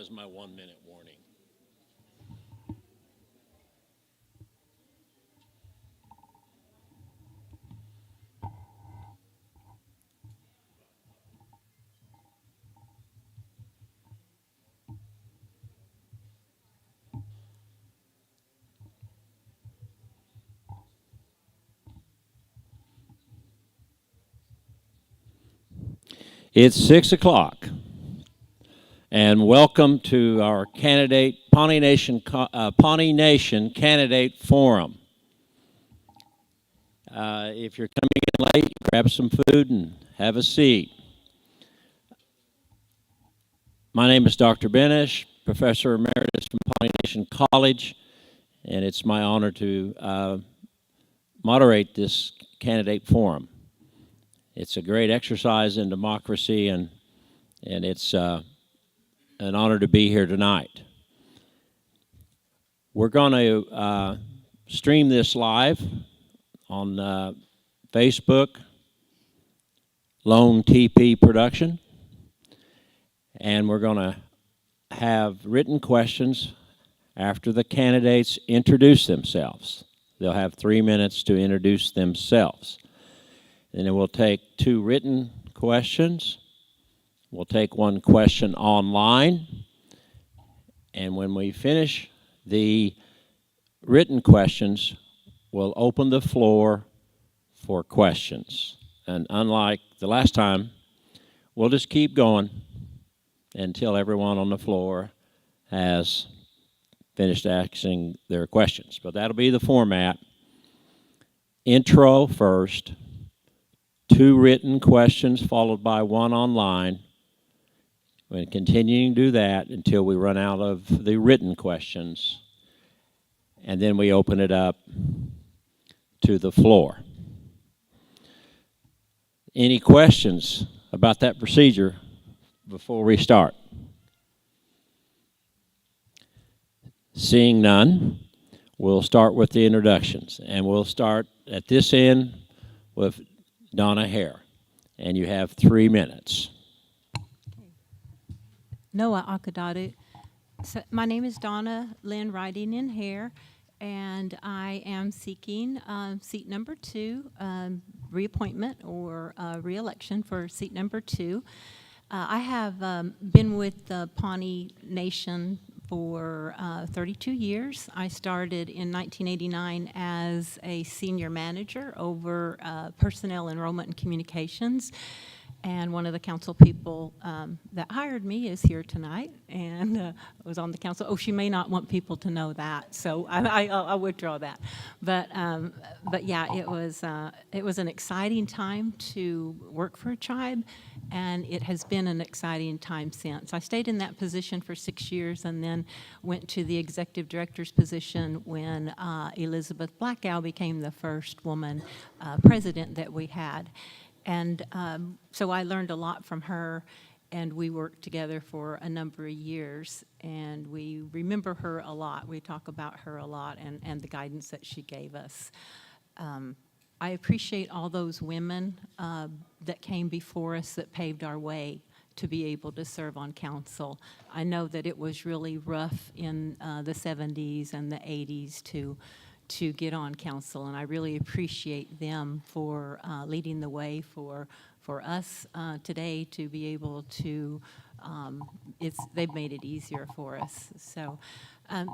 was my 1-minute warning. It's 6 o'clock, and welcome to our Pawnee Nation Candidate Forum. If you're coming in late, grab some food and have a seat. My name is Dr. Benish, Professor Emeritus from Pawnee Nation College, and it's my honor to moderate this candidate forum. It's a great exercise in democracy, and it's an honor to be here tonight. We're going to stream this live on Facebook, Lone TP Production, and we're going to have written questions after the candidates introduce themselves. They'll have 3 minutes to introduce themselves. And then we'll take 2 written questions. We'll take 1 question online. And when we finish the written questions, we'll open the floor for questions. And unlike the last time, we'll just keep going until everyone on the floor has finished asking their questions. But that'll be the format. Intro first. 2 written questions followed by 1 online. We're continuing to do that until we run out of the written questions. And then we open it up to the floor. Any questions about that procedure before we start? Seeing none, we'll start with the introductions. And we'll start at this end with Donna Hare, and you have 3 minutes. Noah Akadadu. So my name is Donna Lynn Riding in Hare, and I am seeking seat number 2, reappointment or re-election for seat number 2. I have been with the Pawnee Nation for 32 years. I started in 1989 as a senior manager over personnel enrollment and communications. And one of the council people that hired me is here tonight, and was on the council. Oh, she may not want people to know that, so I'll withdraw that. But yeah, it was an exciting time to work for a tribe, and it has been an exciting time since. I stayed in that position for 6 years, and then went to the executive director's position when Elizabeth Blackow became the first woman president that we had. And so I learned a lot from her, and we worked together for a number of years, and we remember her a lot. We talk about her a lot and the guidance that she gave us. I appreciate all those women that came before us that paved our way to be able to serve on council. I know that it was really rough in the 70s and the 80s to get on council, and I really appreciate them for leading the way for us today to be able to, they've made it easier for us. So, I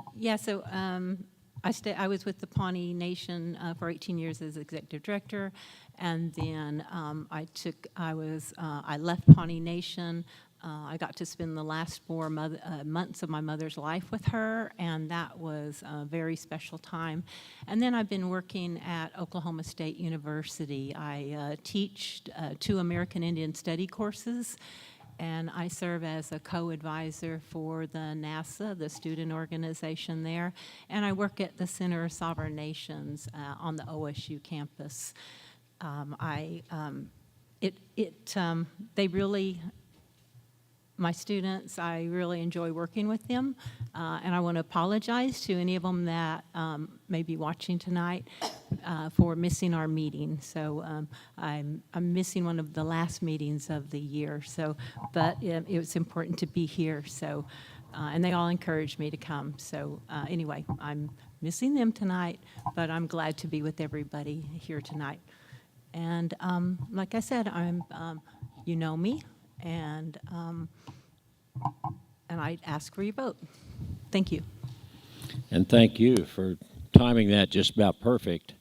was with the Pawnee Nation for 18 years as executive director, and then I left Pawnee Nation. I got to spend the last 4 months of my mother's life with her, and that was a very special time. And then I've been working at Oklahoma State University. I teach 2 American Indian Study courses, and I serve as a co-advisor for the NASA, the student organization there, and I work at the Center of Sovereign Nations on the OSU campus. My students, I really enjoy working with them, and I want to apologize to any of them that may be watching tonight for missing our meeting. So I'm missing one of the last meetings of the year. So, but it was important to be here. So and they all encouraged me to come. So anyway, I'm missing them tonight, but I'm glad to be with everybody here tonight. And like I said, you know me, and I ask for your vote. Thank you. And thank you for timing that just about perfect.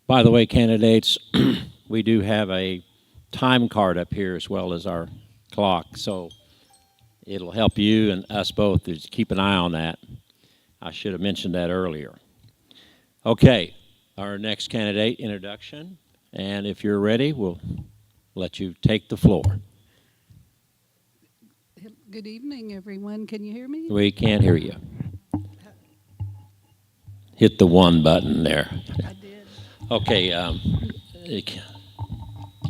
By the way, candidates, we do have a time card up here as well as our clock, so it'll help you and us both to keep an eye on that. I should have mentioned that earlier. Okay, our next candidate introduction, and if you're ready, we'll let you take the floor. Good evening, everyone. Can you hear me? We can't hear you. Hit the one button there. I did. Okay,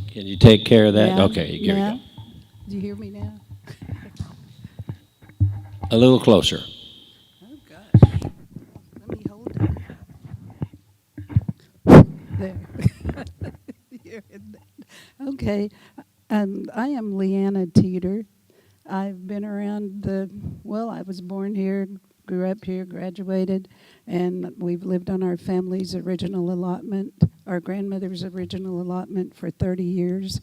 can you take care of that? Yeah, Okay, here yeah. you go. Do you hear me now? A little closer. Oh, gosh. Let me hold it. There. You're in that. Okay. I am Leanna Teeter. I've been around I was born here, grew up here, graduated, and we've lived on our family's original allotment, our grandmother's original allotment for 30 years.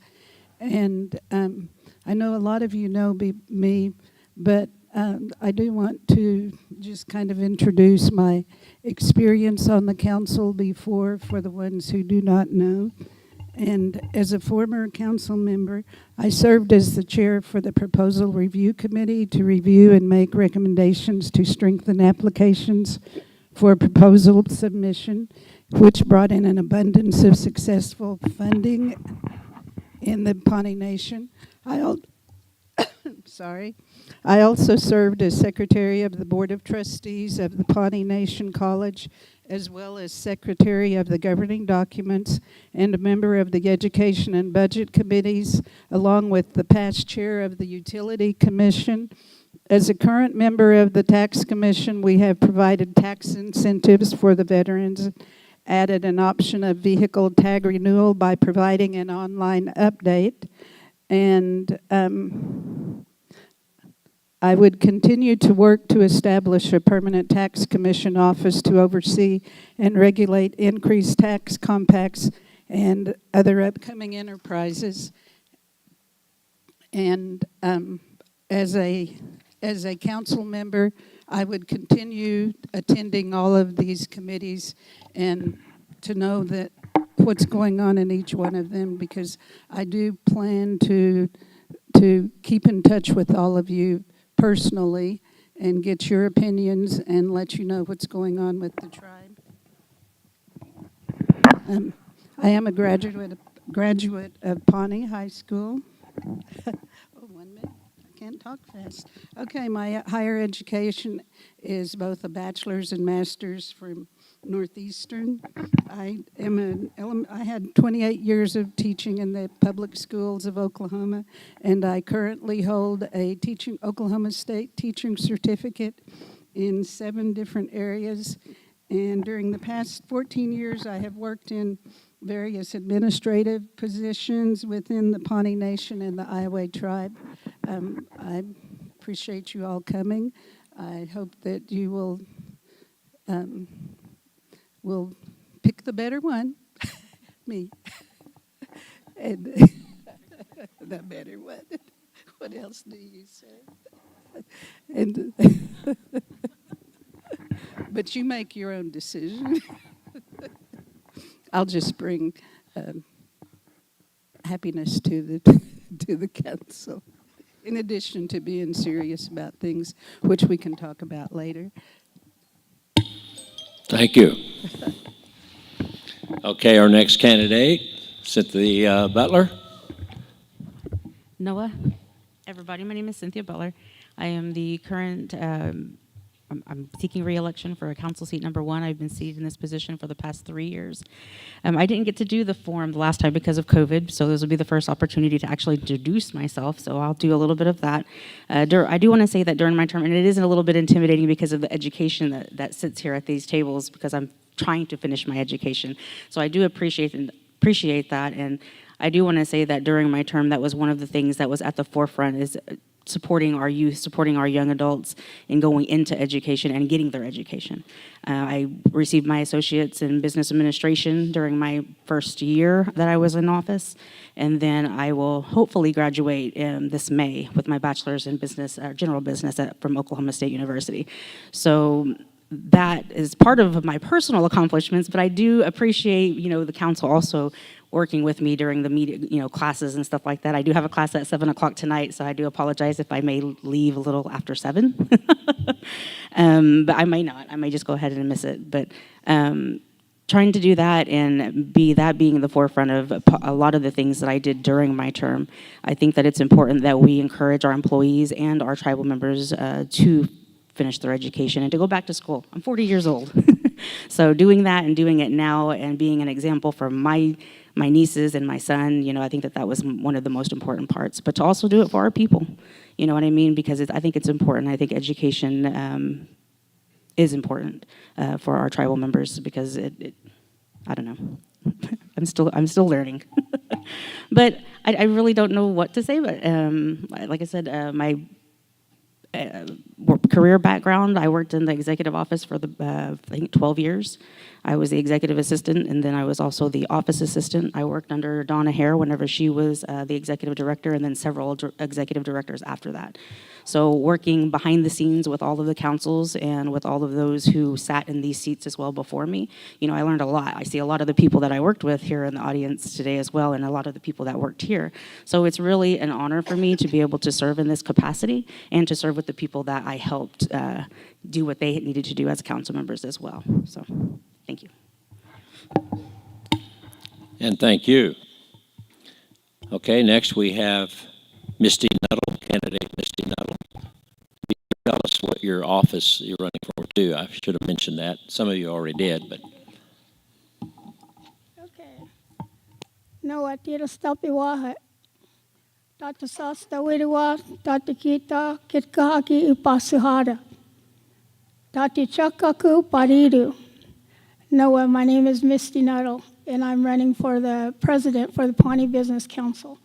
And I know a lot of you know me, but I do want to just kind of introduce my experience on the council before for the ones who do not know. And as a former council member, I served as the chair for the Proposal Review Committee to review and make recommendations to strengthen applications for proposal submission, which brought in an abundance of successful funding in the Pawnee Nation. I also served as secretary of the Board of Trustees of the Pawnee Nation College, as well as secretary of the governing documents and a member of the Education and Budget Committees, along with the past chair of the Utility Commission. As a current member of the Tax Commission, we have provided tax incentives for the veterans, added an option of vehicle tag renewal by providing an online update, and I would continue to work to establish a permanent tax commission office to oversee and regulate increased tax compacts and other upcoming enterprises. And as a council member, I would continue attending all of these committees and to know that what's going on in each one of them, because I do plan to keep in touch with all of you personally and get your opinions and let you know what's going on with the tribe. I am a graduate of Pawnee High School. Oh, 1 minute. I can't talk fast. Okay, my higher education is both a bachelor's and master's from Northeastern. I had 28 years of teaching in the public schools of Oklahoma, and I currently hold a Oklahoma State teaching certificate in 7 different areas. And during the past 14 years, I have worked in various administrative positions within the Pawnee Nation and the Iowa tribe. I appreciate you all coming. I hope that you will pick the better one, me, and the better one. What else do you say? And but you make your own decision. I'll just bring happiness to the council, in addition to being serious about things, which we can talk about later. Thank you. Okay, our next candidate, Cynthia Butler. Noah, everybody, my name is Cynthia Butler. I am the current, I'm seeking re-election for a council seat number 1. I've been seated in this position for the past 3 years. I didn't get to do the forum the last time because of COVID, so this will be the first opportunity to actually introduce myself, so I'll do a little bit of that. I do want to say that during my term, and it is a little bit intimidating because of the education that sits here at these tables, because I'm trying to finish my education. So I do appreciate that, and I do want to say that during my term, that was one of the things that was at the forefront, is supporting our youth, supporting our young adults in going into education and getting their education. I received my associates in business administration during my first year that I was in office, and then I will hopefully graduate this May with my bachelor's in business, general business from Oklahoma State University. So that is part of my personal accomplishments, but I do appreciate, the council also working with me during the media, classes and stuff like that. I do have a class at 7 o'clock tonight, so I do apologize if I may leave a little after 7. But I may not. I may just go ahead and miss it. But trying to do that and being in the forefront of a lot of the things that I did during my term, I think that it's important that we encourage our employees and our tribal members to finish their education and to go back to school. I'm 40 years old. So doing that and doing it now and being an example for my nieces and my son, I think that was one of the most important parts. But to also do it for our people, you know what I mean? Because I think it's important. I think education is important for our tribal members because I don't know. I'm still learning. But I really don't know what to say. But like I said, my career background, I worked in the executive office for I think 12 years. I was the executive assistant, and then I was also the office assistant. I worked under Donna Hare whenever she was the executive director, and then several executive directors after that. So working behind the scenes with all of the councils and with all of those who sat in these seats as well before me, I learned a lot. I see a lot of the people that I worked with here in the audience today as well, and a lot of the people that worked here. So it's really an honor for me to be able to serve in this capacity and to serve with the people that I helped do what they needed to do as council members as well. So thank you. And thank you. Okay, next we have Misty Nuttall, candidate Misty Nuttall. Tell us what your office you're running for too. I should have mentioned that. Some of you already did, but. Okay. No, tira stapi waha. Tata sasta wiriwa, tata kita, kitkahaki upasuhara. Tati chakaku pariru. Noah, my name is Misty Nuttall, and I'm running for the president for the Pawnee Business Council.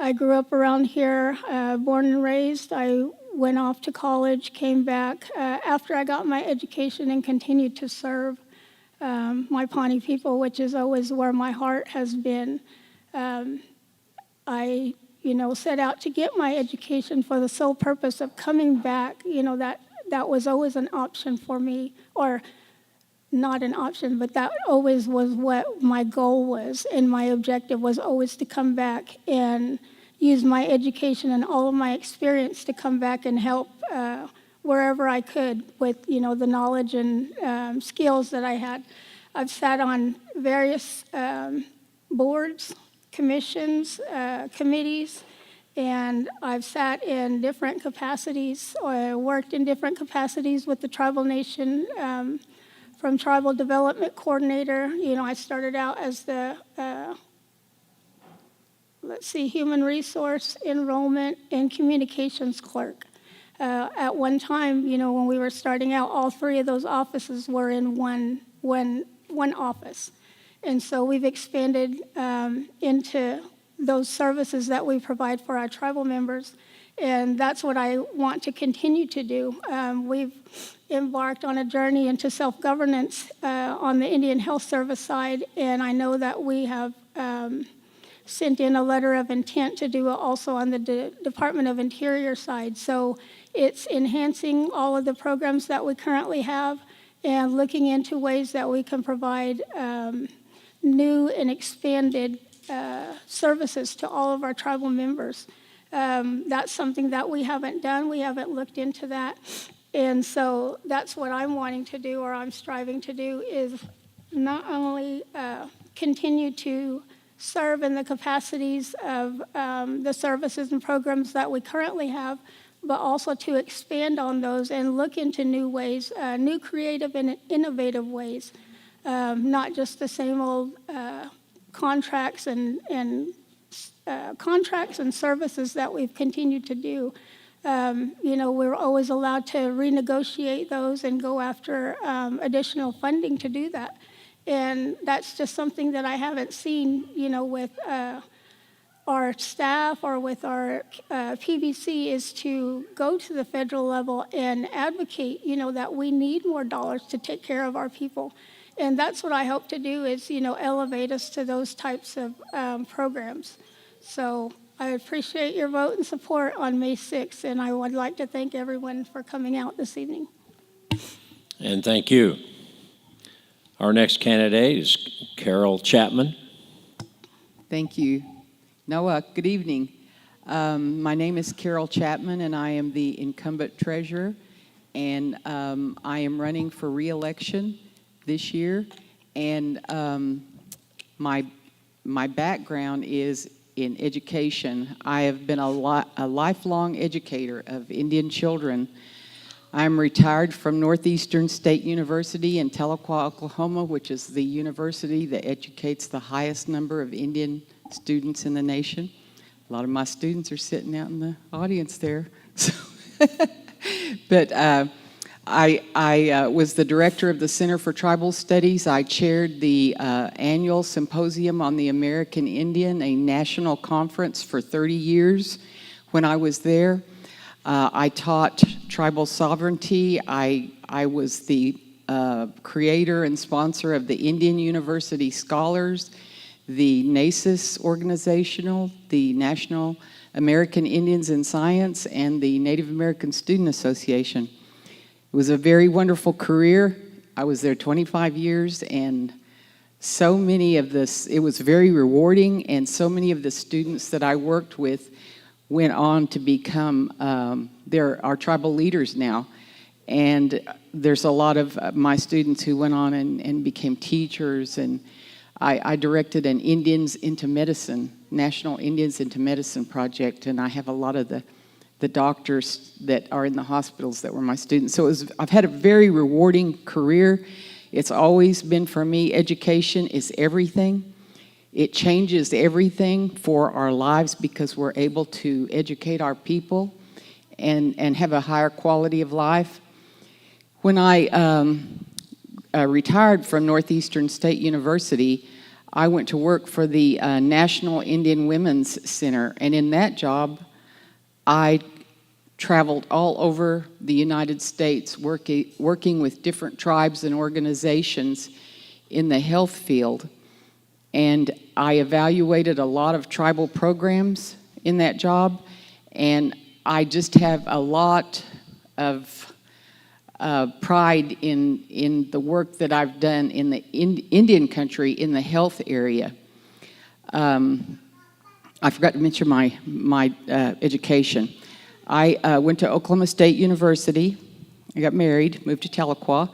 I grew up around here, born and raised. I went off to college, came back after I got my education and continued to serve my Pawnee people, which is always where my heart has been. I, set out to get my education for the sole purpose of coming back. That was always an option for me, or not an option, but that always was what my goal was, and my objective was always to come back and use my education and all of my experience to come back and help wherever I could with, the knowledge and skills that I had. I've sat on various boards, commissions, committees, and I've sat in different capacities, or worked in different capacities with the tribal nation. From Tribal Development Coordinator, I started out as the, Human Resource, Enrollment, and Communications Clerk. At one time, when we were starting out, all three of those offices were in one office. And so we've expanded into those services that we provide for our tribal members. And that's what I want to continue to do. We've embarked on a journey into self-governance on the Indian Health Service side, and I know that we have sent in a letter of intent to do it also on the Department of Interior side. So it's enhancing all of the programs that we currently have and looking into ways that we can provide new and expanded services to all of our tribal members. That's something that we haven't done. We haven't looked into that. And so that's what I'm wanting to do, or I'm striving to do, is not only continue to serve in the capacities of the services and programs that we currently have, but also to expand on those and look into new ways, new creative and innovative ways, not just the same old contracts and contracts and services that we've continued to do. We're always allowed to renegotiate those and go after additional funding to do that. And that's just something that I haven't seen, with our staff or with our PBC is to go to the federal level and advocate, that we need more dollars to take care of our people. And that's what I hope to do is, elevate us to those types of programs. So I appreciate your vote and support on May 6th, and I would like to thank everyone for coming out this evening. And thank you. Our next candidate is Carol Chapman. Thank you. Noah, good evening. My name is Carol Chapman, and I am the incumbent treasurer, and I am running for re-election this year. And my background is in education. I have been a lifelong educator of Indian children. I'm retired from Northeastern State University in Tahlequah, Oklahoma, which is the university that educates the highest number of Indian students in the nation. A lot of my students are sitting out in the audience there. So but I was the director of the Center for Tribal Studies. I chaired the annual Symposium on the American Indian, a national conference for 30 years when I was there. I taught tribal sovereignty. I was the creator and sponsor of the Indian University Scholars, the NACIS organizational, the National American Indians in Science, and the Native American Student Association. It was a very wonderful career. I was there 25 years, and so many of this, it was very rewarding, and so many of the students that I worked with went on to become, they're our tribal leaders now. And there's a lot of my students who went on and became teachers. And I directed an Indians into Medicine, National Indians into Medicine project. And I have a lot of the doctors that are in the hospitals that were my students. So I've had a very rewarding career. It's always been, for me, education is everything. It changes everything for our lives because we're able to educate our people and have a higher quality of life. When I retired from Northeastern State University, I went to work for the National Indian Women's Center, and in that job, I traveled all over the United States working with different tribes and organizations in the health field. And I evaluated a lot of tribal programs in that job, and I just have a lot of pride in the work that I've done in the Indian country in the health area. I forgot to mention my education. I went to Oklahoma State University. I got married, moved to Tahlequah,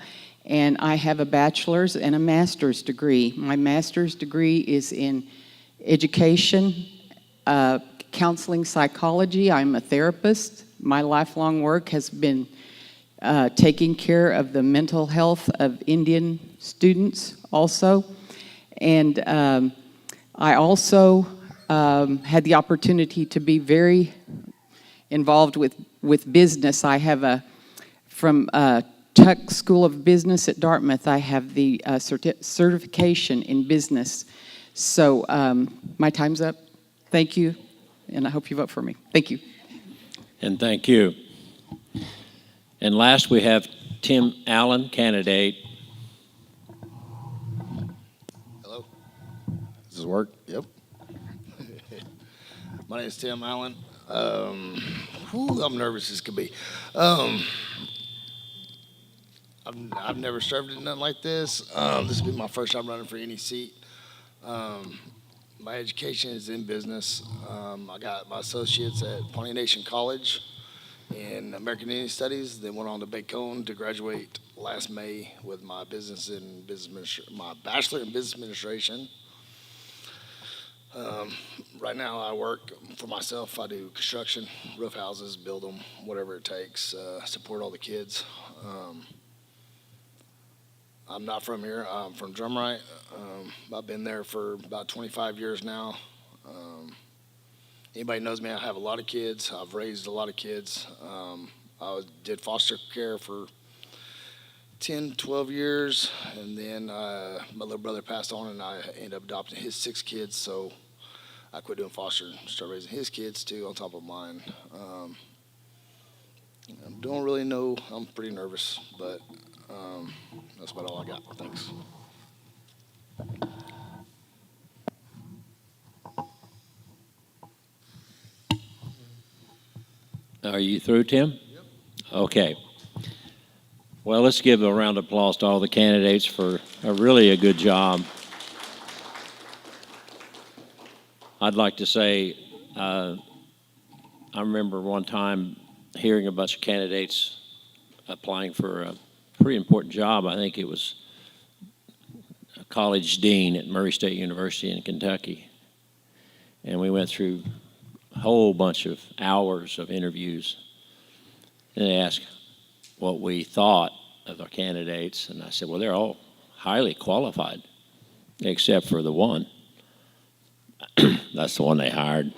and I have a bachelor's and a master's degree. My master's degree is in education, counseling psychology. I'm a therapist. My lifelong work has been taking care of the mental health of Indian students also. And I also had the opportunity to be very involved with business. I have from Tuck School of Business at Dartmouth, I have the certification in business. So my time's up. Thank you, and I hope you vote for me. Thank you. And thank you. And last, we have Tim Allen, candidate. Hello. Does this work? Yep. My name is Tim Allen. I'm nervous as could be. I've never served in nothing like this. This will be my first time running for any seat. My education is in business. I got my associates at Pawnee Nation College in American Indian Studies. Then went on to Bacone to graduate last May with my my bachelor in business administration. Right now I work for myself. I do construction, roof houses, build them, whatever it takes, support all the kids. I'm not from here. I'm from Drumright. I've been there for about 25 years now. Anybody knows me, I have a lot of kids. I've raised a lot of kids. I did foster care for 10, 12 years, and then my little brother passed on, and I ended up adopting his 6 kids. So I quit doing foster and started raising his kids too on top of mine. I don't really know. I'm pretty nervous, but that's about all I got. Thanks. Are you through, Tim? Yep. Okay. Well, let's give a round of applause to all the candidates for really a good job. I'd like to say, I remember one time hearing a bunch of candidates applying for a pretty important job. I think it was a college dean at Murray State University in Kentucky. And we went through a whole bunch of hours of interviews. And they asked what we thought of our candidates. And I said, well, they're all highly qualified, except for the one. That's the one they hired.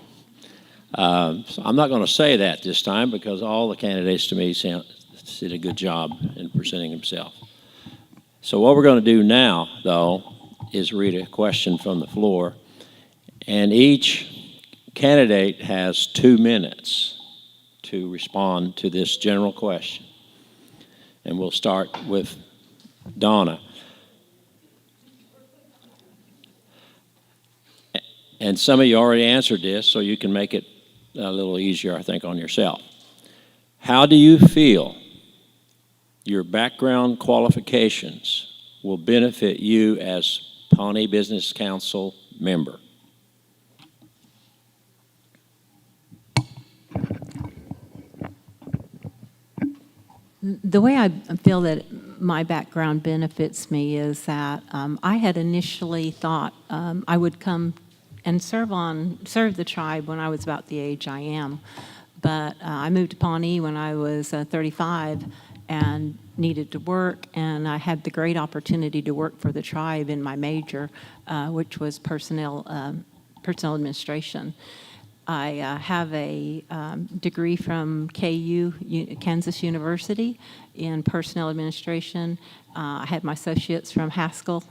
So I'm not going to say that this time because all the candidates to me did a good job in presenting themselves. So what we're going to do now, though, is read a question from the floor. And each candidate has 2 minutes to respond to this general question. And we'll start with Donna. And some of you already answered this, so you can make it a little easier, I think, on yourself. How do you feel your background qualifications will benefit you as Pawnee Business Council member? The way I feel that my background benefits me is that I had initially thought I would come and serve the tribe when I was about the age I am. But I moved to Pawnee when I was 35 and needed to work, and I had the great opportunity to work for the tribe in my major, which was personnel administration. I have a degree from KU, Kansas University, in personnel administration. I had my associates from Haskell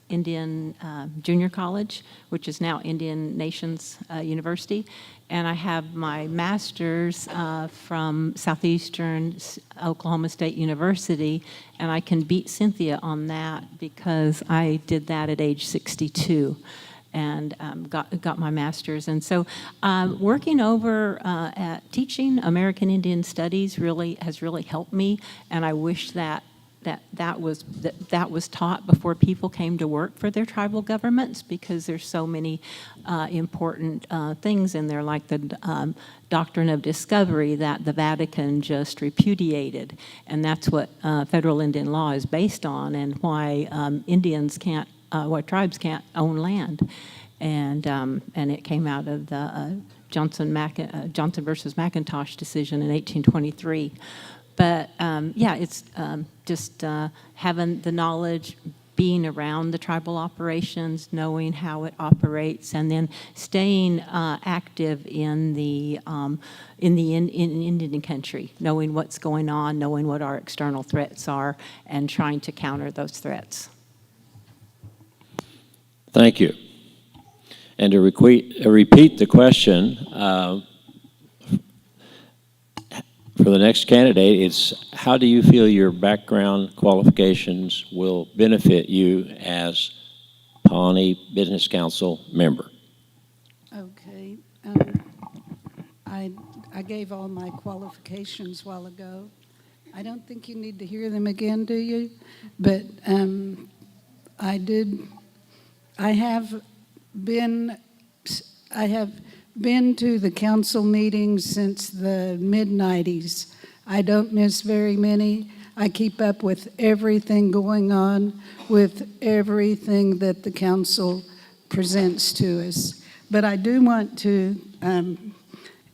Indian Junior College, which is now Indian Nations University. And I have my master's from Southeastern Oklahoma State University, and I can beat Cynthia on that because I did that at age 62. And got my master's. And so working over at teaching American Indian Studies has really helped me, and I wish that was taught before people came to work for their tribal governments, because there's so many important things in there, like the doctrine of discovery that the Vatican just repudiated, and that's what federal Indian law is based on, and why why tribes can't own land, and it came out of the Johnson versus McIntosh decision in 1823. But yeah, it's just having the knowledge, being around the tribal operations, knowing how it operates, and then staying active in the Indian country, knowing what's going on, knowing what our external threats are, and trying to counter those threats. Thank you. And to repeat the question, for the next candidate, it's how do you feel your background qualifications will benefit you as Pawnee Business Council member? Okay. I gave all my qualifications a while ago. I don't think you need to hear them again, do you? But I have been to the council meetings since the mid-90s. I don't miss very many. I keep up with everything going on, with everything that the council presents to us. But I do want to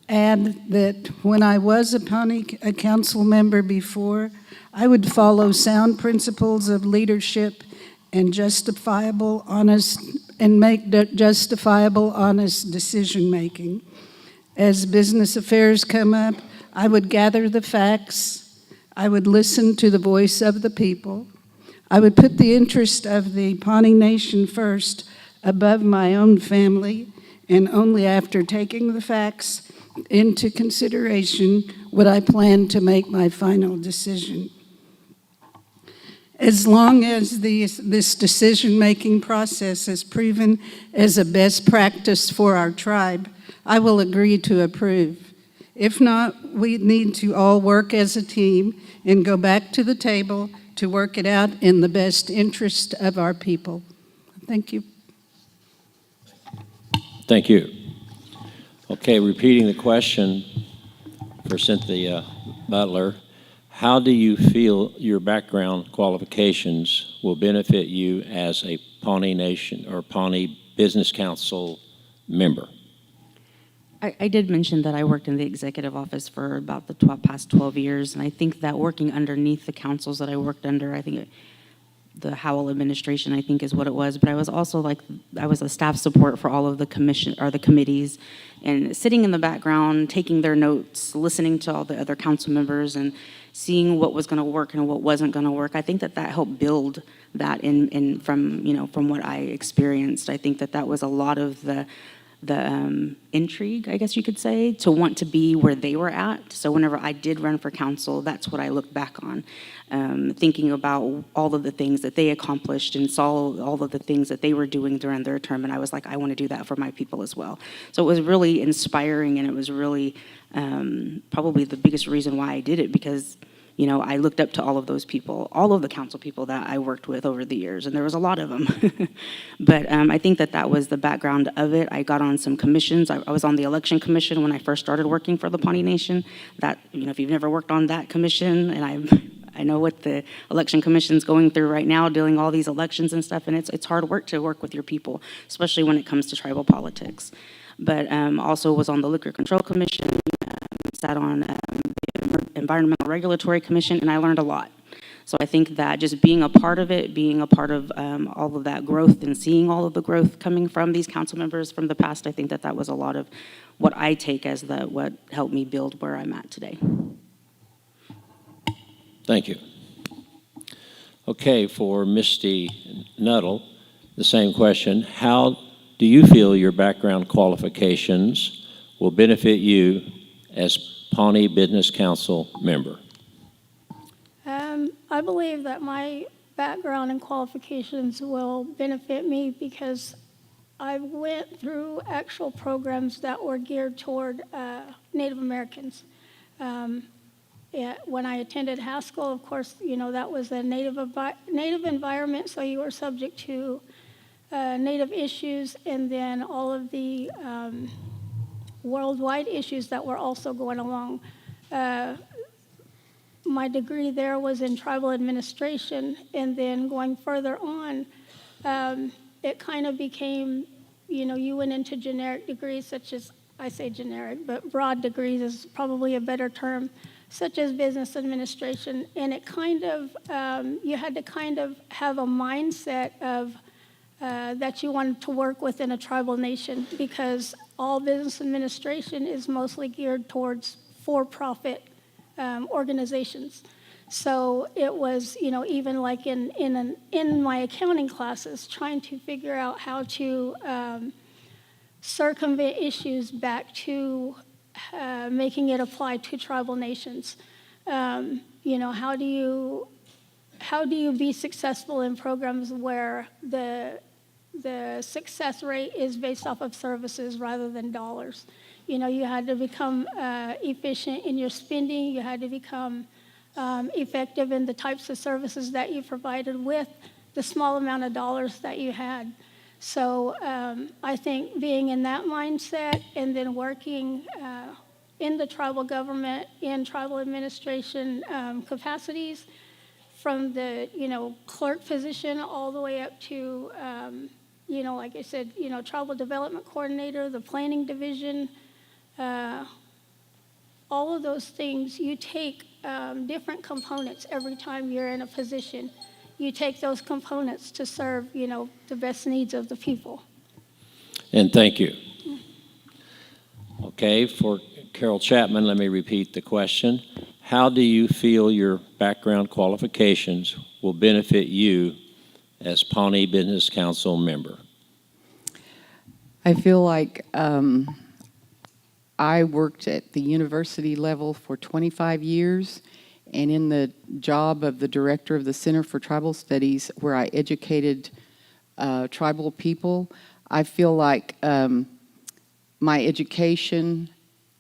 add that when I was a Pawnee council member before, I would follow sound principles of leadership and justifiable, honest, and make justifiable, honest decision-making. As business affairs come up, I would gather the facts. I would listen to the voice of the people. I would put the interest of the Pawnee Nation first above my own family and only after taking the facts into consideration would I plan to make my final decision. As long as this decision-making process is proven as a best practice for our tribe, I will agree to approve. If not, we need to all work as a team and go back to the table to work it out in the best interest of our people. Thank you. Thank you. Okay, repeating the question for Cynthia Butler. How do you feel your background qualifications will benefit you as a Pawnee Nation or Pawnee Business Council member? I did mention that I worked in the executive office for about the past 12 years, and I think that working underneath the councils that I worked under, I think the Howell administration, I think is what it was, but I was also I was a staff support for all of the the committees, and sitting in the background, taking their notes, listening to all the other council members, and seeing what was going to work and what wasn't going to work. I think that helped build that from what I experienced. I think that was a lot of the intrigue, I guess you could say, to want to be where they were at. So whenever I did run for council, that's what I looked back on, thinking about all of the things that they accomplished and saw all of the things that they were doing during their term. And I was like, I want to do that for my people as well. So it was really inspiring, and it was really probably the biggest reason why I did it, because I looked up to all of those people, all of the council people that I worked with over the years, and there was a lot of them. But I think that was the background of it. I got on some commissions. I was on the election commission when I first started working for the Pawnee Nation. That, if you've never worked on that commission, and I know what the election commission's going through right now, doing all these elections and stuff, and it's hard work to work with your people, especially when it comes to tribal politics. But also was on the Liquor Control Commission, sat on the Environmental Regulatory Commission, and I learned a lot. So I think that just being a part of it, being a part of all of that growth and seeing all of the growth coming from these council members from the past, I think that was a lot of what I take as what helped me build where I'm at today. Thank you. Okay, for Misty Nuttall, the same question. How do you feel your background qualifications will benefit you as Pawnee Business Council member? I believe that my background and qualifications will benefit me because I went through actual programs that were geared toward Native Americans. When I attended Haskell, of course, that was a native environment, so you were subject to Native issues, and then all of the worldwide issues that were also going along. My degree there was in tribal administration, and then going further on, it kind of became, you went into generic degrees such as, I say generic, but broad degrees is probably a better term, such as business administration, and it kind of, you had to kind of have a mindset of that you wanted to work within a tribal nation, because all business administration is mostly geared towards for-profit organizations. So it was, even like in my accounting classes, trying to figure out how to circumvent issues back to making it apply to tribal nations. How do you be successful in programs where the success rate is based off of services rather than dollars? You had to become efficient in your spending. You had to become effective in the types of services that you provided with the small amount of dollars that you had. So I think being in that mindset and then working in the tribal government, in tribal administration capacities, from the clerk position all the way up to like I said, tribal development coordinator, the planning division, all of those things, you take different components every time you're in a position. You take those components to serve, the best needs of the people. And thank you. Okay, for Carol Chapman, let me repeat the question. How do you feel your background qualifications will benefit you as Pawnee Business Council member? I feel like I worked at the university level for 25 years, and in the job of the director of the Center for Tribal Studies, where I educated tribal people, I feel like my education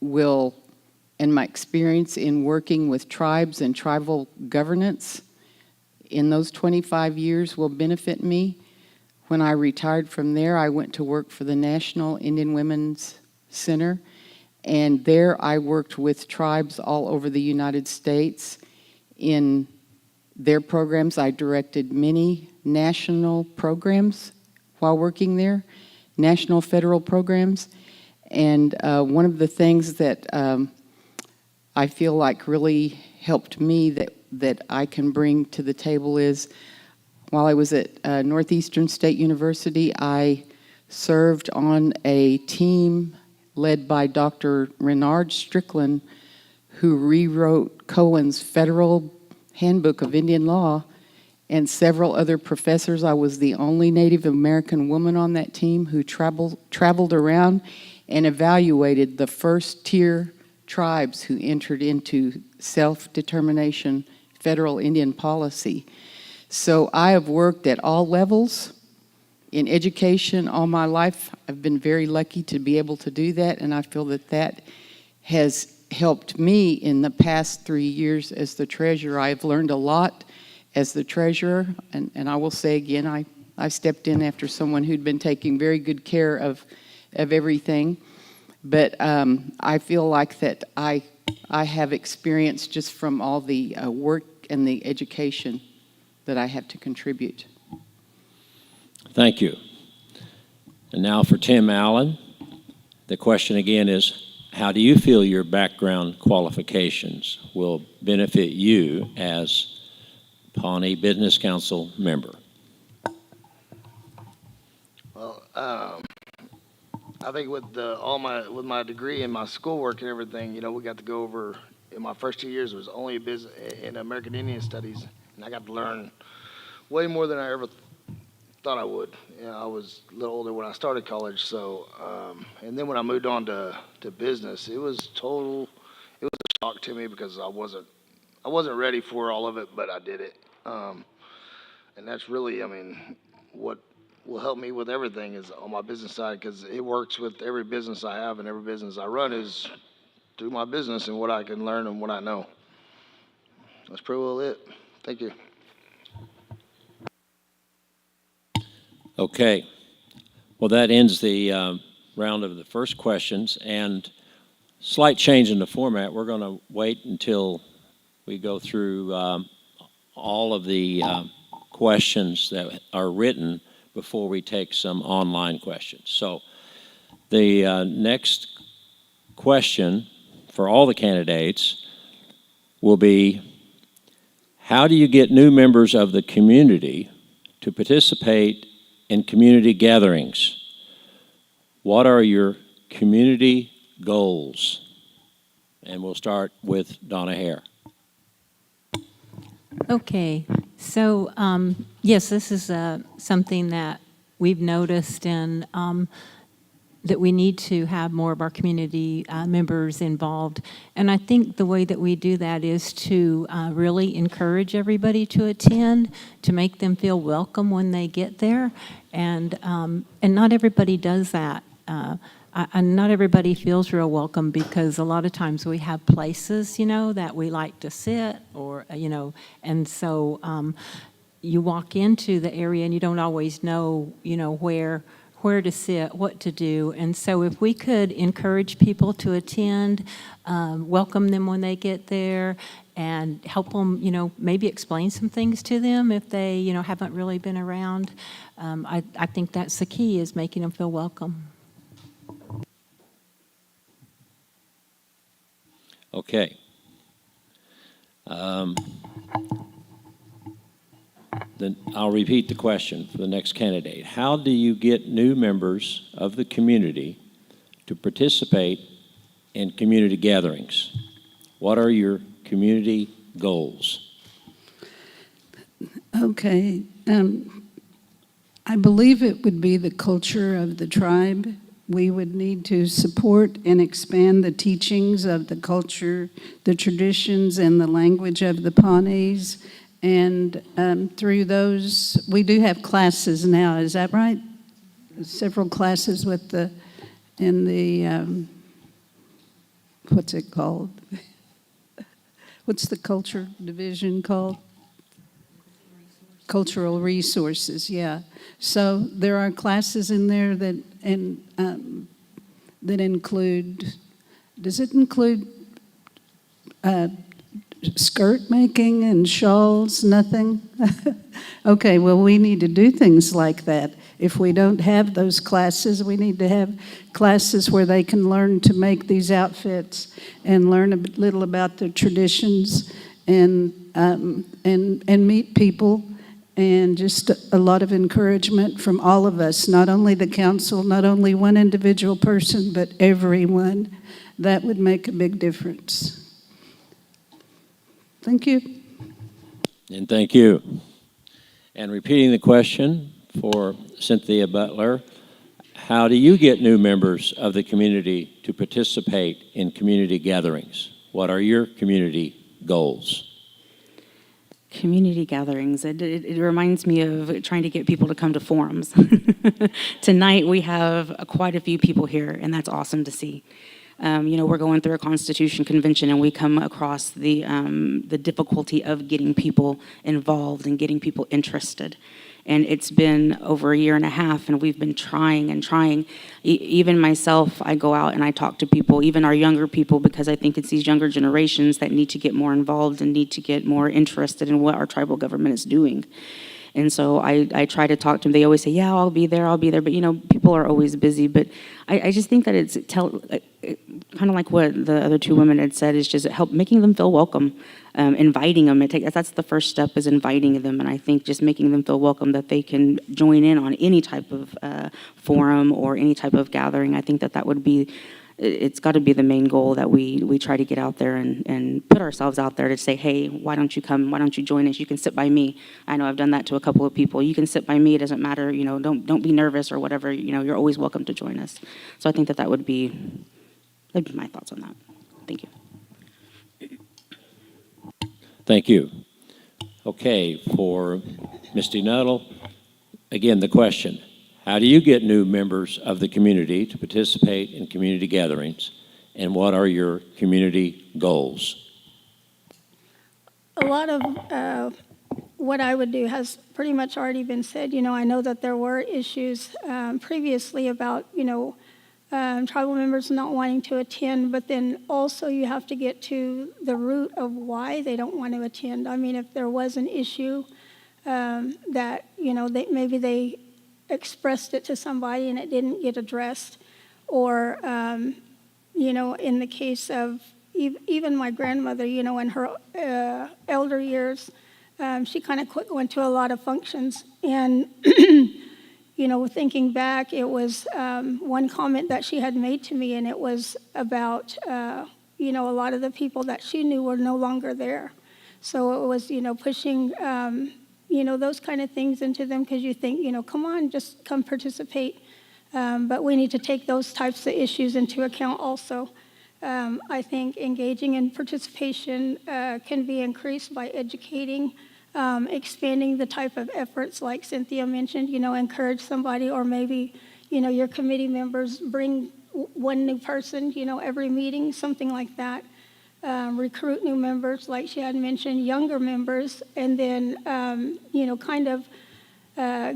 will, and my experience in working with tribes and tribal governance in those 25 years will benefit me. When I retired from there, I went to work for the National Indian Women's Center, and there I worked with tribes all over the United States in their programs. I directed many national programs while working there, national federal programs. And one of the things that I feel like really helped me that I can bring to the table is, while I was at Northeastern State University, I served on a team led by Dr. Renard Strickland, who rewrote Cohen's Federal Handbook of Indian Law, and several other professors. I was the only Native American woman on that team who traveled around and evaluated the first-tier tribes who entered into self-determination federal Indian policy. So I have worked at all levels in education all my life. I've been very lucky to be able to do that, and I feel that that has helped me in the past 3 years as the treasurer. I've learned a lot as the treasurer, and I will say again, I stepped in after someone who'd been taking very good care of everything. But I feel like that I have experience just from all the work and the education that I have to contribute. Thank you. And now for Tim Allen. The question again is, how do you feel your background qualifications will benefit you as Pawnee Business Council member? Well, I think with my degree and my schoolwork and everything, we got to go over. In my first 2 years, it was only a business in American Indian Studies, and I got to learn way more than I ever thought I would. I was a little older when I started college, so and then when I moved on to business, it was a shock to me because I wasn't ready for all of it, but I did it. And that's really, what will help me with everything is on my business side, because it works with every business I have and every business I run is through my business and what I can learn and what I know. That's pretty well it. Thank you. Okay. Well, that ends the round of the first questions, and slight change in the format. We're going to wait until we go through all of the questions that are written before we take some online questions. So the next question for all the candidates will be, how do you get new members of the community to participate in community gatherings? What are your community goals? And we'll start with Donna Hare. Okay, so yes, this is something that we've noticed, and that we need to have more of our community members involved. And I think the way that we do that is to really encourage everybody to attend, to make them feel welcome when they get there. And not everybody does that. And not everybody feels real welcome, because a lot of times we have places, that we like to sit, or, and so you walk into the area and you don't always know, where to sit, what to do. And so if we could encourage people to attend, welcome them when they get there, and help them, maybe explain some things to them if they, haven't really been around. I think that's the key, is making them feel welcome. Okay. Then I'll repeat the question for the next candidate. How do you get new members of the community to participate in community gatherings? What are your community goals? Okay. I believe it would be the culture of the tribe we would need to support and expand the teachings of the culture, the traditions, and the language of the Pawnees. And through those, we do have classes now, is that right? Several classes with the, in the, what's it called? What's the culture division called? Cultural resources, yeah. So there are classes in there that that include. Does it include skirt making and shawls? Nothing. Okay. Well, we need to do things like that. If we don't have those classes, we need to have classes where they can learn to make these outfits and learn a little about the traditions and meet people. And just a lot of encouragement from all of us, not only the council, not only one individual person, but everyone. That would make a big difference. Thank you. And thank you. And repeating the question for Cynthia Butler, how do you get new members of the community to participate in community gatherings? What are your community goals? Community gatherings. It reminds me of trying to get people to come to forums. Tonight we have quite a few people here, and that's awesome to see. We're going through a Constitution Convention, and we come across the difficulty of getting people involved and getting people interested. And it's been over a year and a half, and we've been trying and trying. Even myself, I go out and I talk to people, even our younger people, because I think it's these younger generations that need to get more involved and need to get more interested in what our tribal government is doing. And so I try to talk to them. They always say, yeah, I'll be there. But, people are always busy. But I just think that it's kind of like what the other two women had said, is just making them feel welcome, inviting them. That's the first step, is inviting them. And I think just making them feel welcome, that they can join in on any type of forum or any type of gathering. I think that would be, it's got to be the main goal, that we try to get out there and put ourselves out there to say, hey, why don't you come? Why don't you join us? You can sit by me. I know I've done that to a couple of people. You can sit by me. It doesn't matter. Don't be nervous or whatever. You're always welcome to join us. So I think that'd be my thoughts on that. Thank you. Thank you. Okay, for Misty Nuttall, again, the question: how do you get new members of the community to participate in community gatherings, and what are your community goals? A lot of what I would do has pretty much already been said. I know that there were issues previously about, tribal members not wanting to attend, but then also you have to get to the root of why they don't want to attend. I mean, if there was an issue that, maybe they expressed it to somebody and it didn't get addressed, or, in the case of even my grandmother, in her elder years, she kind of quit going to a lot of functions. And, thinking back, it was one comment that she had made to me, and it was about, a lot of the people that she knew were no longer there. So it was, pushing, those kind of things into them, because you think, come on, just come participate. But we need to take those types of issues into account also. I think engaging in participation can be increased by educating, expanding the type of efforts like Cynthia mentioned, encourage somebody, or maybe, your committee members bring one new person, every meeting, something like that. Recruit new members, like she had mentioned, younger members, and then, kind of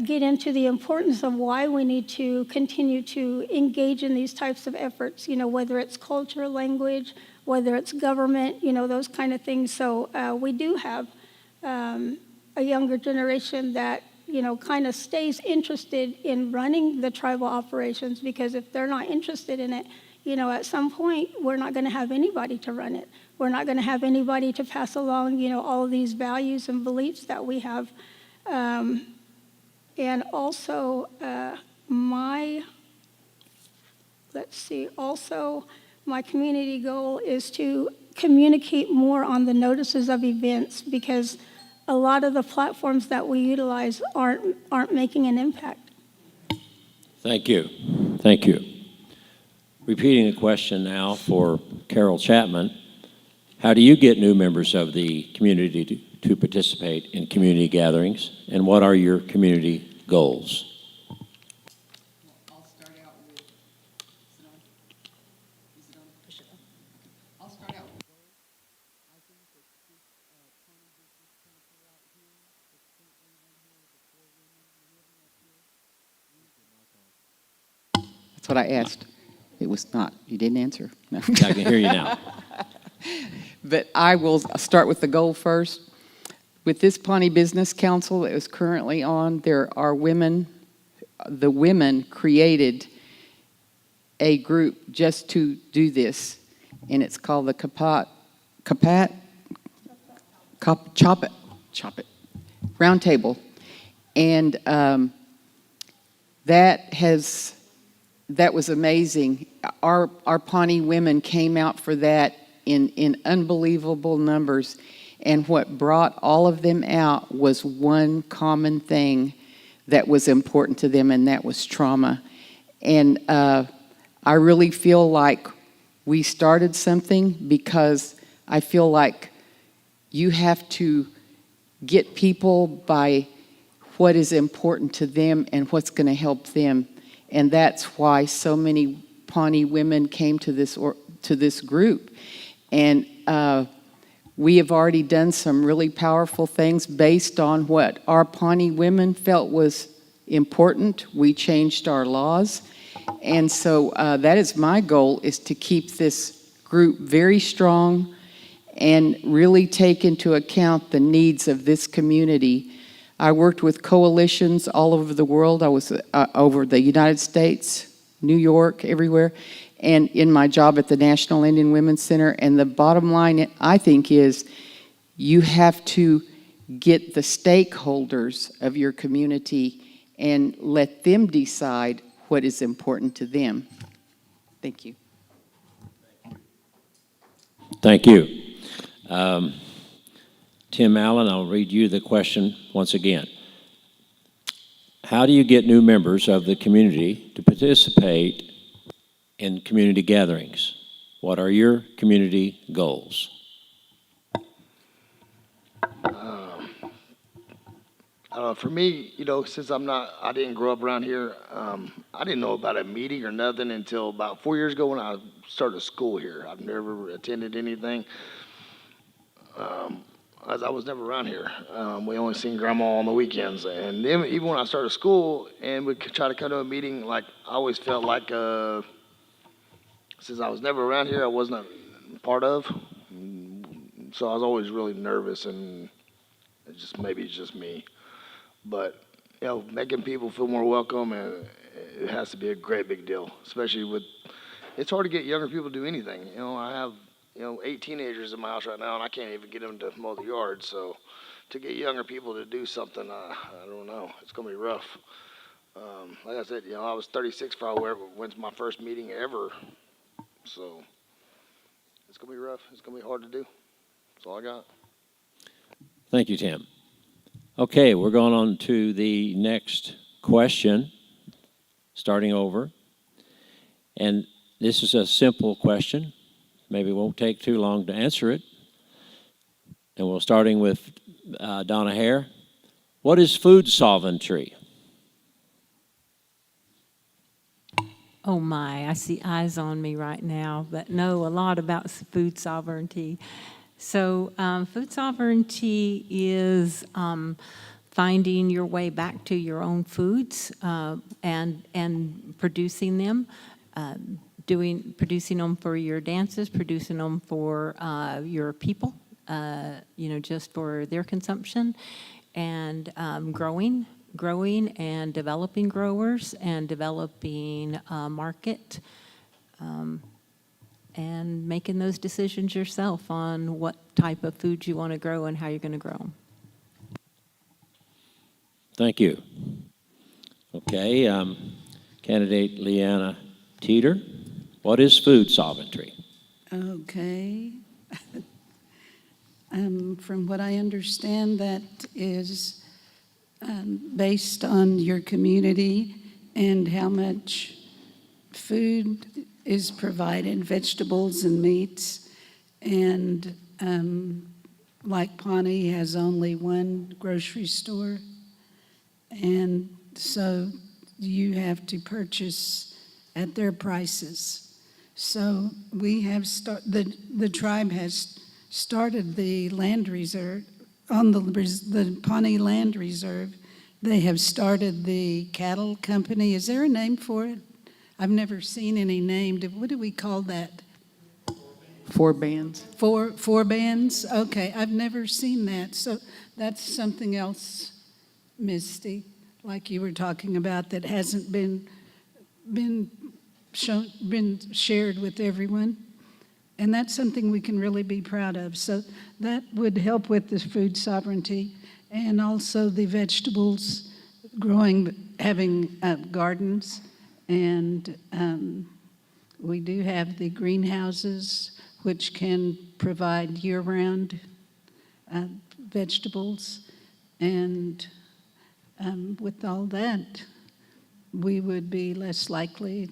get into the importance of why we need to continue to engage in these types of efforts, whether it's culture, language, whether it's government, those kind of things. So we do have a younger generation that, kind of stays interested in running the tribal operations, because if they're not interested in it, at some point, we're not going to have anybody to run it. We're not going to have anybody to pass along, all of these values and beliefs that we have. And also, my community goal is to communicate more on the notices of events, because a lot of the platforms that we utilize aren't making an impact. Thank you. Thank you. Repeating the question now for Carol Chapman, how do you get new members of the community to participate in community gatherings, and what are your community goals? I'll start out with, I'll start out with goals. I think that this Pawnee Business Council right here, that's currently on here, the 4 women living up here. That's what I asked. It was not, you didn't answer. No. I can hear you now. But I will start with the goal first. With this Pawnee Business Council that is currently on, there are women, the women created a group just to do this, and it's called the Chop It Round Table. And that was amazing. Our Pawnee women came out for that in unbelievable numbers. And what brought all of them out was one common thing that was important to them, and that was trauma. And I really feel like we started something, because I feel like you have to get people by what is important to them and what's going to help them. And that's why so many Pawnee women came to this group. And we have already done some really powerful things based on what our Pawnee women felt was important. We changed our laws. And so that is my goal, is to keep this group very strong and really take into account the needs of this community. I worked with coalitions all over the world. I was over the United States, New York, everywhere, and in my job at the National Indian Women's Center. And the bottom line, I think, is you have to get the stakeholders of your community and let them decide what is important to them. Thank you. Thank you. Tim Allen, I'll read you the question once again. How do you get new members of the community to participate in community gatherings? What are your community goals? I don't know, for me, since I didn't grow up around here, I didn't know about a meeting or nothing until about 4 years ago when I started school here. I've never attended anything, as I was never around here. We only seen Grandma on the weekends. And then even when I started school and would try to come to a meeting, like, I always felt like, since I was never around here, I wasn't part of. So I was always really nervous, and maybe it's just me. But, making people feel more welcome, and it has to be a great big deal, especially it's hard to get younger people to do anything. I have, 8 teenagers in my house right now, and I can't even get them to mow the yard. So to get younger people to do something, I don't know. It's going to be rough. Like I said, I was 36 before I went to my first meeting ever. So it's going to be rough. It's going to be hard to do. That's all I got. Thank you, Tim. Okay, we're going on to the next question, starting over. And this is a simple question. Maybe it won't take too long to answer it. And we're starting with Donna Hare. What is food sovereignty? Oh my, I see eyes on me right now that know a lot about food sovereignty. So food sovereignty is finding your way back to your own foods and producing them, producing them for your dances, producing them for your people, just for their consumption, and growing and developing growers and developing a market, and making those decisions yourself on what type of food you want to grow and how you're going to grow them. Thank you. Okay, candidate Leanna Teeter, what is food sovereignty? Okay. From what I understand, that is based on your community and how much food is providing vegetables and meats. And like Pawnee has only one grocery store. And so you have to purchase at their prices. So we have the tribe has started the land reserve, on the Pawnee Land Reserve. They have started the cattle company. Is there a name for it? I've never seen any name. What do we call that? 4 bands. Four bands? Okay, I've never seen that. So that's something else, Misty, like you were talking about, that hasn't been shared with everyone. And that's something we can really be proud of. So that would help with the food sovereignty, and also the vegetables growing, having gardens. And we do have the greenhouses, which can provide year-round vegetables. And with all that, we would be less likely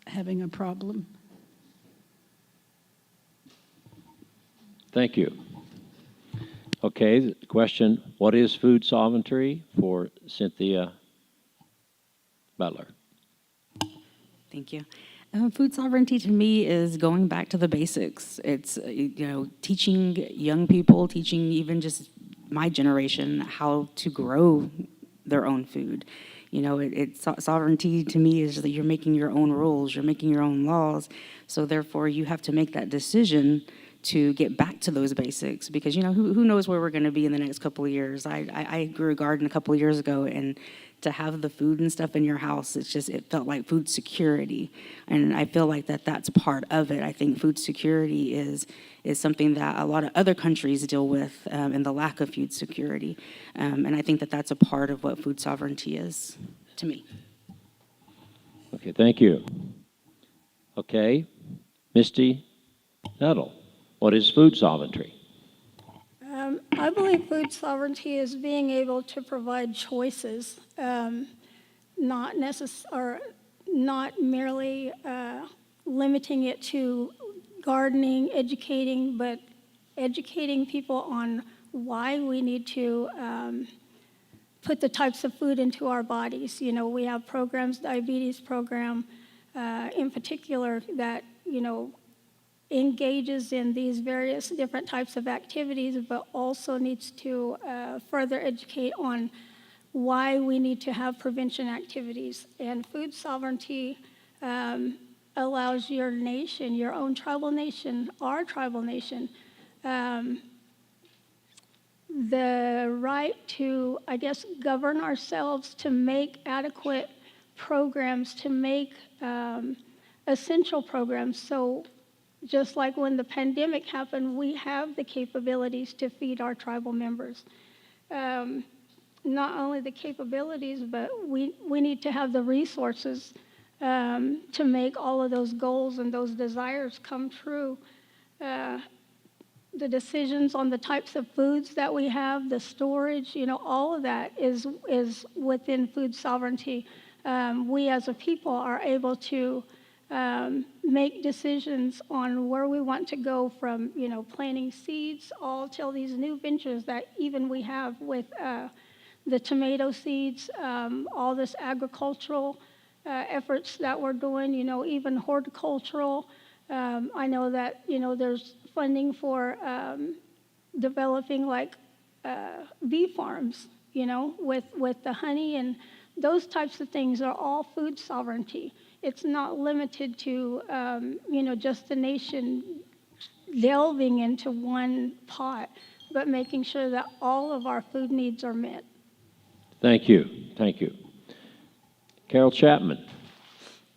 having a problem. Thank you. Okay, the question, what is food sovereignty, for Cynthia Butler? Thank you. Food sovereignty to me is going back to the basics. It's, teaching young people, teaching even just my generation how to grow their own food. Sovereignty to me is that you're making your own rules, you're making your own laws. So therefore you have to make that decision to get back to those basics, because who knows where we're going to be in the next couple of years. I grew a garden a couple of years ago, and to have the food and stuff in your house, it felt like food security, and I feel like that's part of it. I think food security is something that a lot of other countries deal with, and the lack of food security, and I think that's a part of what food sovereignty is to me. Okay, thank you. Okay, Misty Nuttall, what is food sovereignty? I believe food sovereignty is being able to provide choices, not merely limiting it to gardening, educating, but educating people on why we need to put the types of food into our bodies. We have programs, diabetes program in particular, that, engages in these various different types of activities, but also needs to further educate on why we need to have prevention activities. And food sovereignty allows your nation, your own tribal nation, our tribal nation, the right to, govern ourselves, to make adequate programs, to make essential programs. So just like when the pandemic happened, we have the capabilities to feed our tribal members. Not only the capabilities, but we need to have the resources to make all of those goals and those desires come true. The decisions on the types of foods that we have, the storage, all of that is within food sovereignty. We as a people are able to make decisions on where we want to go, from planting seeds all till these new ventures that even we have with the tomato seeds, all this agricultural efforts that we're doing, even horticultural. I know that there's funding for developing like bee farms, with the honey, and those types of things are all food sovereignty. It's not limited to, just the nation delving into one pot, but making sure that all of our food needs are met. Thank you. Thank you. Carol Chapman,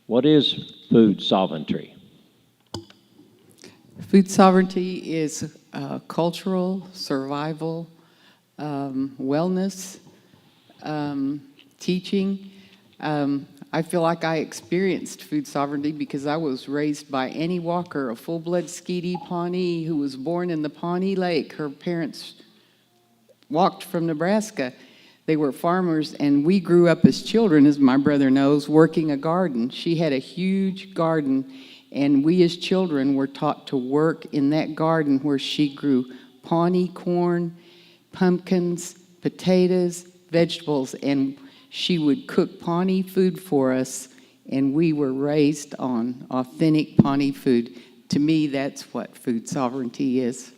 what is food sovereignty? Food sovereignty is cultural, survival, wellness, teaching. I feel like I experienced food sovereignty because I was raised by Annie Walker, a full-blood Skeety Pawnee who was born in the Pawnee Lake. Her parents walked from Nebraska. They were farmers, and we grew up as children, as my brother knows, working a garden. She had a huge garden, And we as children were taught to work in that garden where she grew Pawnee corn, pumpkins, potatoes, vegetables, and she would cook Pawnee food for us, and we were raised on authentic Pawnee food. To me, that's what food sovereignty is.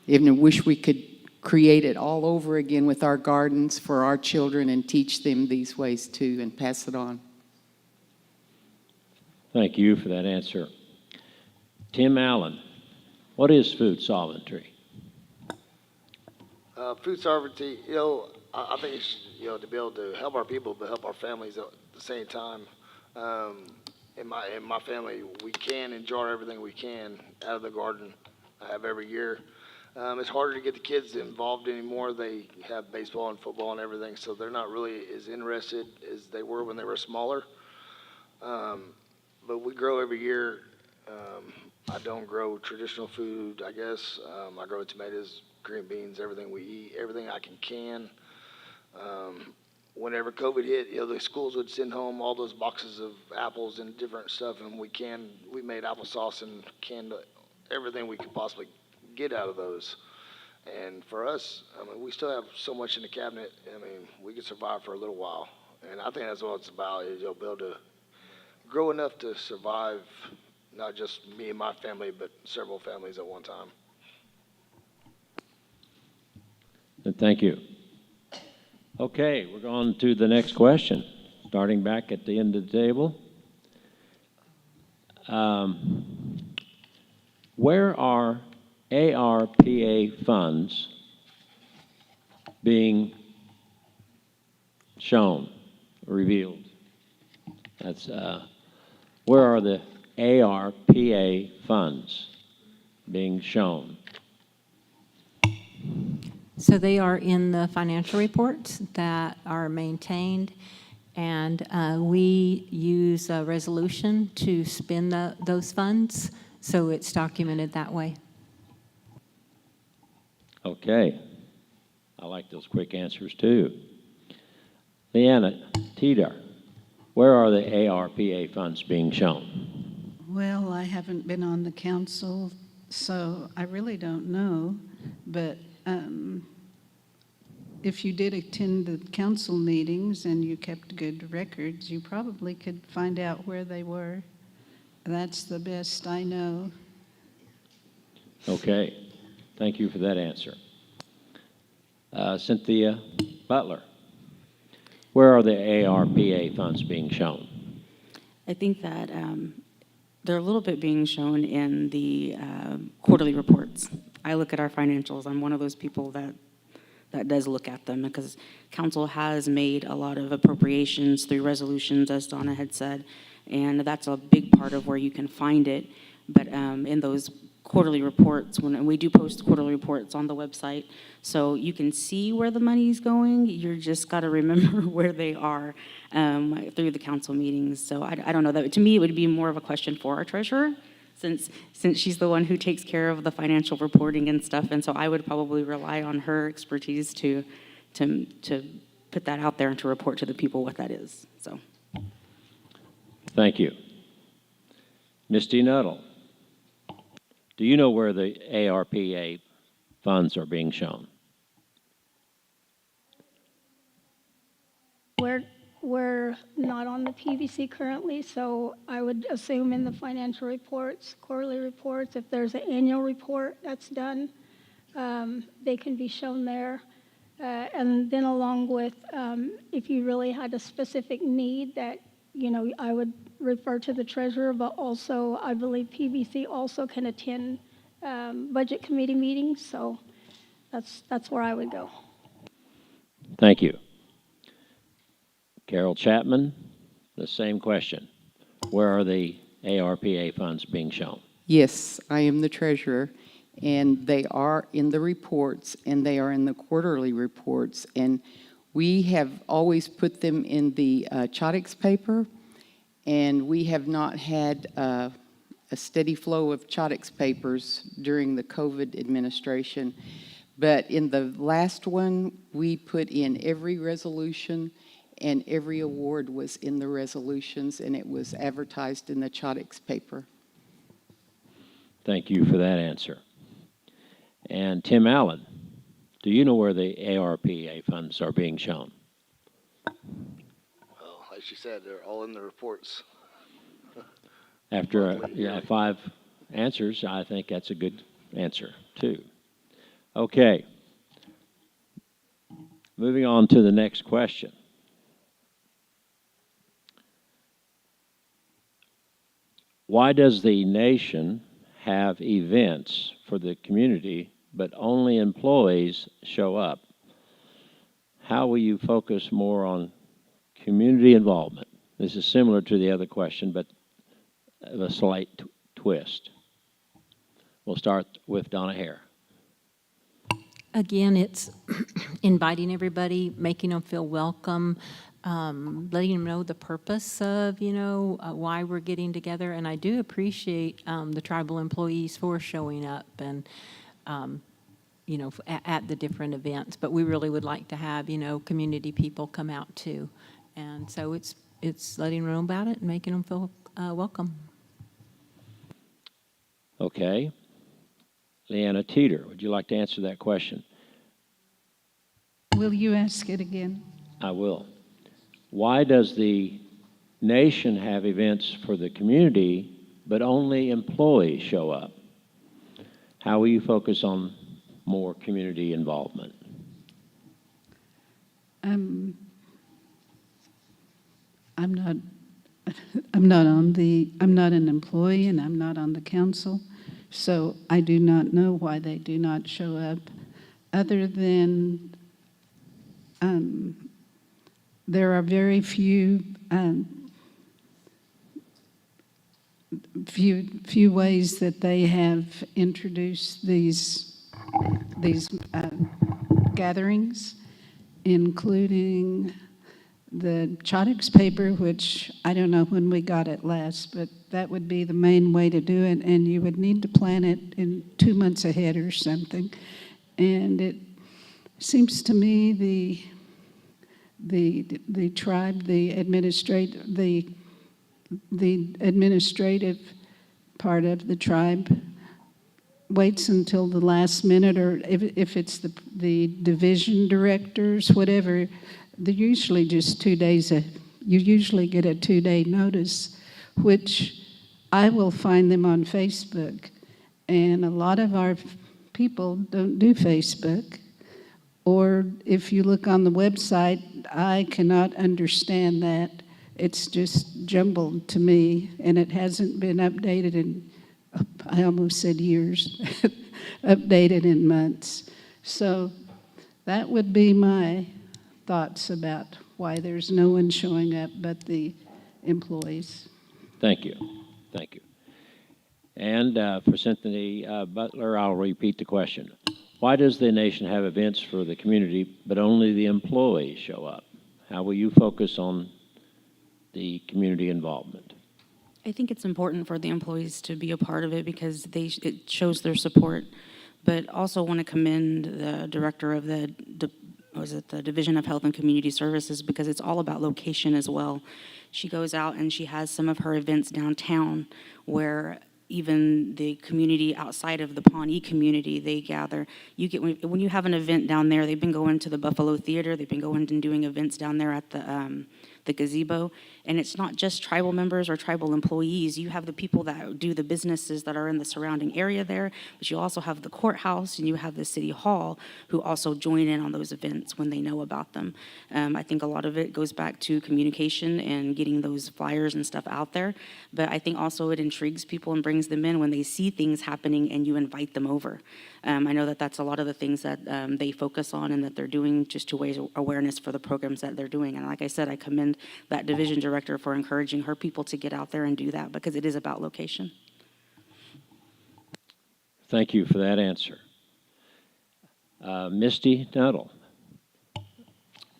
Even I wish we could create it all over again with our gardens for our children and teach them these ways too and pass it on. Thank you for that answer. Tim Allen, what is food sovereignty? Food sovereignty, I think it's, to be able to help our people, but help our families at the same time. In my family, we can enjoy everything we can out of the garden. I have every year. It's harder to get the kids involved anymore. They have baseball and football and everything, so they're not really as interested as they were when they were smaller. But we grow every year. I don't grow traditional food, I guess. I grow tomatoes, green beans, everything we eat, everything I can. Whenever COVID hit, the schools would send home all those boxes of apples and different stuff, and we made applesauce and canned everything we could possibly get out of those. And for us, we still have so much in the cabinet. We could survive for a little while, and I think that's what it's about, is be able to grow enough to survive, not just me and my family, but several families at one time. Thank you. Okay, we're going to the next question, starting back at the end of the table. Where are ARPA funds being shown, revealed? That's where are the ARPA funds being shown? So they are in the financial reports that are maintained, and we use a resolution to spend those funds, so it's documented that way. Okay. I like those quick answers too. Leanna Teeter, where are the ARPA funds being shown? Well, I haven't been on the council, so I really don't know, but if you did attend the council meetings and you kept good records, you probably could find out where they were. That's the best I know. Okay. Thank you for that answer. Cynthia Butler, where are the ARPA funds being shown? I think that they're a little bit being shown in the quarterly reports. I look at our financials. I'm one of those people that does look at them, because council has made a lot of appropriations through resolutions, as Donna had said, and that's a big part of where you can find it. But in those quarterly reports, when we do post quarterly reports on the website, so you can see where the money's going. You just got to remember where they are through the council meetings. So I don't know. That to me, it would be more of a question for our treasurer, since she's the one who takes care of the financial reporting and stuff. And so I would probably rely on her expertise to put that out there and to report to the people what that is. So. Thank you. Misty Nuttall, do you know where the ARPA funds are being shown? We're not on the PVC currently, so I would assume in the financial reports, quarterly reports, if there's an annual report that's done, they can be shown there. And then along with, if you really had a specific need that, I would refer to the treasurer, but also I believe PVC also can attend budget committee meetings, so that's where I would go. Thank you. Carol Chapman, the same question. Where are the ARPA funds being shown? Yes, I am the treasurer, and they are in the reports, and they are in the quarterly reports, and we have always put them in the Chodix paper, and we have not had a steady flow of Chodix papers during the COVID administration. But in the last one, we put in every resolution and every award was in the resolutions, and it was advertised in the Chodix paper. Thank you for that answer. And Tim Allen, do you know where the ARPA funds are being shown? Well, as you said, they're all in the reports. After Monthly, yearly. 5 answers, I think that's a good answer, too. Okay. Moving on to the next question. Why does the nation have events for the community, but only employees show up? How will you focus more on community involvement? This is similar to the other question, but a slight twist. We'll start with Donna Hare. Again, it's inviting everybody, making them feel welcome, letting them know the purpose of, why we're getting together. And I do appreciate the tribal employees for showing up and, at the different events. But we really would like to have, community people come out too. And so it's letting them know about it and making them feel welcome. Okay. Leanna Teeter, would you like to answer that question? Will you ask it again? I will. Why does the nation have events for the community, but only employees show up? How will you focus on more community involvement? I'm not I'm not an employee, and I'm not on the council, so I do not know why they do not show up, other than there are very few ways that they have introduced these gatherings, including the Chodix paper, which I don't know when we got it last, but that would be the main way to do it, and you would need to plan it in 2 months ahead or something. And it seems to me the tribe, the administrative part of the tribe waits until the last minute, or if it's the division directors, whatever, they're usually just 2 days. You usually get a 2-day notice, which I will find them on Facebook. And a lot of our people don't do Facebook. Or if you look on the website, I cannot understand that. It's just jumbled to me, and it hasn't been updated in, I almost said years, updated in months. So that would be my thoughts about why there's no one showing up but the employees. Thank you. Thank you. And for Cynthia Butler, I'll repeat the question. Why does the nation have events for the community, but only the employees show up? How will you focus on the community involvement? I think it's important for the employees to be a part of it because it shows their support. But also want to commend the director of the Division of Health and Community Services, because it's all about location as well. She goes out and she has some of her events downtown where even the community outside of the Pawnee community, they gather. When you have an event down there, they've been going to the Buffalo Theater, they've been going and doing events down there at the gazebo, and it's not just tribal members or tribal employees. You have the people that do the businesses that are in the surrounding area there, but you also have the courthouse and you have the city hall who also join in on those events when they know about them. I think a lot of it goes back to communication and getting those flyers and stuff out there, but I think also it intrigues people and brings them in when they see things happening and you invite them over. I know that that's a lot of the things that they focus on and that they're doing just to raise awareness for the programs that they're doing. And like I said, I commend that division director for encouraging her people to get out there and do that because it is about location. Thank you for that answer. Misty Nuttall,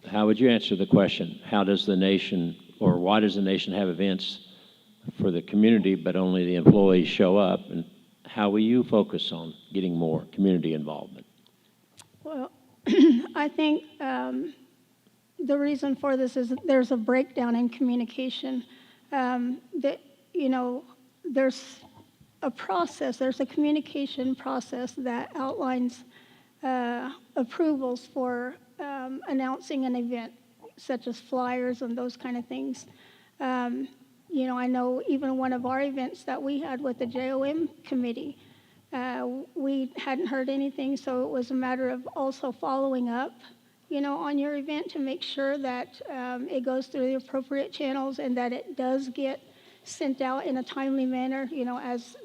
how would you answer the question? How does the nation, or why does the nation have events for the community but only the employees show up? And how will you focus on getting more community involvement? Well, I think the reason for this is that there's a breakdown in communication. That, you know, there's a process, there's a communication process that outlines approvals for announcing an event, such as flyers and those kind of things. You know, I know even one of our events that we had with the JOM committee, we hadn't heard anything, so it was a matter of also following up, you know, on your event to make sure that it goes through the appropriate channels and that it does get sent out in a timely manner. You know, as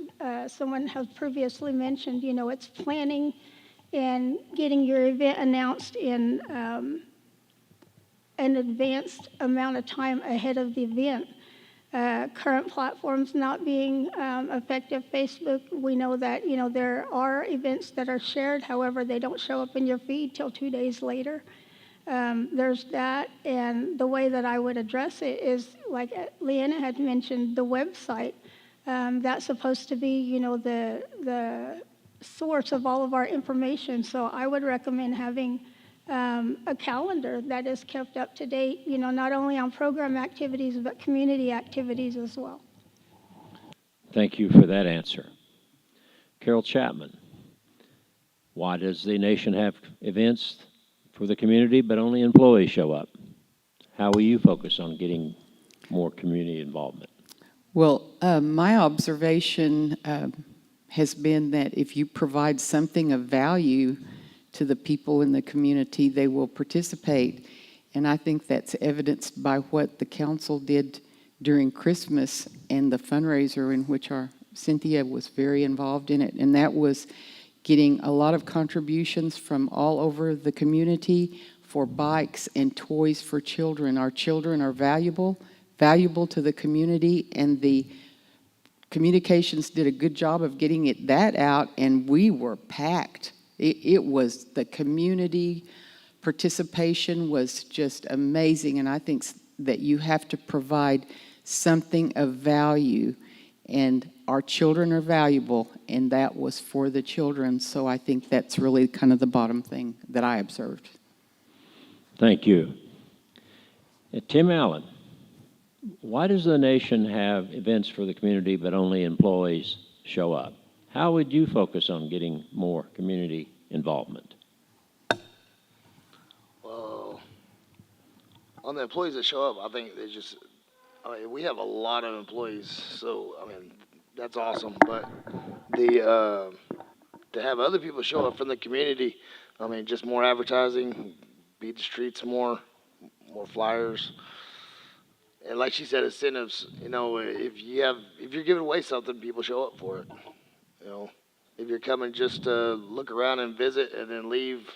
someone has previously mentioned, you know, it's planning and getting your event announced in an advanced amount of time ahead of the event. Current platforms not being effective. Facebook, we know that, you know, there are events that are shared, however, they don't show up in your feed till 2 days later. There's that, and the way that I would address it is, like Leanna had mentioned, the website. That's supposed to be, you know, the source of all of our information. So I would recommend having a calendar that is kept up to date, you know, not only on program activities, but community activities as well. Thank you for that answer. Carol Chapman, why does the nation have events for the community, but only employees show up? How will you focus on getting more community involvement? Well, my observation has been that if you provide something of value to the people in the community, they will participate. And I think that's evidenced by what the council did during Christmas and the fundraiser in which our Cynthia was very involved in it. And that was getting a lot of contributions from all over the community for bikes and toys for children. Our children are valuable to the community, and the communications did a good job of getting that out, and we were packed. It was, the community participation was just amazing, and I think that you have to provide something of value, and our children are valuable, and that was for the children, so I think that's really kind of the bottom thing that I observed. Thank you. Tim Allen, why does the nation have events for the community, but only employees show up? How would you focus on getting more community involvement? Well, on the employees that show up, I think they just, I mean, we have a lot of employees, so, I mean, that's awesome. But to have other people show up from the community, I mean, just more advertising, beat the streets more flyers. And like she said, incentives, you know, if you're giving away something, people show up for it. You know, if you're coming just to look around and visit and then leave,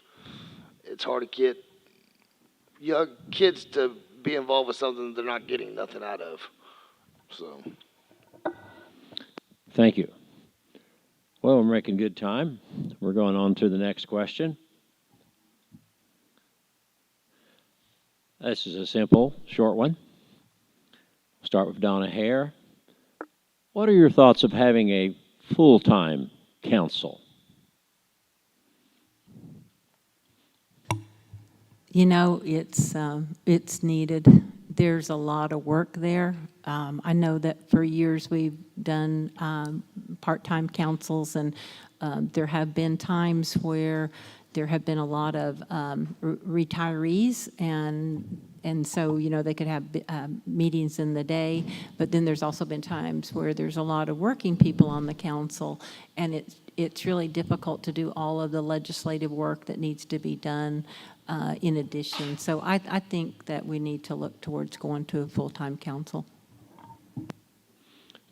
it's hard to get young kids to be involved with something they're not getting nothing out of. So. Thank you. Well, we're making good time. We're going on to the next question. This is a simple, short one. Start with Donna Hare. What are your thoughts of having a full-time council? You know, it's needed. There's a lot of work there. I know that for years we've done part-time councils, and there have been times where there have been a lot of retirees, and so, you know, they could have meetings in the day, but then there's also been times where there's a lot of working people on the council, and it's really difficult to do all of the legislative work that needs to be done in addition. So I think that we need to look towards going to a full-time council.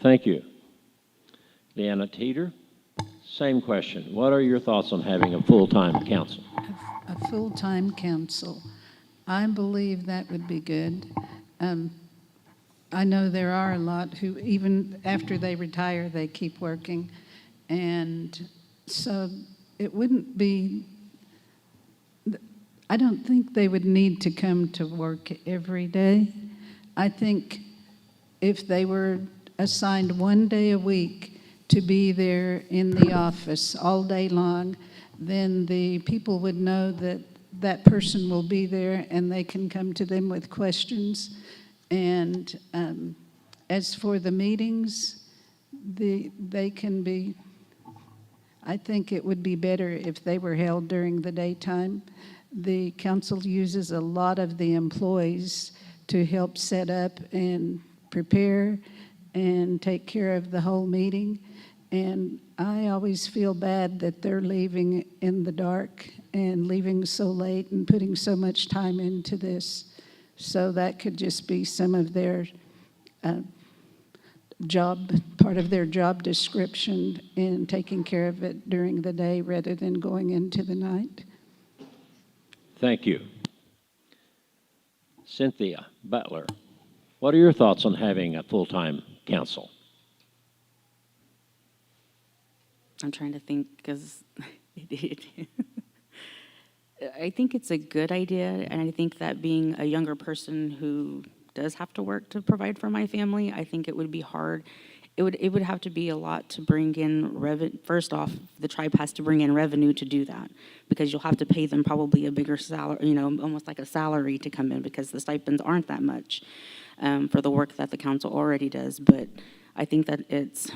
Thank you. Leanna Teeter, same question. What are your thoughts on having a full-time council? A full-time council. I believe that would be good. I know there are a lot who, even after they retire, they keep working. And so it wouldn't be, I don't think they would need to come to work every day. I think if they were assigned 1 day a week to be there in the office all day long, then the people would know that that person will be there and they can come to them with questions. And as for the meetings, they can be, I think it would be better if they were held during the daytime. The council uses a lot of the employees to help set up and prepare and take care of the whole meeting. And I always feel bad that they're leaving in the dark and leaving so late and putting so much time into this. So that could just be some of their part of their job description in taking care of it during the day rather than going into the night. Thank you. Cynthia Butler, what are your thoughts on having a full-time council? I'm trying to think because I think it's a good idea, and I think that being a younger person who does have to work to provide for my family, I think it would be hard. It would have to be a lot to bring in revenue. First off, the tribe has to bring in revenue to do that, because you'll have to pay them probably a bigger salary, almost like a salary to come in, because the stipends aren't that much for the work that the council already does. But I think that it's,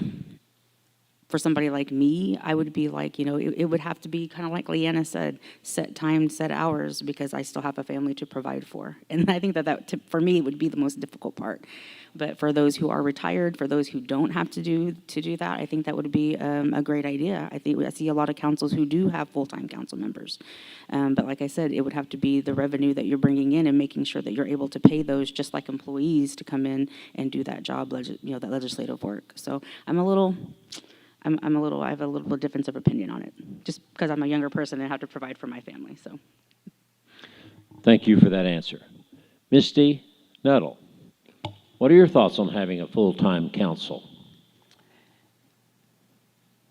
for somebody like me, I would be like, it would have to be kind of like Leanna said, set time, set hours, because I still have a family to provide for. And I think that for me, would be the most difficult part. But for those who are retired, for those who don't have to do that, I think that would be a great idea. I see a lot of councils who do have full-time council members. But like I said, it would have to be the revenue that you're bringing in and making sure that you're able to pay those just like employees to come in and do that job, that legislative work. So I have a little difference of opinion on it, just because I'm a younger person and have to provide for my family. So, Thank you for that answer. Misty Nuttall, what are your thoughts on having a full-time council?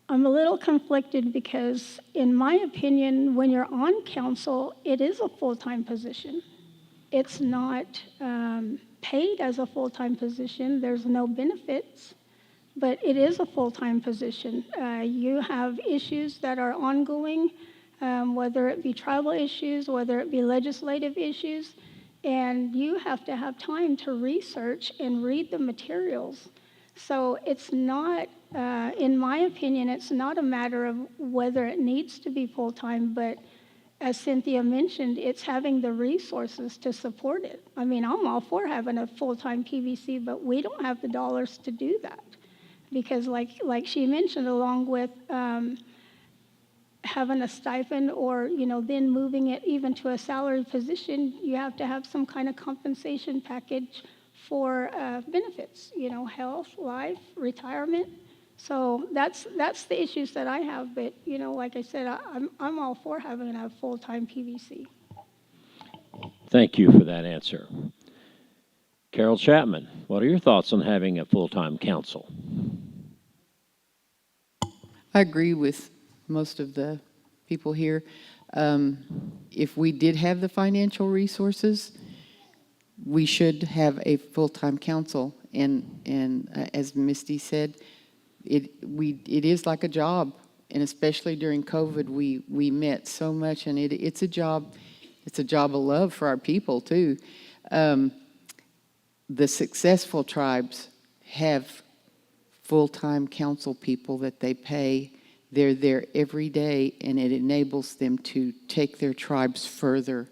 I'm a little conflicted because, in my opinion, when you're on council, it is a full-time position. It's not paid as a full-time position. There's no benefits, but it is a full-time position. You have issues that are ongoing, whether it be tribal issues, whether it be legislative issues, and you have to have time to research and read the materials. So it's not, in my opinion, it's not a matter of whether it needs to be full-time, but as Cynthia mentioned, it's having the resources to support it. I mean, I'm all for having a full-time PVC, but we don't have the dollars to do that. Because like she mentioned, along with having a stipend or, then moving it even to a salary position, you have to have some kind of compensation package for benefits, health, life, retirement. So that's the issues that I have. But, like I said, I'm all for having a full-time PVC. Thank you for that answer. Carol Chapman, what are your thoughts on having a full-time council? I agree with most of the people here. If we did have the financial resources, we should have a full-time council. And as Misty said, it is like a job. And especially during COVID, we met so much, and it's a job of love for our people too. The successful tribes have full-time council people that they pay. They're there every day, and it enables them to take their tribes further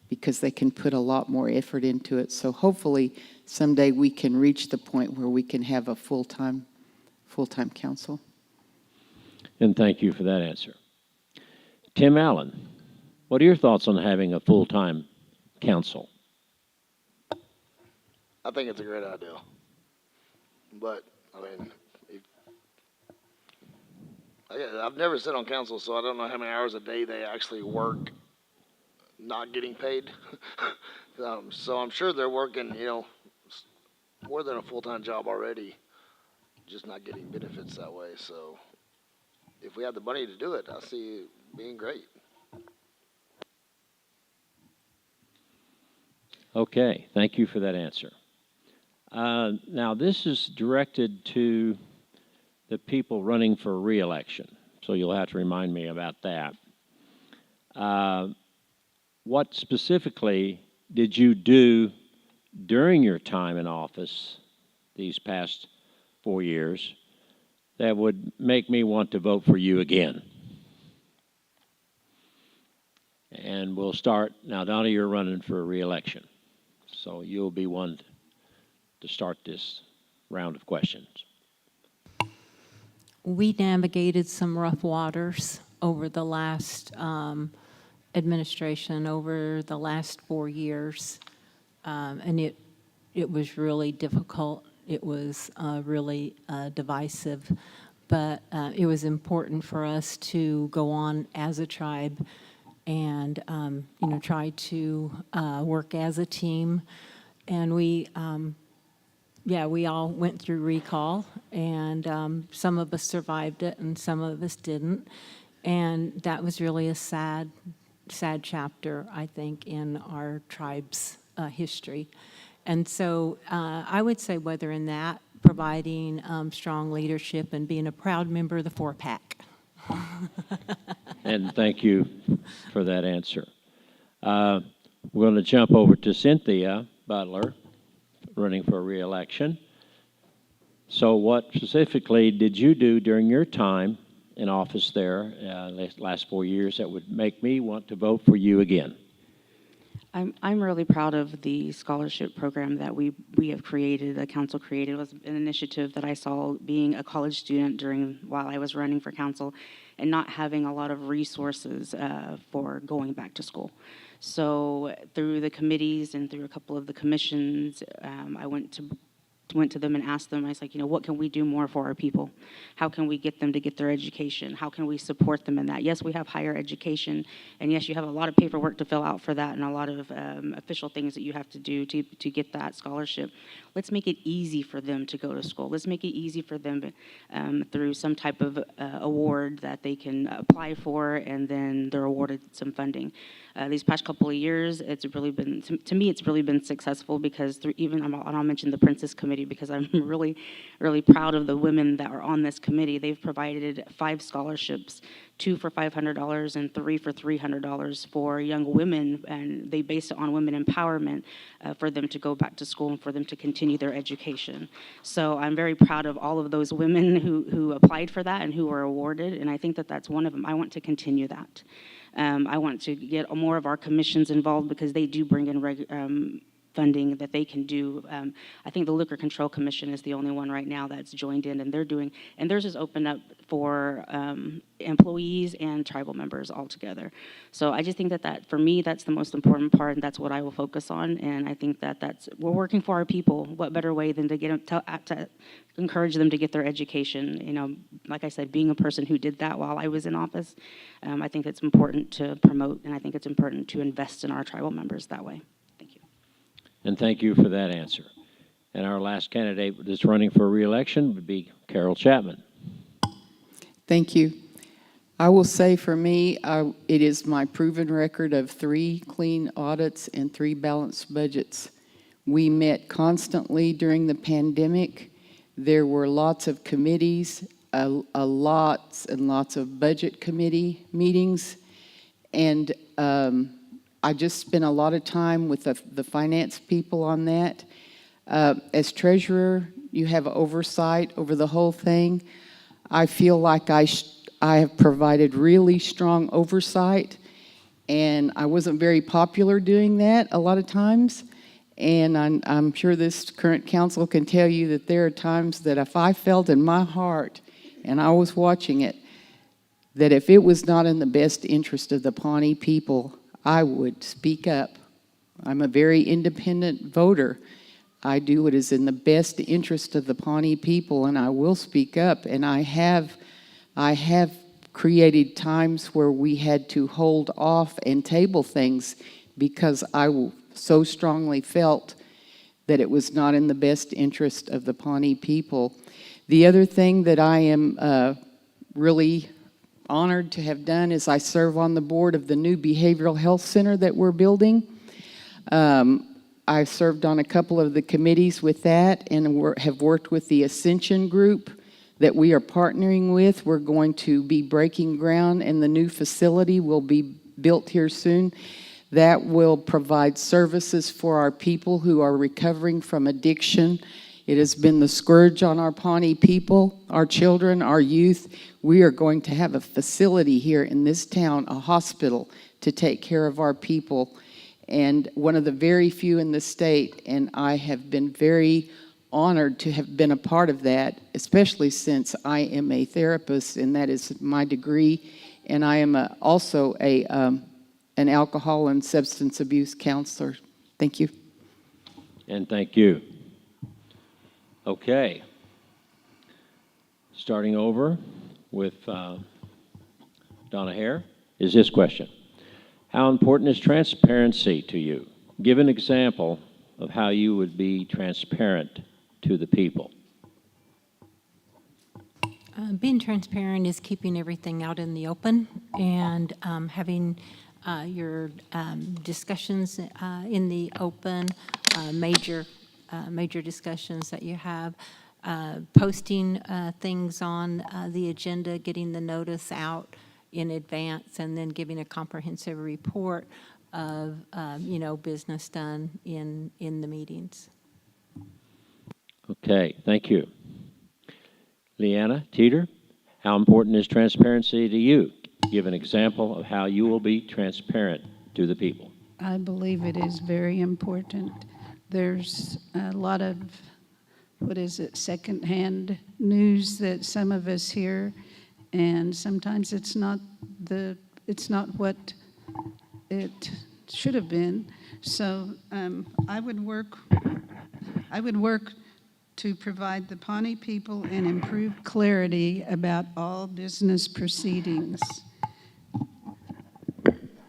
because they can put a lot more effort into it. So hopefully someday we can reach the point where we can have a full-time council. And thank you for that answer. Tim Allen, what are your thoughts on having a full-time council? I think it's a great idea. But, I mean, I've never sat on council, so I don't know how many hours a day they actually work not getting paid. So I'm sure they're working, more than a full-time job already, just not getting benefits that way. So if we have the money to do it, I see it being great. Okay, thank you for that answer. Now, this is directed to the people running for re-election, so you'll have to remind me about that. what specifically did you do during your time in office these past 4 years that would make me want to vote for you again? And we'll start, now Donna, you're running for re-election, so you'll be one to start this round of questions. We navigated some rough waters over the last administration, over the last 4 years, and it was really difficult. It was really divisive, but it was important for us to go on as a tribe and try to work as a team. And we all went through recall, and some of us survived it and some of us didn't. And that was really a sad chapter, I think, in our tribe's history. And so I would say whether in that, providing strong leadership and being a proud member of the 4-pack. And thank you for that answer. We're going to jump over to Cynthia Butler, running for re-election. So what specifically did you do during your time in office there last 4 years that would make me want to vote for you again? I'm really proud of the scholarship program that we have created, the council created. It was an initiative that I saw being a college student while I was running for council and not having a lot of resources for going back to school. So through the committees and through a couple of the commissions, I went to them and asked them, I was like, what can we do more for our people? How can we get them to get their education? How can we support them in that? Yes, we have higher education, and yes, you have a lot of paperwork to fill out for that and a lot of official things that you have to do to get that scholarship. Let's make it easy for them to go to school. Let's make it easy for them through some type of award that they can apply for, and then they're awarded some funding. These past couple of years, it's really been, to me, it's really been successful because I'll mention the Princess Committee because I'm really, really proud of the women that are on this committee. They've provided 5 scholarships, 2 for $500 and 3 for $300 for young women, and they based it on women empowerment for them to go back to school and for them to continue their education. So I'm very proud of all of those women who applied for that and who were awarded, and I think that that's one of them. I want to continue that. I want to get more of our commissions involved because they do bring in funding that they can do. I think the Liquor Control Commission is the only one right now that's joined in, and theirs is open up for employees and tribal members all together. So I just think that for me, that's the most important part, and that's what I will focus on. And I think we're working for our people. What better way than to get them to encourage them to get their education? Like I said, being a person who did that while I was in office, I think it's important to promote, and I think it's important to invest in our tribal members that way. Thank you. And thank you for that answer. And our last candidate that's running for re-election would be Carol Chapman. Thank you. I will say for me, it is my proven record of 3 clean audits and 3 balanced budgets. We met constantly during the pandemic. There were lots of committees, lots and lots of budget committee meetings, and I just spent a lot of time with the finance people on that. As treasurer, you have oversight over the whole thing. I feel like I have provided really strong oversight, and I wasn't very popular doing that a lot of times. And I'm sure this current council can tell you that there are times that if I felt in my heart, and I was watching it, that if it was not in the best interest of the Pawnee people, I would speak up. I'm a very independent voter. I do what is in the best interest of the Pawnee people, and I will speak up. And I have created times where we had to hold off and table things because I so strongly felt that it was not in the best interest of the Pawnee people. The other thing that I am really honored to have done is I serve on the board of the new behavioral health center that we're building. I served on a couple of the committees with that and have worked with the Ascension group that we are partnering with. We're going to be breaking ground, and the new facility will be built here soon. that will provide services for our people who are recovering from addiction. It has been the scourge on our Pawnee people, our children, our youth. We are going to have a facility here in this town, a hospital, to take care of our people. And one of the very few in the state, and I have been very honored to have been a part of that, especially since I am a therapist, and that is my degree. And I am also an alcohol and substance abuse counselor. Thank you. And thank you. Okay. Starting over with Donna Hare is this question. How important is transparency to you? Give an example of how you would be transparent to the people. Being transparent is keeping everything out in the open and having your discussions in the open, major discussions that you have, posting things on the agenda, getting the notice out in advance, and then giving a comprehensive report of business done in the meetings. Okay, thank you. Leanna Teeter, how important is transparency to you? Give an example of how you will be transparent to the people. I believe it is very important. There's a lot of, secondhand news that some of us hear, and sometimes it's not what it should have been. So I would work to provide the Pawnee people an improved clarity about all business proceedings.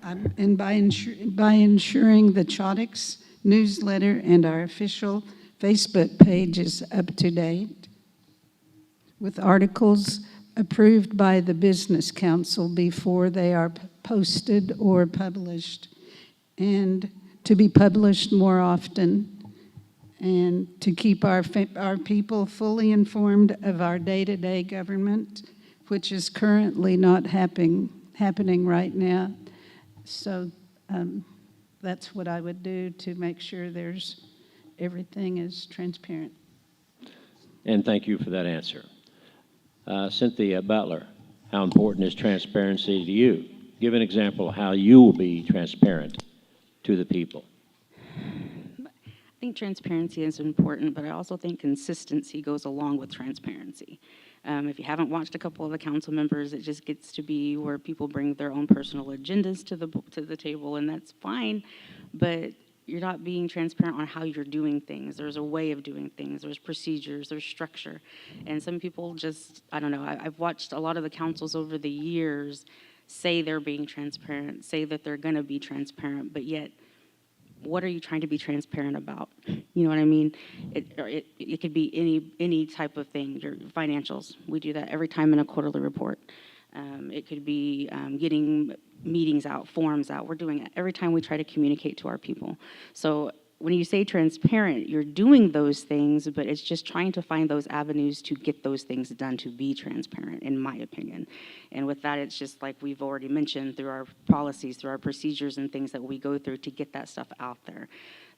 And by ensuring the Chodix newsletter and our official Facebook page is up to date, with articles approved by the Business Council before they are posted or published, and to be published more often, and to keep our people fully informed of our day-to-day government, which is currently not happening right now. So that's what I would do to make sure everything is transparent. And thank you for that answer. Cynthia Butler, how important is transparency to you? Give an example of how you will be transparent to the people. I think transparency is important, but I also think consistency goes along with transparency. If you haven't watched a couple of the council members, it just gets to be where people bring their own personal agendas to the table, and that's fine, but you're not being transparent on how you're doing things. There's a way of doing things. There's procedures. There's structure. And some people just, I don't know, I've watched a lot of the councils over the years say they're being transparent, say that they're going to be transparent, but yet what are you trying to be transparent about? You know what I mean? It could be any type of thing. Your financials, we do that every time in a quarterly report. It could be getting meetings out, forms out. We're doing it every time we try to communicate to our people. So when you say transparent, you're doing those things, but it's just trying to find those avenues to get those things done to be transparent, in my opinion. And with that, it's just like we've already mentioned, through our policies, through our procedures and things that we go through to get that stuff out there.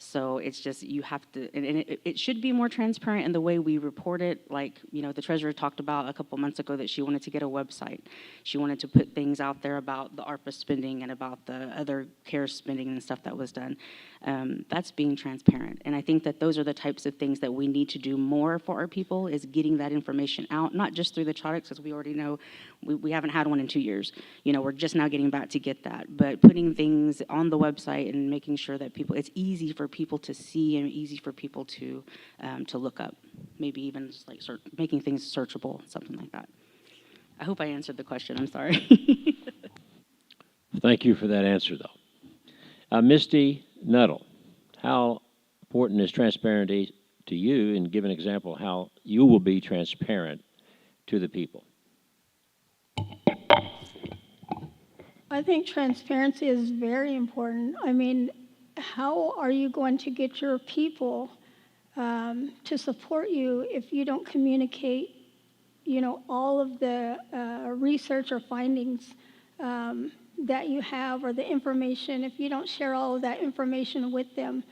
So it's just, you have to, and it should be more transparent in the way we report it. Like, the treasurer talked about a couple months ago that she wanted to get a website. She wanted to put things out there about the ARPA spending and about the other care spending and stuff that was done. That's being transparent. And I think that those are the types of things that we need to do more for our people, is getting that information out, not just through the Chodix, because we already know we haven't had one in 2 years. We're just now getting back to get that. But putting things on the website and making sure that it's easy for people to see and easy for people to look up. Maybe even just like making things searchable, something like that. I hope I answered the question. I'm sorry. Thank you for that answer, though. Misty Nuttall, how important is transparency to you, and give an example of how you will be transparent to the people? I think transparency is very important. I mean, how are you going to get your people to support you if you don't communicate, all of the research or findings that you have or the information, if you don't share all of that information with them,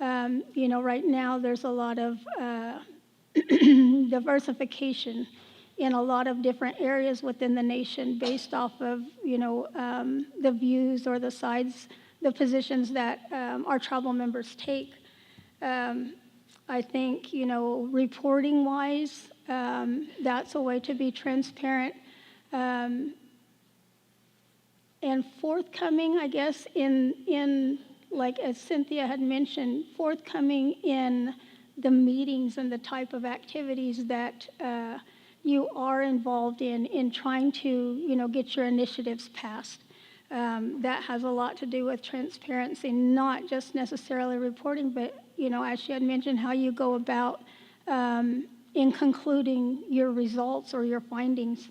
right now there's a lot of diversification in a lot of different areas within the nation based off of, the views or the sides, the positions that our tribal members take. I think, reporting wise, that's a way to be transparent. And forthcoming, I guess, in like as Cynthia had mentioned, forthcoming in the meetings and the type of activities that you are involved in trying to, get your initiatives passed. That has a lot to do with transparency, not just necessarily reporting, but, as she had mentioned, how you go about in concluding your results or your findings.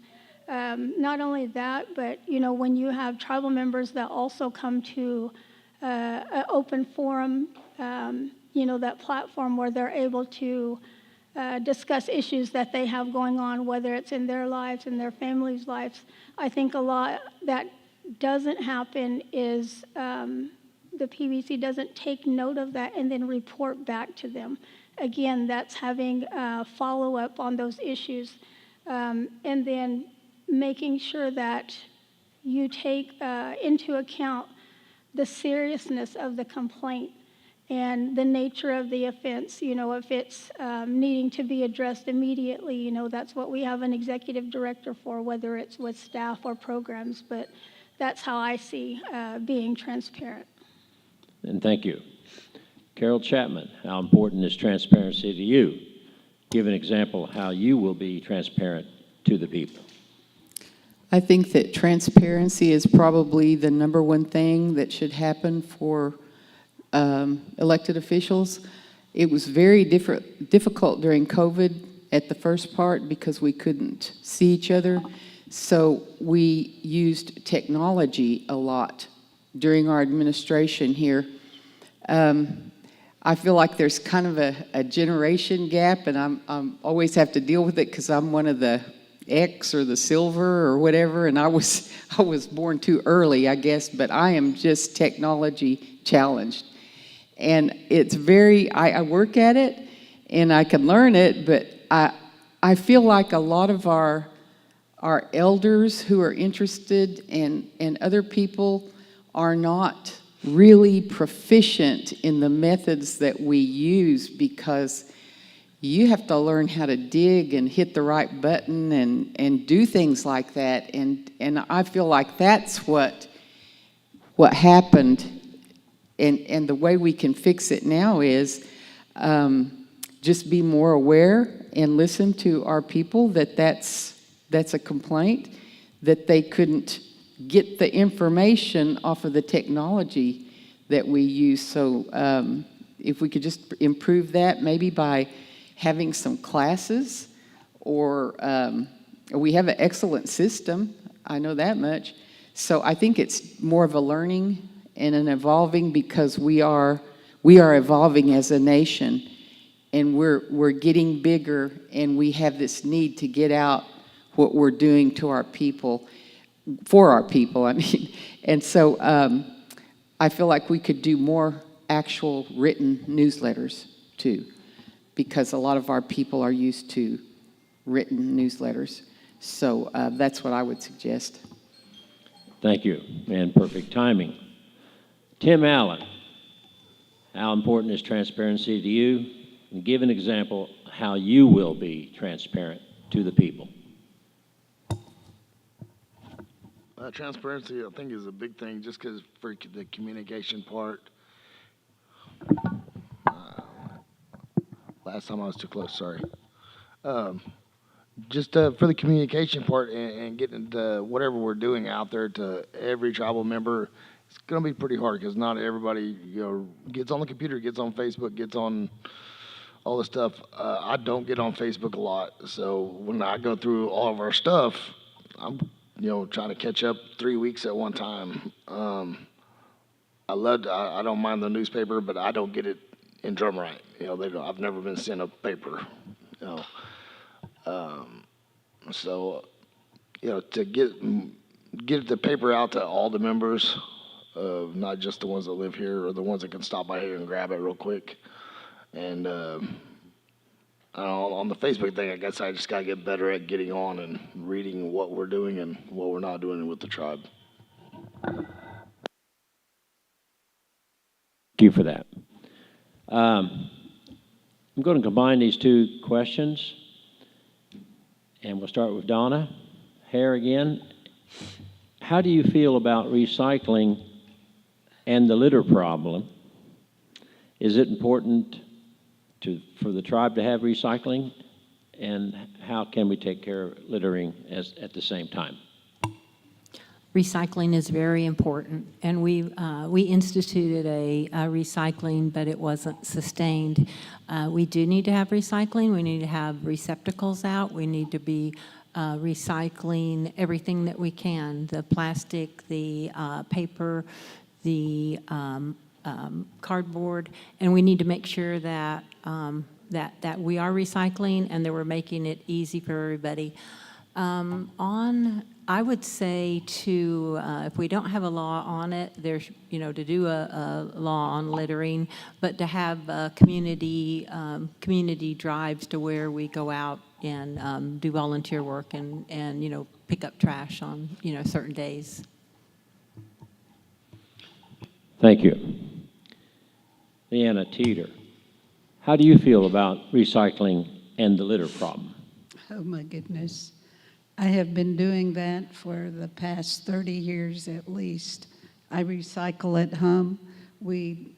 Not only that, but, when you have tribal members that also come to an open forum, that platform where they're able to discuss issues that they have going on, whether it's in their lives and their families' lives. I think a lot that doesn't happen is the PBC doesn't take note of that and then report back to them. Again, that's having follow-up on those issues, and then making sure that you take into account the seriousness of the complaint and the nature of the offense. If it's needing to be addressed immediately, that's what we have an executive director for, whether it's with staff or programs. But that's how I see being transparent. And thank you. Carol Chapman, how important is transparency to you? Give an example of how you will be transparent to the people. I think that transparency is probably the number one thing that should happen for elected officials. It was very difficult during COVID at the first part because we couldn't see each other. So we used technology a lot during our administration here. I feel like there's kind of a generation gap, and I'm always have to deal with it because I'm one of the X or the silver or whatever, and I was born too early, I guess, but I am just technology challenged. And it's I work at it and I can learn it, but I feel like a lot of our elders who are interested and other people are not really proficient in the methods that we use, because you have to learn how to dig and hit the right button and do things like that. And I feel like that's what happened. And the way we can fix it now is just be more aware and listen to our people that's a complaint, that they couldn't get the information off of the technology that we use. So if we could just improve that, maybe by having some classes, or we have an excellent system, I know that much. So I think it's more of a learning and an evolving, because we are evolving as a nation, and we're getting bigger, and we have this need to get out what we're doing to our people, for our people, I mean. And so I feel like we could do more actual written newsletters too, because a lot of our people are used to written newsletters. So that's what I would suggest. Thank you, and perfect timing. Tim Allen, how important is transparency to you? And give an example how you will be transparent to the people. Transparency, I think, is a big thing, just because for the communication part. Last time I was too close, sorry. Just for the communication part and getting whatever we're doing out there to every tribal member, it's going to be pretty hard, because not everybody gets on the computer, gets on Facebook, gets on all this stuff. I don't get on Facebook a lot, so when I go through all of our stuff, I'm trying to catch up 3 weeks at one time. I don't mind the newspaper, but I don't get it in Drumright. I've never been sent a paper. So to get the paper out to all the members, not just the ones that live here or the ones that can stop by here and grab it real quick. And on the Facebook thing, I guess I just got to get better at getting on and reading what we're doing and what we're not doing with the tribe. Thank you for that. I'm going to combine these two questions, and we'll start with Donna Hare again. How do you feel about recycling and the litter problem? Is it important for the tribe to have recycling, and how can we take care of littering at the same time? Recycling is very important, and we instituted a recycling, but it wasn't sustained. We do need to have recycling. We need to have receptacles out. We need to be recycling everything that we can, the plastic, the paper, the cardboard, and we need to make sure that that we are recycling and that we're making it easy for everybody. I would say if we don't have a law on it, there's, to do a law on littering, but to have community drives to where we go out and do volunteer work and pick up trash on, certain days. Thank you. Leanna Teeter, how do you feel about recycling and the litter problem? Oh, my goodness. I have been doing that for the past 30 years at least. I recycle at home. We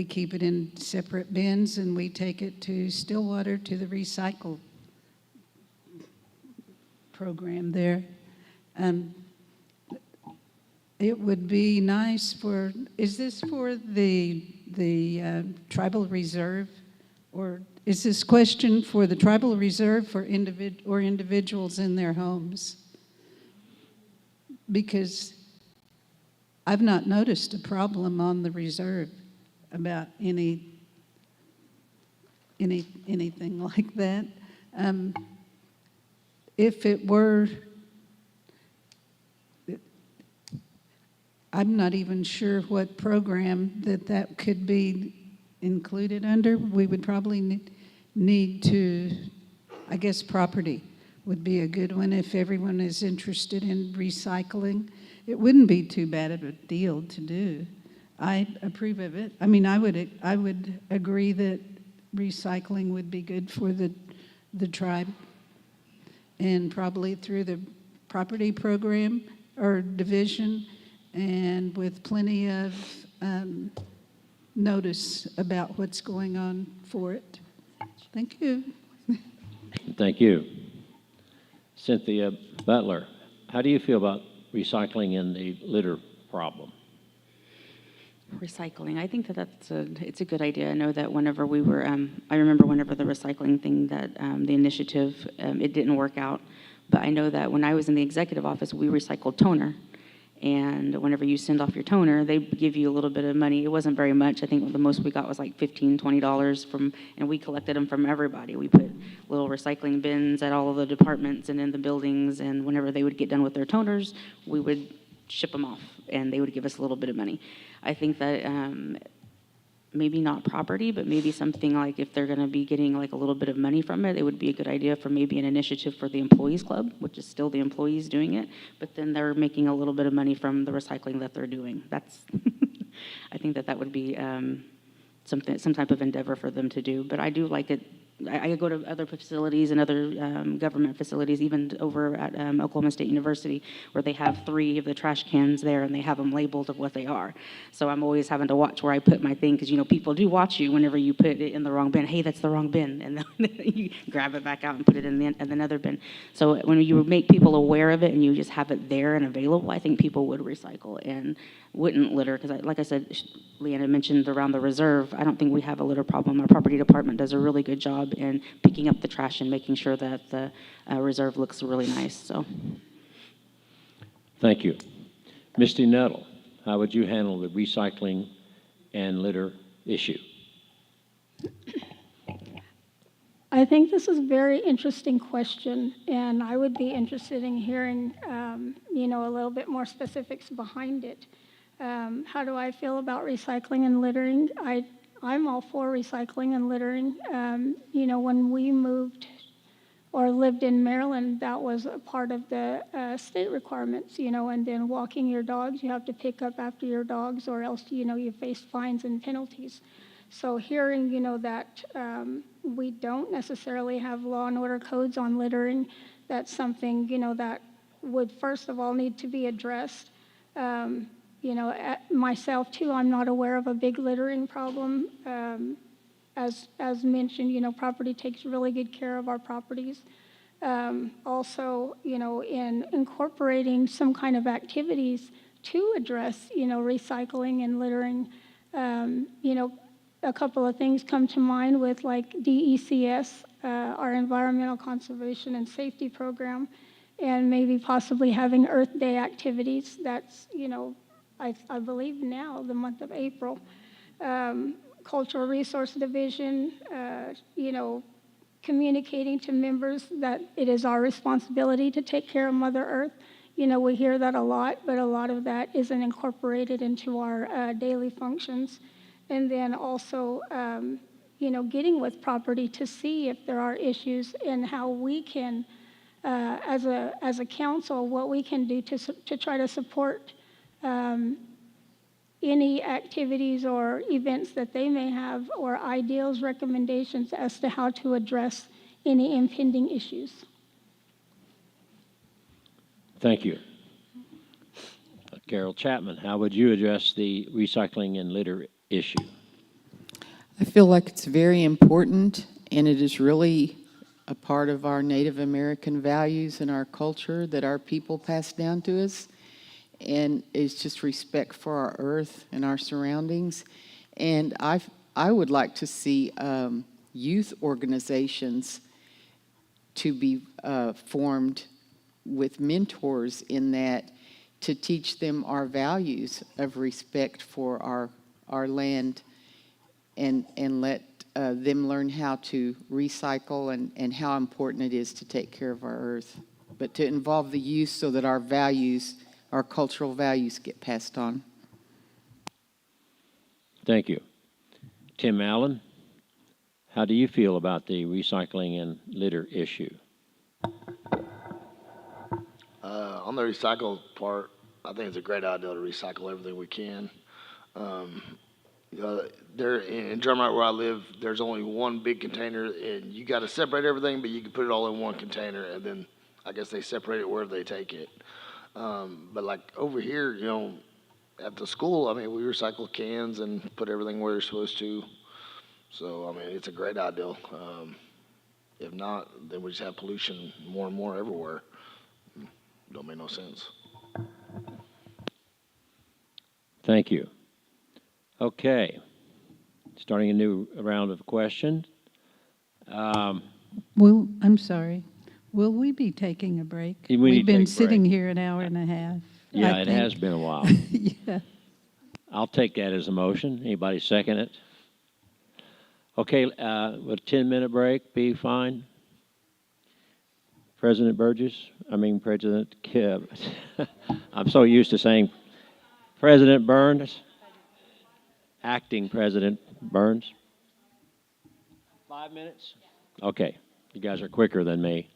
keep it in separate bins, and we take it to Stillwater to the recycle program there. It would be nice is this for the tribal reserve, or is this question for the tribal reserve for individuals in their homes? Because I've not noticed a problem on the reserve about anything like that. If it were, I'm not even sure what program that could be included under. We would probably need to, I guess property would be a good one if everyone is interested in recycling. It wouldn't be too bad of a deal to do. I approve of it. I mean, I would agree that recycling would be good for the tribe, and probably through the property program or division, and with plenty of notice about what's going on for it. Thank you. Thank you. Cynthia Butler, how do you feel about recycling and the litter problem? Recycling. I think it's a good idea. I know that whenever we were, I remember whenever the recycling thing, that the initiative, it didn't work out. But I know that when I was in the executive office, we recycled toner. And whenever you send off your toner, they give you a little bit of money. It wasn't very much. I think the most we got was like $15, $20 and we collected them from everybody. We put little recycling bins at all of the departments and in the buildings, and whenever they would get done with their toners, we would ship them off, and they would give us a little bit of money. I think that maybe not property, but maybe something like if they're going to be getting like a little bit of money from it, it would be a good idea for maybe an initiative for the employees club, which is still the employees doing it, but then they're making a little bit of money from the recycling that they're doing. That's, I think that would be some type of endeavor for them to do. But I do like it. I go to other facilities and other government facilities, even over at Oklahoma State University, where they have 3 of the trash cans there, and they have them labeled of what they are. So I'm always having to watch where I put my thing, because people do watch you whenever you put it in the wrong bin. Hey, that's the wrong bin, and then you grab it back out and put it in another bin. So when you make people aware of it and you just have it there and available, I think people would recycle and wouldn't litter. Because like I said, Leanna mentioned around the reserve, I don't think we have a litter problem. Our property department does a really good job in picking up the trash and making sure that the reserve looks really nice. So, thank you. Misty Nettle, how would you handle the recycling and litter issue? I think this is a very interesting question, and I would be interested in hearing, a little bit more specifics behind it. How do I feel about recycling and littering? I'm all for recycling and littering. When we moved or lived in Maryland, that was a part of the state requirements, and then walking your dogs, you have to pick up after your dogs or else, you face fines and penalties. So hearing, that we don't necessarily have law and order codes on littering, that's something, that would first of all need to be addressed. Myself too, I'm not aware of a big littering problem. As mentioned, property takes really good care of our properties. Also, in incorporating some kind of activities to address, recycling and littering, a couple of things come to mind with like DECS, our Environmental Conservation and Safety Program, and maybe possibly having Earth Day activities. That's, I believe now, the month of April. Cultural Resource Division, communicating to members that it is our responsibility to take care of Mother Earth. We hear that a lot, but a lot of that isn't incorporated into our daily functions. And then also, getting with property to see if there are issues and how we can, as a council, what we can do to try to support any activities or events that they may have, or ideals, recommendations as to how to address any impending issues. Thank you. Carol Chapman, how would you address the recycling and litter issue? I feel like it's very important, and it is really a part of our Native American values and our culture that our people pass down to us. And it's just respect for our earth and our surroundings. And I would like to see youth organizations to be formed with mentors in that, to teach them our values of respect for our land, and let them learn how to recycle and how important it is to take care of our earth. But to involve the youth so that our values, our cultural values, get passed on. Thank you. Tim Allen, how do you feel about the recycling and litter issue? On the recycle part, I think it's a great idea to recycle everything we can. There in Drumright where I live, there's only one big container, and you got to separate everything, but you can put it all in one container, and then I guess they separate it wherever they take it. But like over here, at the school, I mean, we recycle cans and put everything where they're supposed to. So, I mean, it's a great idea. If not, then we just have pollution more and more everywhere. Don't make no sense. Thank you. Okay. Starting a new round of questions. I'm sorry. Will we be taking a break? We need to We've been take a sitting break. here an hour and a half. Yeah, I it think. has been a while. Yeah. I'll take that as a motion. Anybody second it? Okay, would a 10-minute break be fine? President Kibb. I'm so used to saying President Burns, acting President Burns. 5 minutes? Okay, you guys are quicker than me.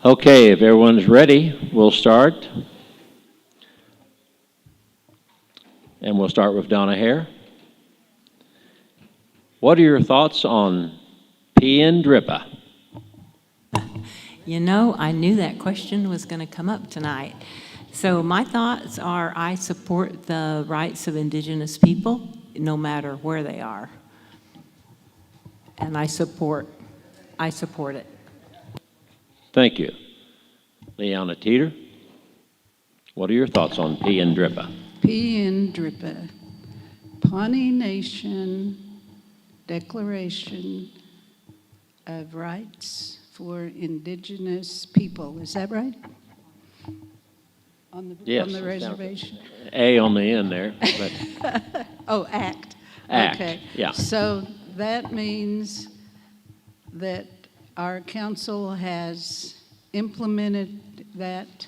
Okay, if everyone's ready, we'll start. And we'll start with Donna Hare. What are your thoughts on P.N.Drippa? You know, I knew that question was going to come up tonight. So my thoughts are I support the rights of indigenous people no matter where they are. And I support it. Thank you. Leanna Teeter, what are your thoughts on P.N.Drippa? P.N.Drippa, Pawnee Nation Declaration of Rights for Indigenous People. Is that right? Yes, On the it sounds- reservation? A on the end there, but Oh, act. Act, Okay. yeah. So that means that our council has implemented that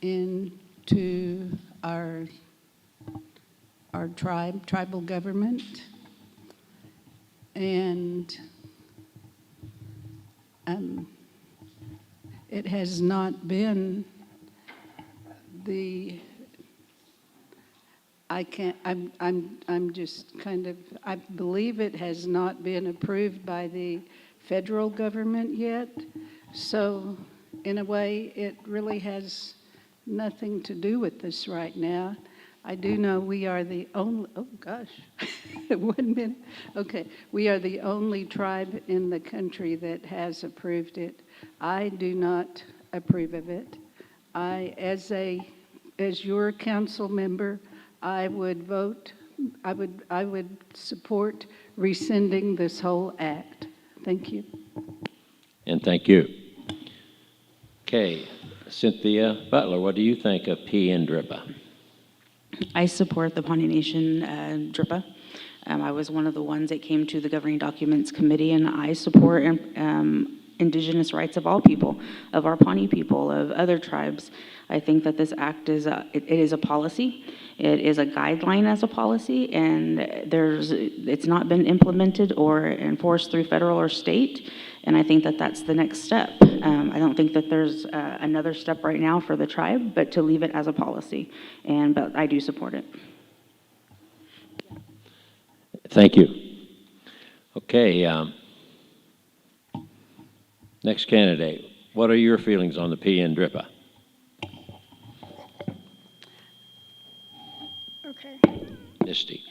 into our tribal government. And it has not been the, I'm just kind of, I believe it has not been approved by the federal government yet. So in a way, it really has nothing to do with this right now. I do know we are the only, oh gosh, 1 minute. Okay, we are the only tribe in the country that has approved it. I do not approve of it. As your council member, I would vote, I would support rescinding this whole act. Thank you. and thank you. Okay, Cynthia Butler, what do you think of P.N.Drippa? I support the Pawnee Nation DRIPA. I was one of the ones that came to the Governing Documents Committee, and I support indigenous rights of all people, of our Pawnee people, of other tribes. I think that this act is it is a policy. It is a guideline as a policy, and it's not been implemented or enforced through federal or state. And I think that that's the next step. I don't think that there's another step right now for the tribe, but to leave it as a policy. But I do support it. Thank you. Okay, next candidate. What are your feelings on the P.N.Drippa? Okay. Misty.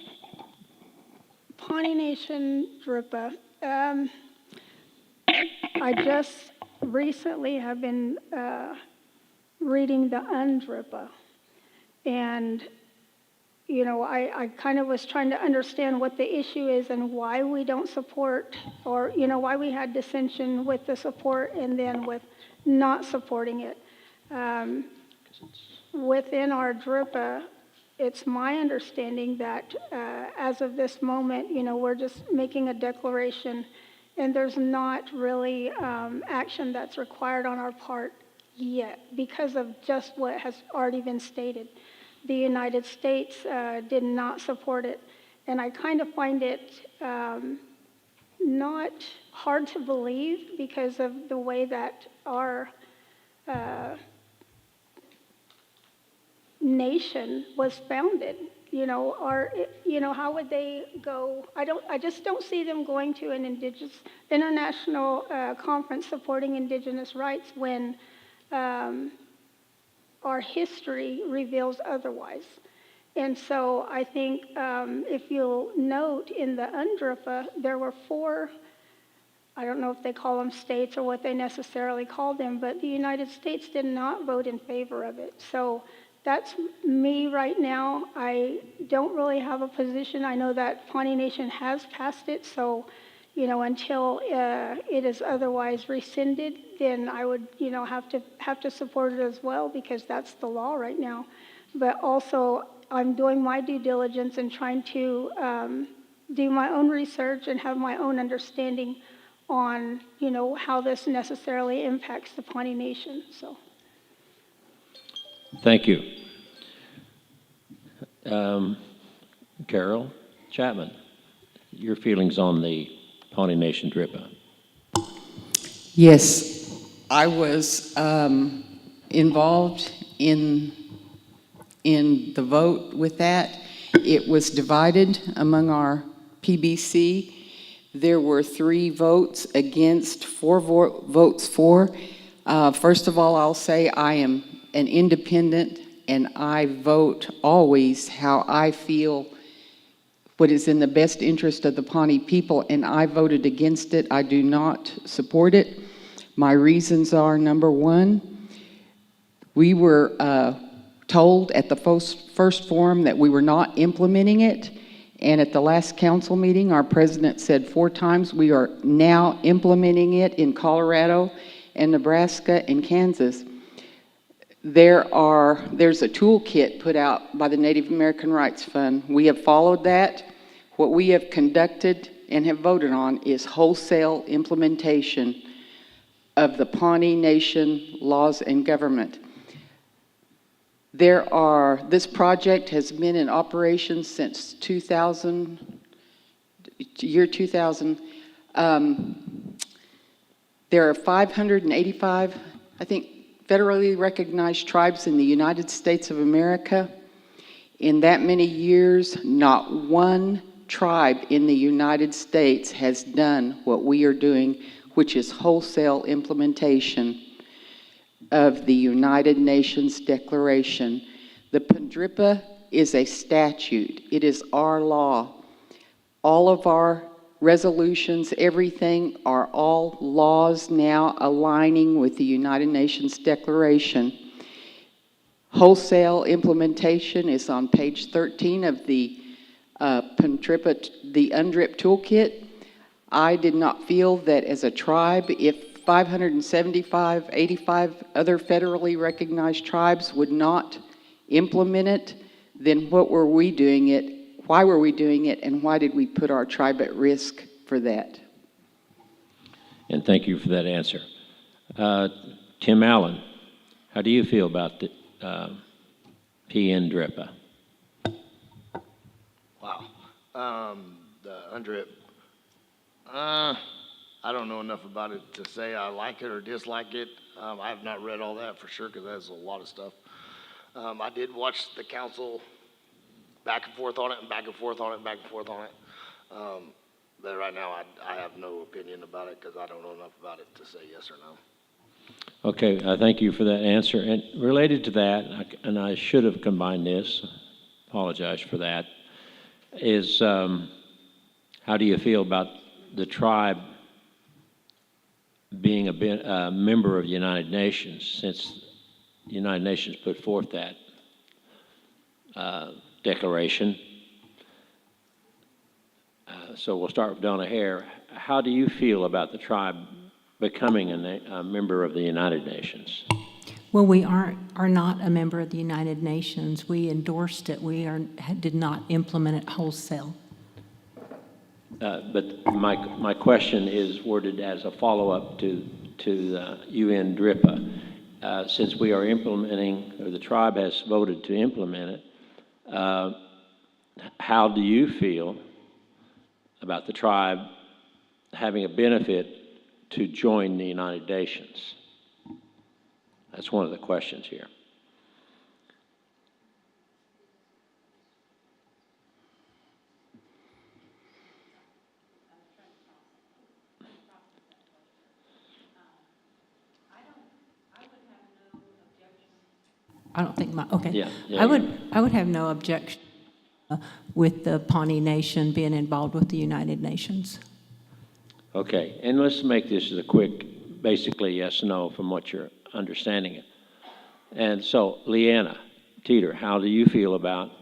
Pawnee Nation DRIPA. I just recently have been reading the UNDRIPA, and you know, I kind of was trying to understand what the issue is and why we don't support, or you know, why we had dissension with the support and then with not supporting it. Within our DRIPA, it's my understanding that as of this moment, you know, we're just making a declaration, and there's not really action that's required on our part yet because of just what has already been stated. The United States did not support it, and I kind of find it not hard to believe because of the way that our nation was founded. You know, how would they go? I just don't see them going to an international conference supporting indigenous rights when our history reveals otherwise. And so I think if you'll note in the UNDRIPA, there were 4, I don't know if they call them states or what they necessarily call them, but the United States did not vote in favor of it. So that's me right now. I don't really have a position. I know that Pawnee Nation has passed it, so you know, until it is otherwise rescinded, then I would, you know, have to support it as well because that's the law right now. But also, I'm doing my due diligence and trying to do my own research and have my own understanding on, you know, how this necessarily impacts the Pawnee Nation. So. Thank you. Carol Chapman, your feelings on the Pawnee Nation DRIPA? Yes, I was involved in the vote with that. It was divided among our PBC. There were 3 votes against, 4 votes for. First of all, I'll say I am an independent, and I vote always how I feel what is in the best interest of the Pawnee people, and I voted against it. I do not support it. My reasons are, number one, we were told at the first forum that we were not implementing it, and at the last council meeting, our president said 4 times we are now implementing it in Colorado and Nebraska and Kansas. There's a toolkit put out by the Native American Rights Fund. We have followed that. What we have conducted and have voted on is wholesale implementation of the Pawnee Nation laws and government. This project has been in operation since 2000. There are 585, I think, federally recognized tribes in the United States of America. In that many years, not one tribe in the United States has done what we are doing, which is wholesale implementation of the United Nations Declaration. The PNDRIPA is a statute. It is our law. All of our resolutions, everything are all laws now aligning with the United Nations Declaration. Wholesale implementation is on page 13 of the PNDRIPA, the UNDRIP toolkit. I did not feel that as a tribe, if 575, 85 other federally recognized tribes would not implement it, then what were we doing it? Why were we doing it, and why did we put our tribe at risk for that? And thank you for that answer. Tim Allen, how do you feel about the PNDRIPA? Wow. The UNDRIP. I don't know enough about it to say I like it or dislike it. I have not read all that for sure because that's a lot of stuff. I did watch the council back and forth on it and back and forth on it and back and forth on it. But right now I have no opinion about it because I don't know enough about it to say yes or no. Okay, thank you for that answer. And related to that, and I should have combined this, apologize for that, is how do you feel about the tribe being a member of the United Nations, since the United Nations put forth that declaration? So we'll start with Donna Hare. How do you feel about the tribe becoming a member of the United Nations? Well, we are not a member of the United Nations. We endorsed it. We did not implement it wholesale. But my question is worded as a follow-up to the UNDRIPA. Since we are implementing, or the tribe has voted to implement it, how do you feel about the tribe having a benefit to join the United Nations? That's one of the questions here. I don't think okay. Yeah, I would have no objection with the Pawnee Nation being involved with the United Nations. Okay, and let's make this as a quick, basically yes, no, from what you're understanding it. And so, Leanna Teeter, how do you feel about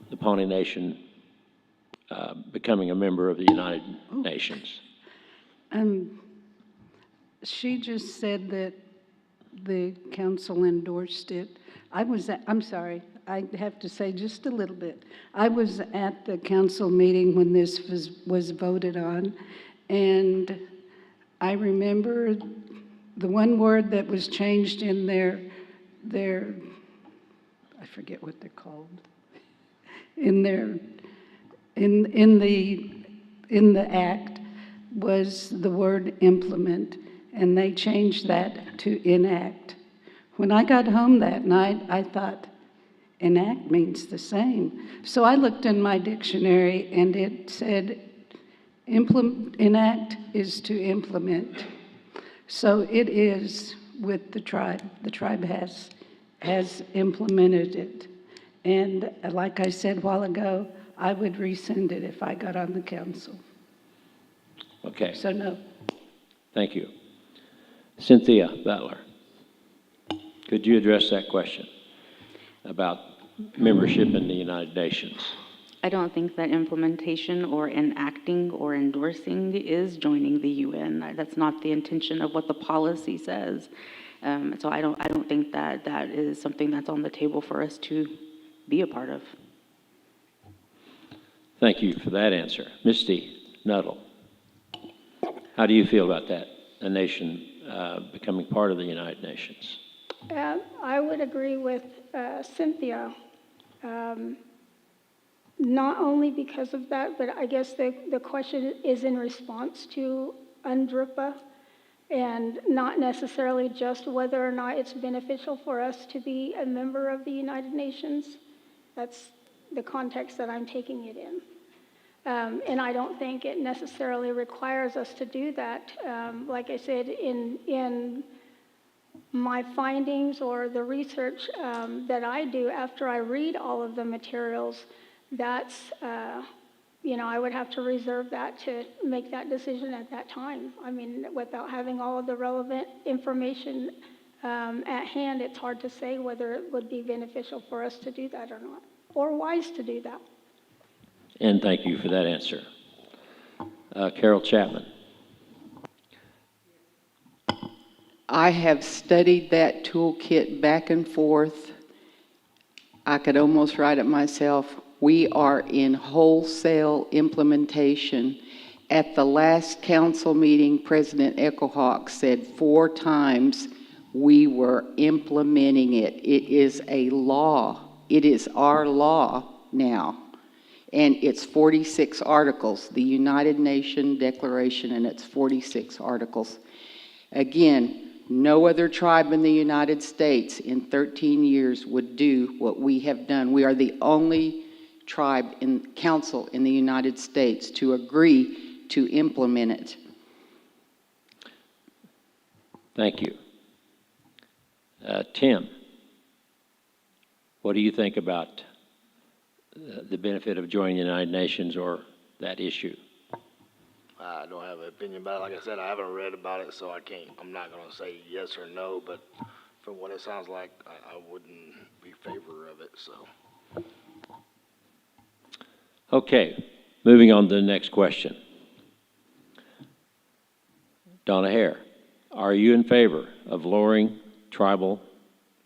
the Pawnee Nation becoming a member of the United Nations? She just said that the council endorsed it. I'm sorry, I have to say just a little bit. I was at the council meeting when this was voted on, and I remember the one word that was changed in their I forget what they're called, in the act, was the word implement. and they changed that to enact. When I got home that night, I thought, enact means the same. So I looked in my dictionary, and it said, enact is to implement. So it is with the tribe. The tribe has implemented it. And like I said a while ago, I would rescind it if I got on the council. Okay, So no. thank you. Cynthia Butler, could you address that question about membership in the United Nations? I don't think that implementation or enacting or endorsing is joining the UN. That's not the intention of what the policy says. So I don't think that that is something that's on the table for us to be a part of. Thank you for that answer. Misty Nuttall, how do you feel about that, a nation becoming part of the United Nations? I would agree with Cynthia, not only because of that, but I guess the question is in response to UNDRIPA, and not necessarily just whether or not it's beneficial for us to be a member of the United Nations. That's the context that I'm taking it in. And I don't think it necessarily requires us to do that. Like I said, in my findings or the research that I do after I read all of the materials, that's, I would have to reserve that to make that decision at that time. I mean, without having all of the relevant information at hand, it's hard to say whether it would be beneficial for us to do that or not, or wise to do that. And thank you for that answer. Carol Chapman. I have studied that toolkit back and forth. I could almost write it myself. We are in wholesale implementation. At the last council meeting, President Echohawk said 4 times we were implementing it. It is a law. It is our law now. And it's 46 articles, the United Nations Declaration, and it's 46 articles. Again, no other tribe in the United States in 13 years would do what we have done. We are the only tribe in council in the United States to agree to implement it. Thank you. Tim, what do you think about the benefit of joining the United Nations or that issue? I don't have an opinion about it. Like I said, I haven't read about it, so I'm not going to say yes or no, but from what it sounds like, I wouldn't be in favor of it, so. Okay, moving on to the next question. Donna Hare, are you in favor of lowering tribal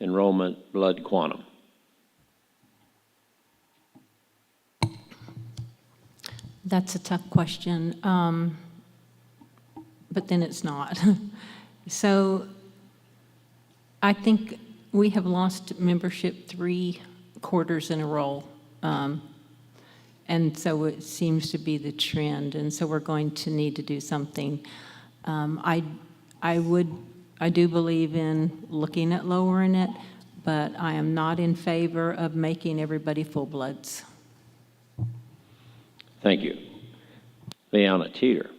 enrollment blood quantum? That's a tough question, but then it's not. So I think we have lost membership 3 quarters in a row. And so it seems to be the trend, and so we're going to need to do something. I do believe in looking at lowering it, but I am not in favor of making everybody full bloods. Thank you. Leanna Teeter,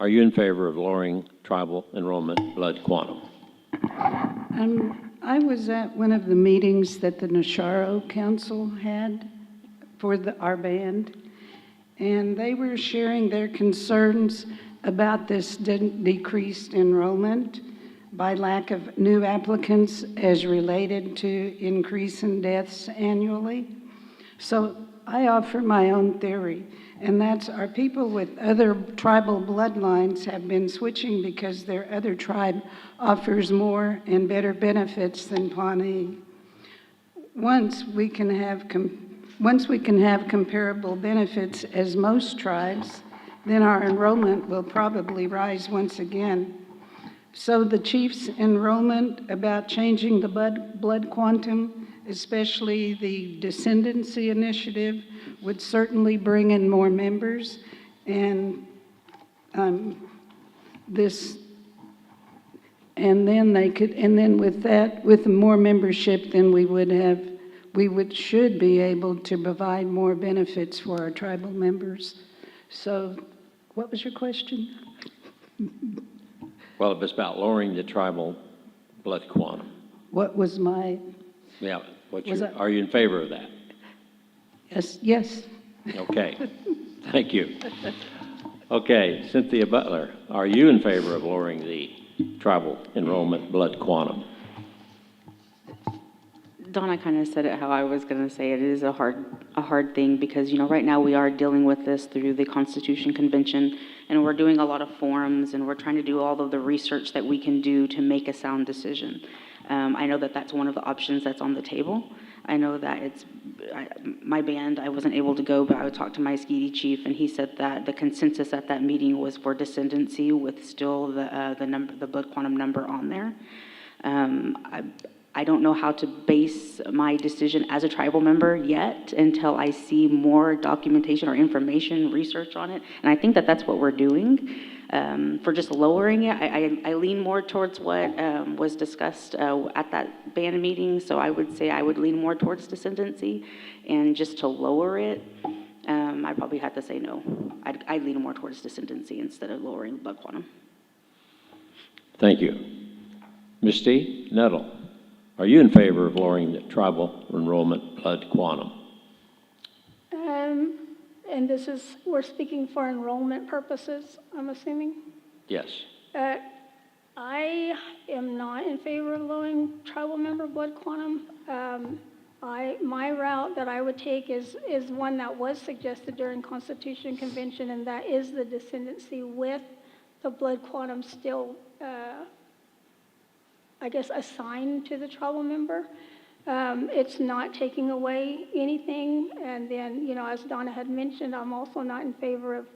are you in favor of lowering tribal enrollment blood quantum? I was at one of the meetings that the Nasharo Council had for our band, and they were sharing their concerns about this decreased enrollment by lack of new applicants as related to increase in deaths annually. So I offer my own theory, and that's our people with other tribal bloodlines have been switching because their other tribe offers more and better benefits than Pawnee. Once we can have comparable benefits as most tribes, then our enrollment will probably rise once again. So the chief's enrollment about changing the blood quantum, especially the descendancy initiative, would certainly bring in more members. And this And then they could, and then with that, with more membership, then should be able to provide more benefits for our tribal members. So, what was your question? Well, it was about lowering the tribal blood quantum. What was my, Yeah, Was that- are you in favor of that? yes. Okay, thank you. Okay, Cynthia Butler, are you in favor of lowering the tribal enrollment blood quantum? Donna kind of said it how I was going to say it. It is a hard thing because, right now we are dealing with this through the Constitution Convention, and we're doing a lot of forums, and we're trying to do all of the research that we can do to make a sound decision. I know that that's one of the options that's on the table. I know that my band, I wasn't able to go, but I would talk to my Skeety chief, and he said that the consensus at that meeting was for descendancy with still the blood quantum number on there. I don't know how to base my decision as a tribal member yet until I see more documentation or information, research on it. And I think that that's what we're doing. For just lowering it, I lean more towards what was discussed at that band meeting. So I would say I would lean more towards descendancy. And just to lower it, I probably have to say no. I'd lean more towards descendancy instead of lowering the blood quantum. Thank you. Misty Nuttall, are you in favor of lowering the tribal enrollment blood quantum? And we're speaking for enrollment purposes, I'm assuming? Yes. I am not in favor of lowering tribal member blood quantum. My route that I would take is one that was suggested during Constitution Convention, and that is the descendancy with the blood quantum still, I guess, assigned to the tribal member. It's not taking away anything. And then, as Donna had mentioned, I'm also not in favor of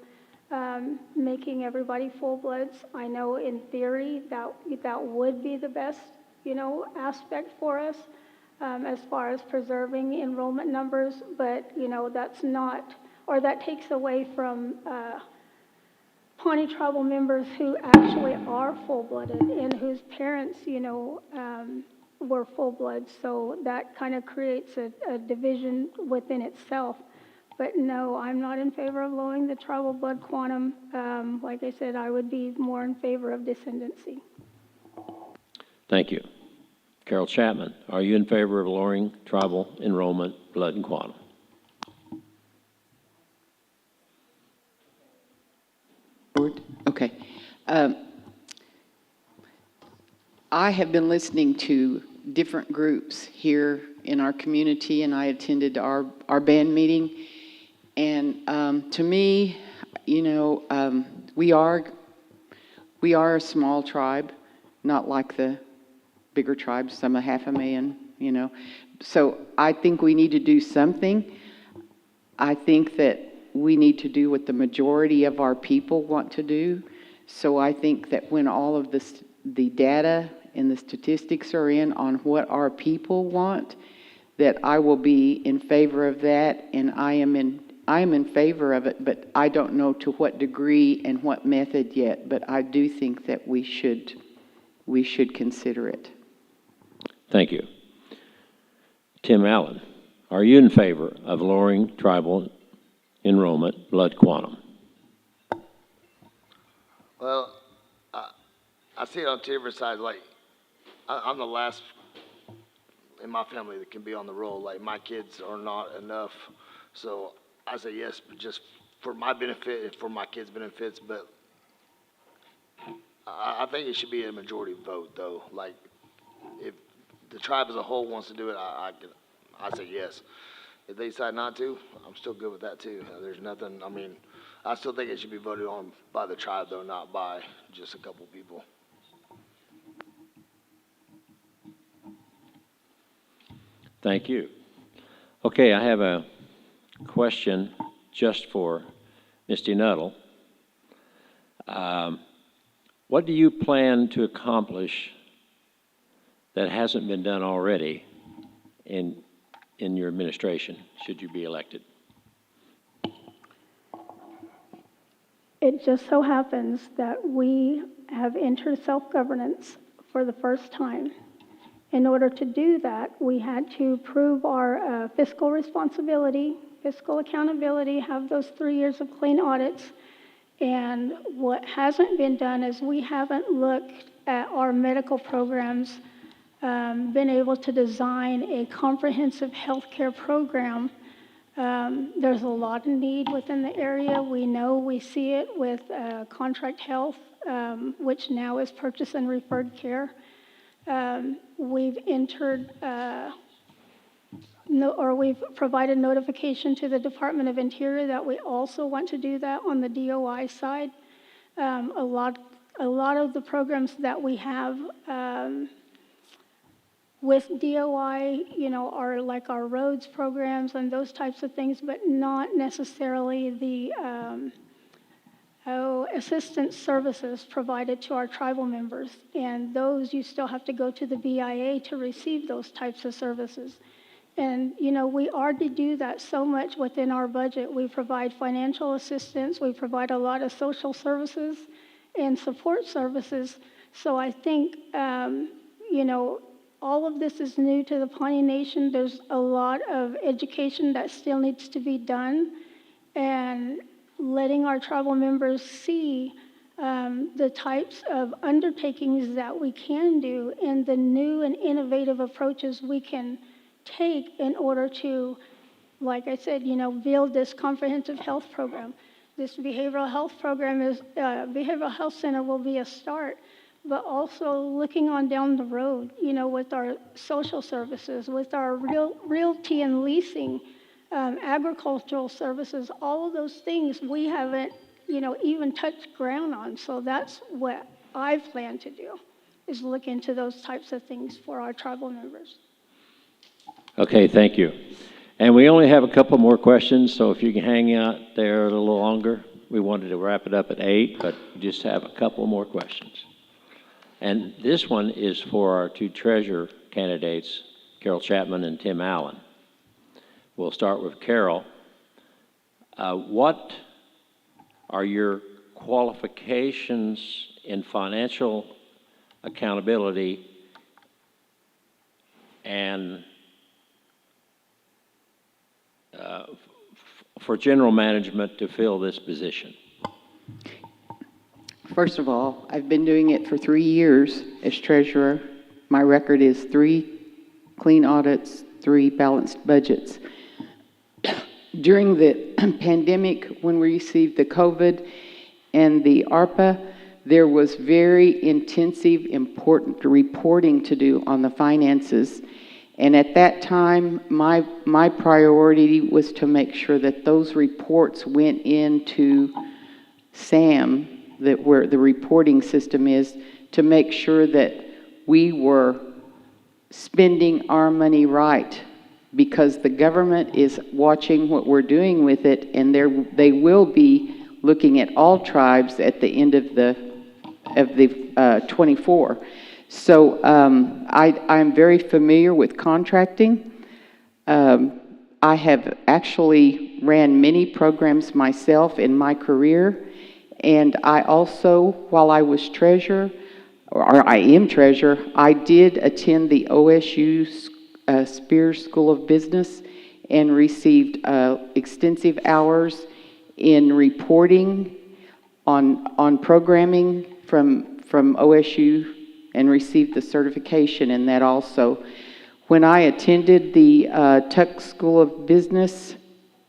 making everybody full bloods. I know in theory that would be the best, aspect for us as far as preserving enrollment numbers. But, that's not, or that takes away from Pawnee tribal members who actually are full-blooded and whose parents, were full-blood. So that kind of creates a division within itself. But no, I'm not in favor of lowering the tribal blood quantum. Like I said, I would be more in favor of descendancy. Thank you. Carol Chapman, are you in favor of lowering tribal enrollment blood and quantum? Okay. I have been listening to different groups here in our community, and I attended our band meeting. And to me, we are a small tribe, not like the bigger tribes, some a 500,000, So I think we need to do something. I think that we need to do what the majority of our people want to do. So I think that when all of the data and the statistics are in on what our people want, that I will be in favor of that, and I am in favor of it, but I don't know to what degree and what method yet, but I do think that we should consider it. Thank you. Tim Allen, are you in favor of lowering tribal enrollment blood quantum? Well, I see it on two different sides. Like, I'm the last in my family that can be on the roll. Like, my kids are not enough. So I say yes, but just for my benefit and for my kids' benefits. But I think it should be a majority vote, though. Like, if the tribe as a whole wants to do it, I say yes. If they decide not to, I'm still good with that, too. There's nothing, I still think it should be voted on by the tribe, though, not by just a couple people. Thank you. Okay, I have a question just for Misty Nuttall. What do you plan to accomplish that hasn't been done already in your administration, should you be elected? It just so happens that we have entered self-governance for the first time. In order to do that, we had to prove our fiscal responsibility, fiscal accountability, have those 3 years of clean audits. And what hasn't been done is we haven't looked at our medical programs, been able to design a comprehensive healthcare program. There's a lot of need within the area. We know we see it with contract health, which now is purchase and referred care. We've entered, we've provided notification to the Department of Interior that we also want to do that on the DOI side. A lot of the programs that we have with DOI, are like our roads programs and those types of things, but not necessarily the assistance services provided to our tribal members. And those, you still have to go to the BIA to receive those types of services. And, we already do that so much within our budget. We provide financial assistance. We provide a lot of social services and support services. So I think, all of this is new to the Pawnee Nation. There's a lot of education that still needs to be done, and letting our tribal members see the types of undertakings that we can do and the new and innovative approaches we can take in order to, like I said, build this comprehensive health program. This behavioral health program behavioral health center will be a start, but also looking on down the road, with our social services, with our realty and leasing, agricultural services, all of those things we haven't, even touched ground on. So that's what I plan to do, is look into those types of things for our tribal members. Okay, thank you. And we only have a couple more questions, so if you can hang out there a little longer. We wanted to wrap it up at 8, but we just have a couple more questions. And this one is for our two treasurer candidates, Carol Chapman and Tim Allen. We'll start with Carol. What are your qualifications in financial accountability and for general management to fill this position? First of all, I've been doing it for 3 years as treasurer. My record is 3 clean audits, 3 balanced budgets. During the pandemic, when we received the COVID and the ARPA, there was very intensive, important reporting to do on the finances. And at that time, my priority was to make sure that those reports went into SAM, where the reporting system is, to make sure that we were spending our money right, because the government is watching what we're doing with it, and they will be looking at all tribes at the end of the 24. So I'm very familiar with contracting. I have actually ran many programs myself in my career. And I also, while I was treasurer, or I am treasurer, I did attend the OSU Spears School of Business and received extensive hours in reporting on programming from OSU, and received the certification in that also. When I attended the Tuck School of Business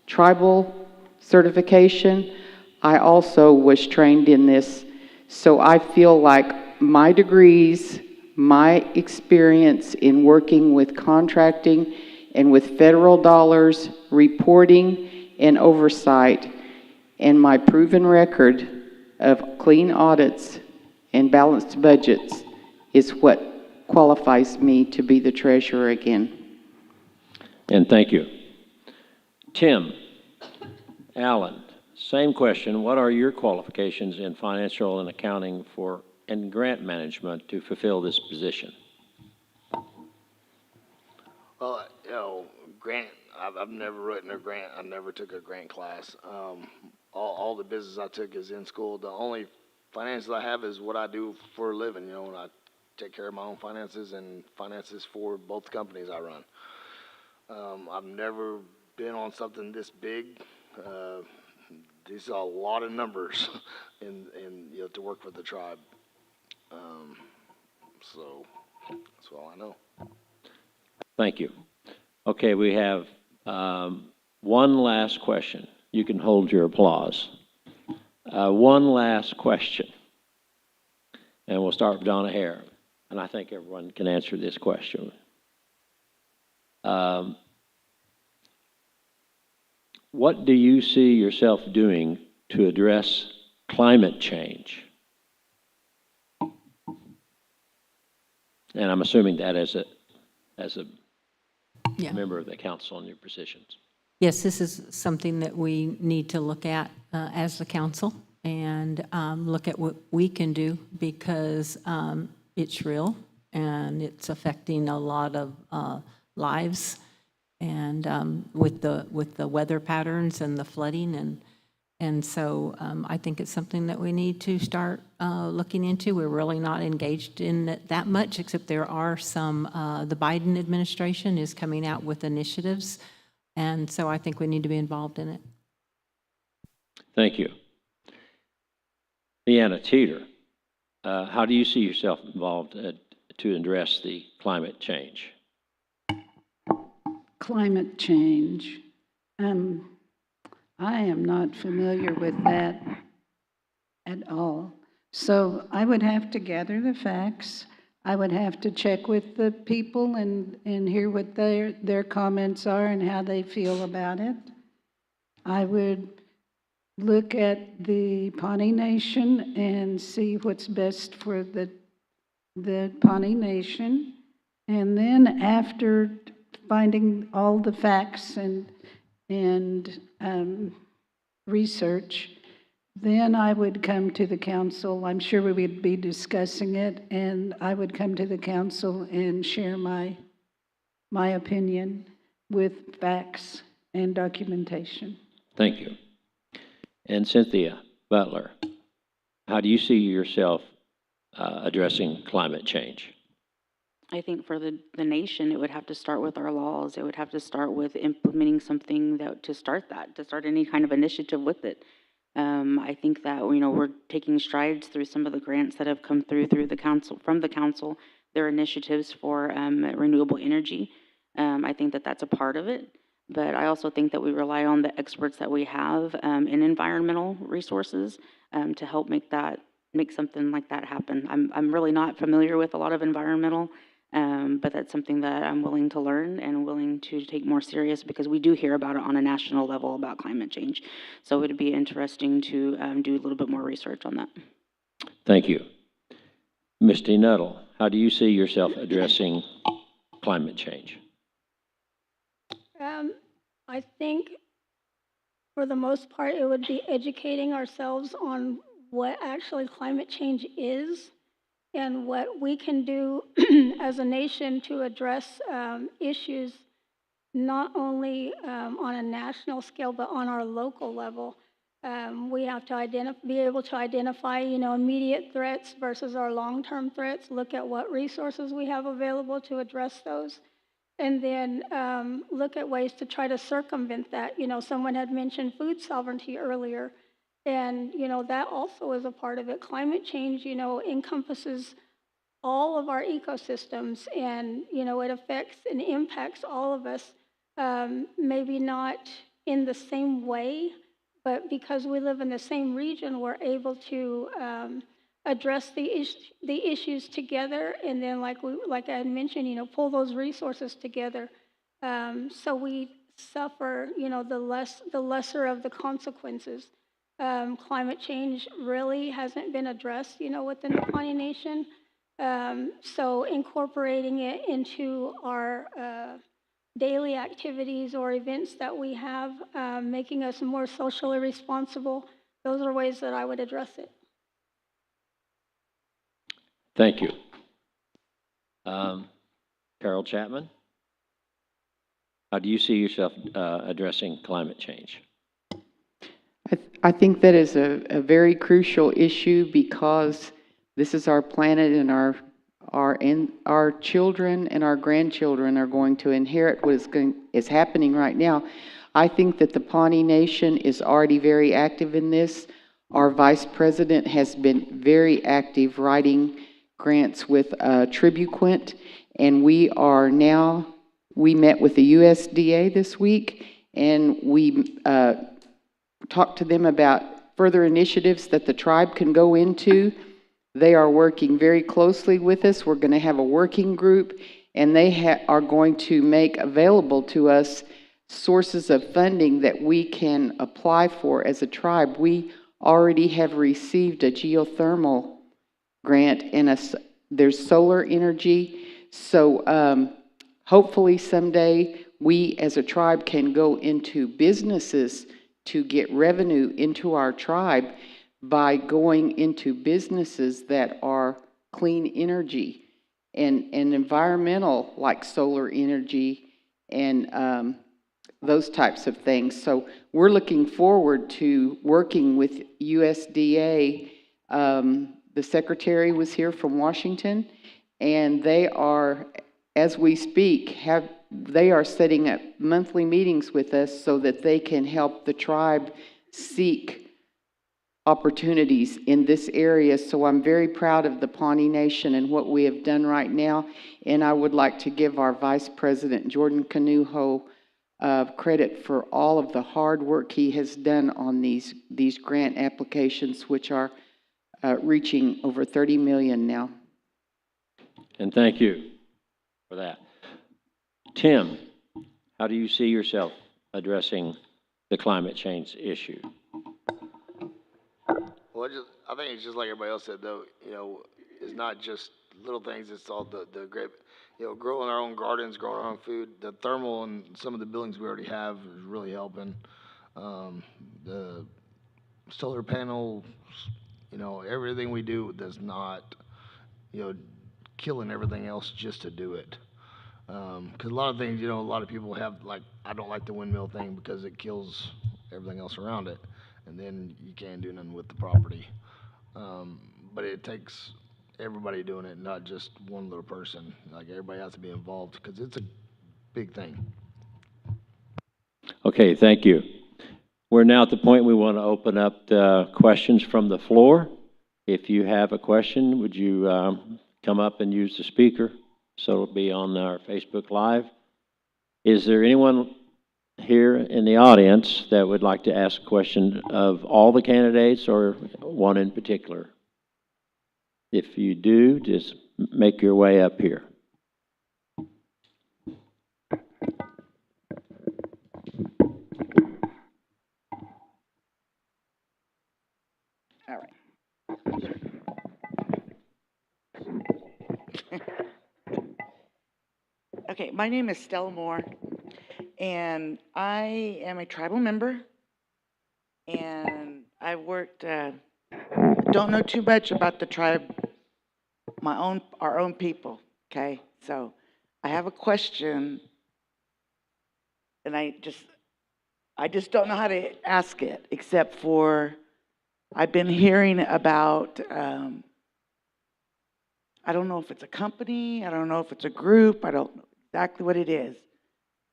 tribal certification, I also was trained in this. So I feel like my degrees, my experience in working with contracting and with federal dollars, reporting and oversight, and my proven record of clean audits and balanced budgets is what qualifies me to be the treasurer again. And thank you. Tim Allen, same question. What are your qualifications in financial and accounting and grant management to fulfill this position? Well, grant, I've never written a grant. I never took a grant class. All the business I took is in school. The only finances I have is what I do for a living, and I take care of my own finances and finances for both companies I run. I've never been on something this big. These are a lot of numbers, and to work with the tribe. So that's all I know. Thank you. Okay, we have one last question. You can hold your applause. One last question. And we'll start with Donna Hare. And I think everyone can answer this question. What do you see yourself doing to address climate change? And I'm assuming that as a Yeah. member of the council in your positions. Yes, this is something that we need to look at as the council and look at what we can do because it's real and it's affecting a lot of lives and with the weather patterns and the flooding and so I think it's something that we need to start looking into. We're really not engaged in it that much, except there are some, the Biden administration is coming out with initiatives, and so I think we need to be involved in it. Thank you. Leanna Teeter, how do you see yourself involved to address the climate change? Climate change. I am not familiar with that at all. So I would have to gather the facts. I would have to check with the people and hear what their comments are and how they feel about it. I would look at the Pawnee Nation and see what's best for the Pawnee Nation. And then after finding all the facts and research, then I would come to the council. I'm sure we would be discussing it, and I would come to the council and share my opinion with facts and documentation. Thank you. And Cynthia Butler, how do you see yourself addressing climate change? I think for the nation, it would have to start with our laws. It would have to start with implementing something to start any kind of initiative with it. I think that, we're taking strides through some of the grants that have come through the council, from the council, their initiatives for renewable energy. I think that that's a part of it. But I also think that we rely on the experts that we have in environmental resources to help make something like that happen. I'm really not familiar with a lot of environmental, but that's something that I'm willing to learn and willing to take more serious because we do hear about it on a national level about climate change. So it would be interesting to do a little bit more research on that. Thank you. Misty Nuttall, how do you see yourself addressing climate change? I think for the most part, it would be educating ourselves on what actually climate change is and what we can do as a nation to address issues not only on a national scale, but on our local level. We have to be able to identify, immediate threats versus our long-term threats, look at what resources we have available to address those, and then look at ways to try to circumvent that. Someone had mentioned food sovereignty earlier, and, that also is a part of it. Climate change, encompasses all of our ecosystems, and, it affects and impacts all of us, maybe not in the same way, but because we live in the same region, we're able to address the issues together, and then like I had mentioned, pull those resources together, so we suffer, the lesser of the consequences. Climate change really hasn't been addressed, within the Pawnee Nation. So incorporating it into our daily activities or events that we have, making us more socially responsible, those are ways that I would address it. Thank you. Carol Chapman, how do you see yourself addressing climate change? I think that is a very crucial issue because this is our planet and our children and our grandchildren are going to inherit what is happening right now. I think that the Pawnee Nation is already very active in this. Our vice president has been very active writing grants with Tribuquint, and we met with the USDA this week, and we talked to them about further initiatives that the tribe can go into. They are working very closely with us. We're going to have a working group, and they are going to make available to us sources of funding that we can apply for as a tribe. We already have received a geothermal grant, and there's solar energy. So hopefully someday we as a tribe can go into businesses to get revenue into our tribe by going into businesses that are clean energy and environmental, like solar energy and those types of things. So we're looking forward to working with USDA. The secretary was here from Washington, and they are, as we speak, they are setting up monthly meetings with us so that they can help the tribe seek opportunities in this area. So I'm very proud of the Pawnee Nation and what we have done right now. And I would like to give our Vice President, Jordan Canuho, credit for all of the hard work he has done on these grant applications, which are reaching over 30 million now. And thank you for that. Tim, how do you see yourself addressing the climate change issue? Well, I think it's just like everybody else said, though. It's not just little things. It's all the great, growing our own gardens, growing our own food. The thermal and some of the buildings we already have is really helping. The solar panels, everything we do does not, killing everything else just to do it. Because a lot of things, a lot of people have, like, I don't like the windmill thing because it kills everything else around it. And then you can't do nothing with the property. But it takes everybody doing it, not just one little person. Like, everybody has to be involved because it's a big thing. Okay, thank you. We're now at the point we want to open up the questions from the floor. If you have a question, would you come up and use the speaker so it'll be on our Facebook Live? Is there anyone here in the audience that would like to ask a question of all the candidates or one in particular? If you do, just make your way up here. All right. Okay, my name is Stella Moore, and I am a tribal member, and I worked, don't know too much about the tribe, our own people, okay? So I have a question, and I just don't know how to ask it, except for I've been hearing about, I don't know if it's a company, I don't know if it's a group, I don't know exactly what it is.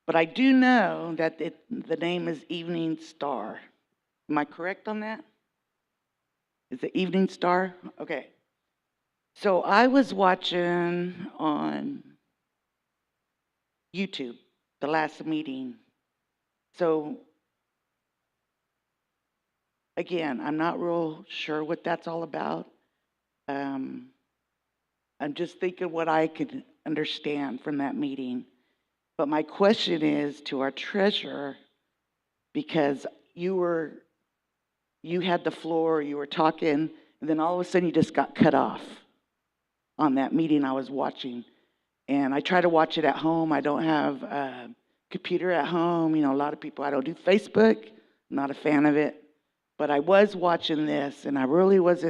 But I do know that the name is Evening Star. Am I correct on that? Is it Evening Star? Okay. So I was watching on YouTube the last meeting. So again, I'm not real sure what that's all about. I'm just thinking what I could understand from that meeting. But my question is to our treasurer, because you had the floor, you were talking, and then all of a sudden you just got cut off on that meeting I was watching. And I try to watch it at home. I don't have a computer at home. A lot of people, I don't do Facebook. I'm not a fan of it. But I was watching this, and I was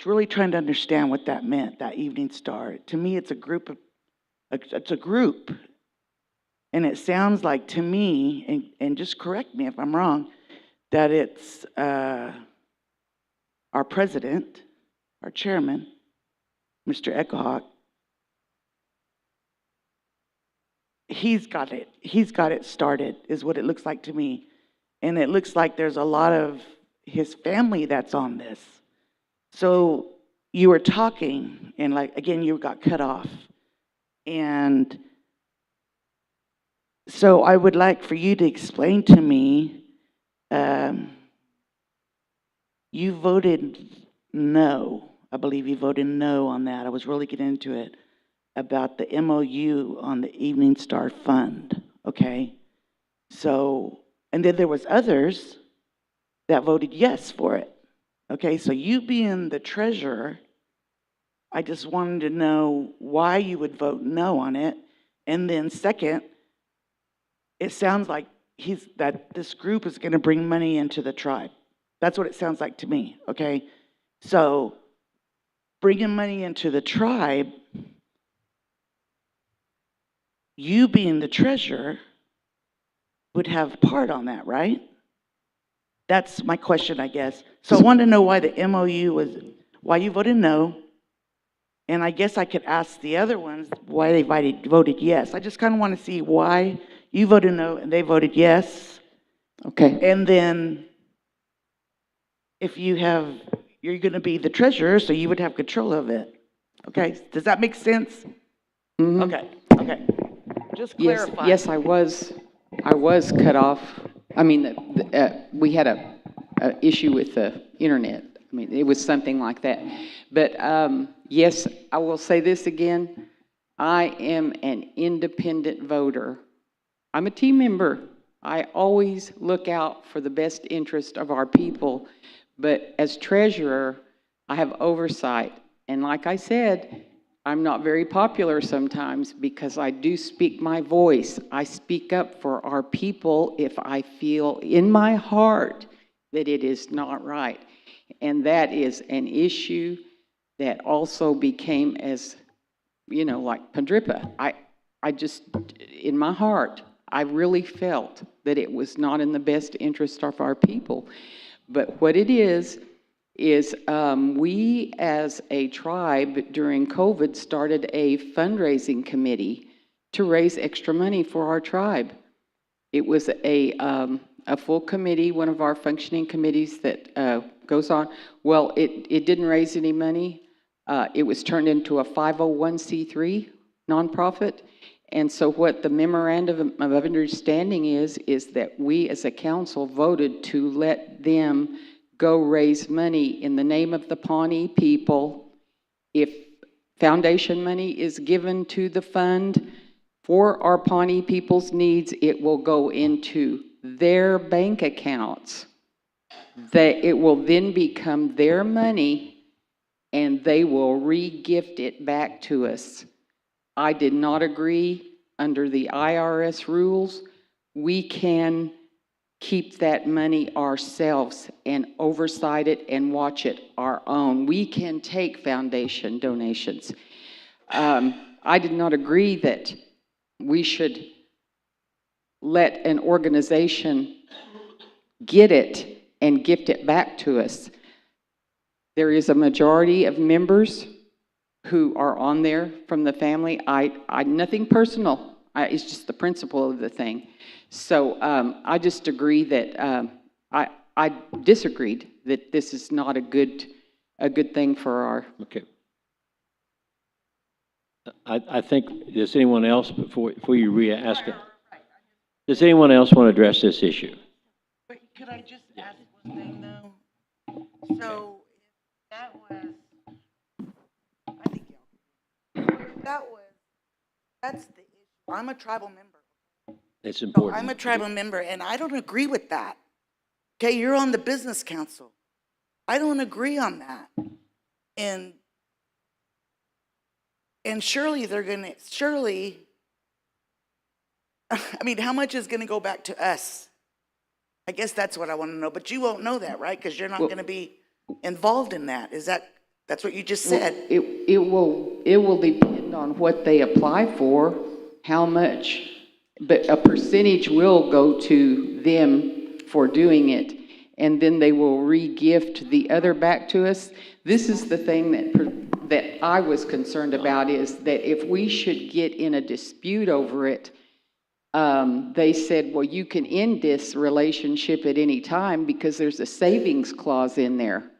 really trying to understand what that meant, that Evening Star. To me, it's a group. And it sounds like to me, and just correct me if I'm wrong, that it's our president, our chairman, Mr. Eckhawk, he's got it started, is what it looks like to me. And it looks like there's a lot of his family that's on this. So you were talking, and like, again, you got cut off. And so I would like for you to explain to me, you voted no. I believe you voted no on that. I was really getting into it about the MOU on the Evening Star Fund, okay? So, and then there was others that voted yes for it. Okay, so you being the treasurer, I just wanted to know why you would vote no on it. And then second, it sounds like that this group is gonna bring money into the tribe. That's what it sounds like to me, okay? So bringing money into the tribe, you being the treasurer would have part on that, right? That's my question, I guess. So I wanted to know why the MOU was, why you voted no, and I guess I could ask the other ones why they voted yes. I just kind of want to see why you voted no and they voted yes. Okay. And then if you're going to be the treasurer, so you would have control of it. Okay, does that make sense? Mhm. Okay. Just clarify. Yes, I was cut off. I mean, we had a issue with the internet. I mean, it was something like that. But yes, I will say this again. I am an independent voter. I'm a team member. I always look out for the best interest of our people. But as treasurer, I have oversight. And like I said, I'm not very popular sometimes because I do speak my voice. I speak up for our people if I feel in my heart that it is not right. And that is an issue that also became as, like Pandripa. I just, in my heart, I really felt that it was not in the best interest of our people. But what it is we as a tribe during COVID started a fundraising committee to raise extra money for our tribe. It was a full committee, one of our functioning committees that goes on. Well, it didn't raise any money. It was turned into a 501c3 nonprofit. And so what the memorandum of understanding is that we as a council voted to let them go raise money in the name of the Pawnee people. If foundation money is given to the fund for our Pawnee people's needs, it will go into their bank accounts. It will then become their money and they will re-gift it back to us. I did not agree. Under the IRS rules, we can keep that money ourselves and oversight it and watch it our own. We can take foundation donations. I did not agree that we should let an organization get it and gift it back to us. There is a majority of members who are on there from the family. I nothing personal. It's just the principle of the thing. So I just agree that I disagreed that this is not a good thing for our. Okay. I think, does anyone else, before you re-ask it, does anyone else want to address this issue? But could I just ask one thing though? So if that was, I think that's the issue. I'm a tribal member. It's So important. I'm a tribal member and I don't agree with that. Okay, you're on the business council. I don't agree on that. And surely I mean, how much is gonna go back to us? I guess that's what I want to know, but you won't know that, right? Because you're not Well, going to be involved in that. That's what you just said? It will depend on what they apply for, how much, but a percentage will go to them for doing it. and then they will re-gift the other back to us. This is the thing that I was concerned about, is that if we should get in a dispute over it, they said, well, you can end this relationship at any time because there's a savings clause in there.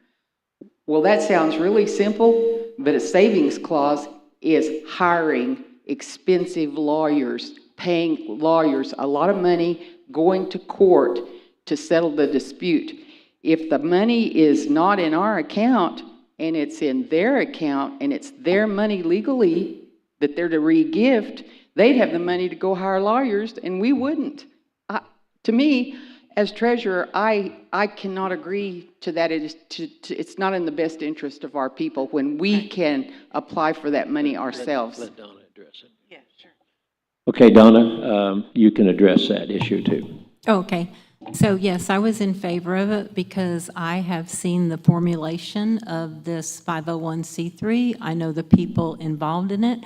Well, that sounds really simple, but a savings clause is hiring expensive lawyers, paying lawyers a lot of money, going to court to settle the dispute. If the money is not in our account and it's in their account and it's their money legally that they're to re-gift, they'd have the money to go hire lawyers and we wouldn't. To me, as treasurer, I cannot agree to that. It's not in the best interest of our people when we can apply for that money ourselves. Let Donna address it. Yeah, sure. Okay, Donna, you can address that issue too. Okay, so yes, I was in favor of it because I have seen the formulation of this 501c3. I know the people involved in it.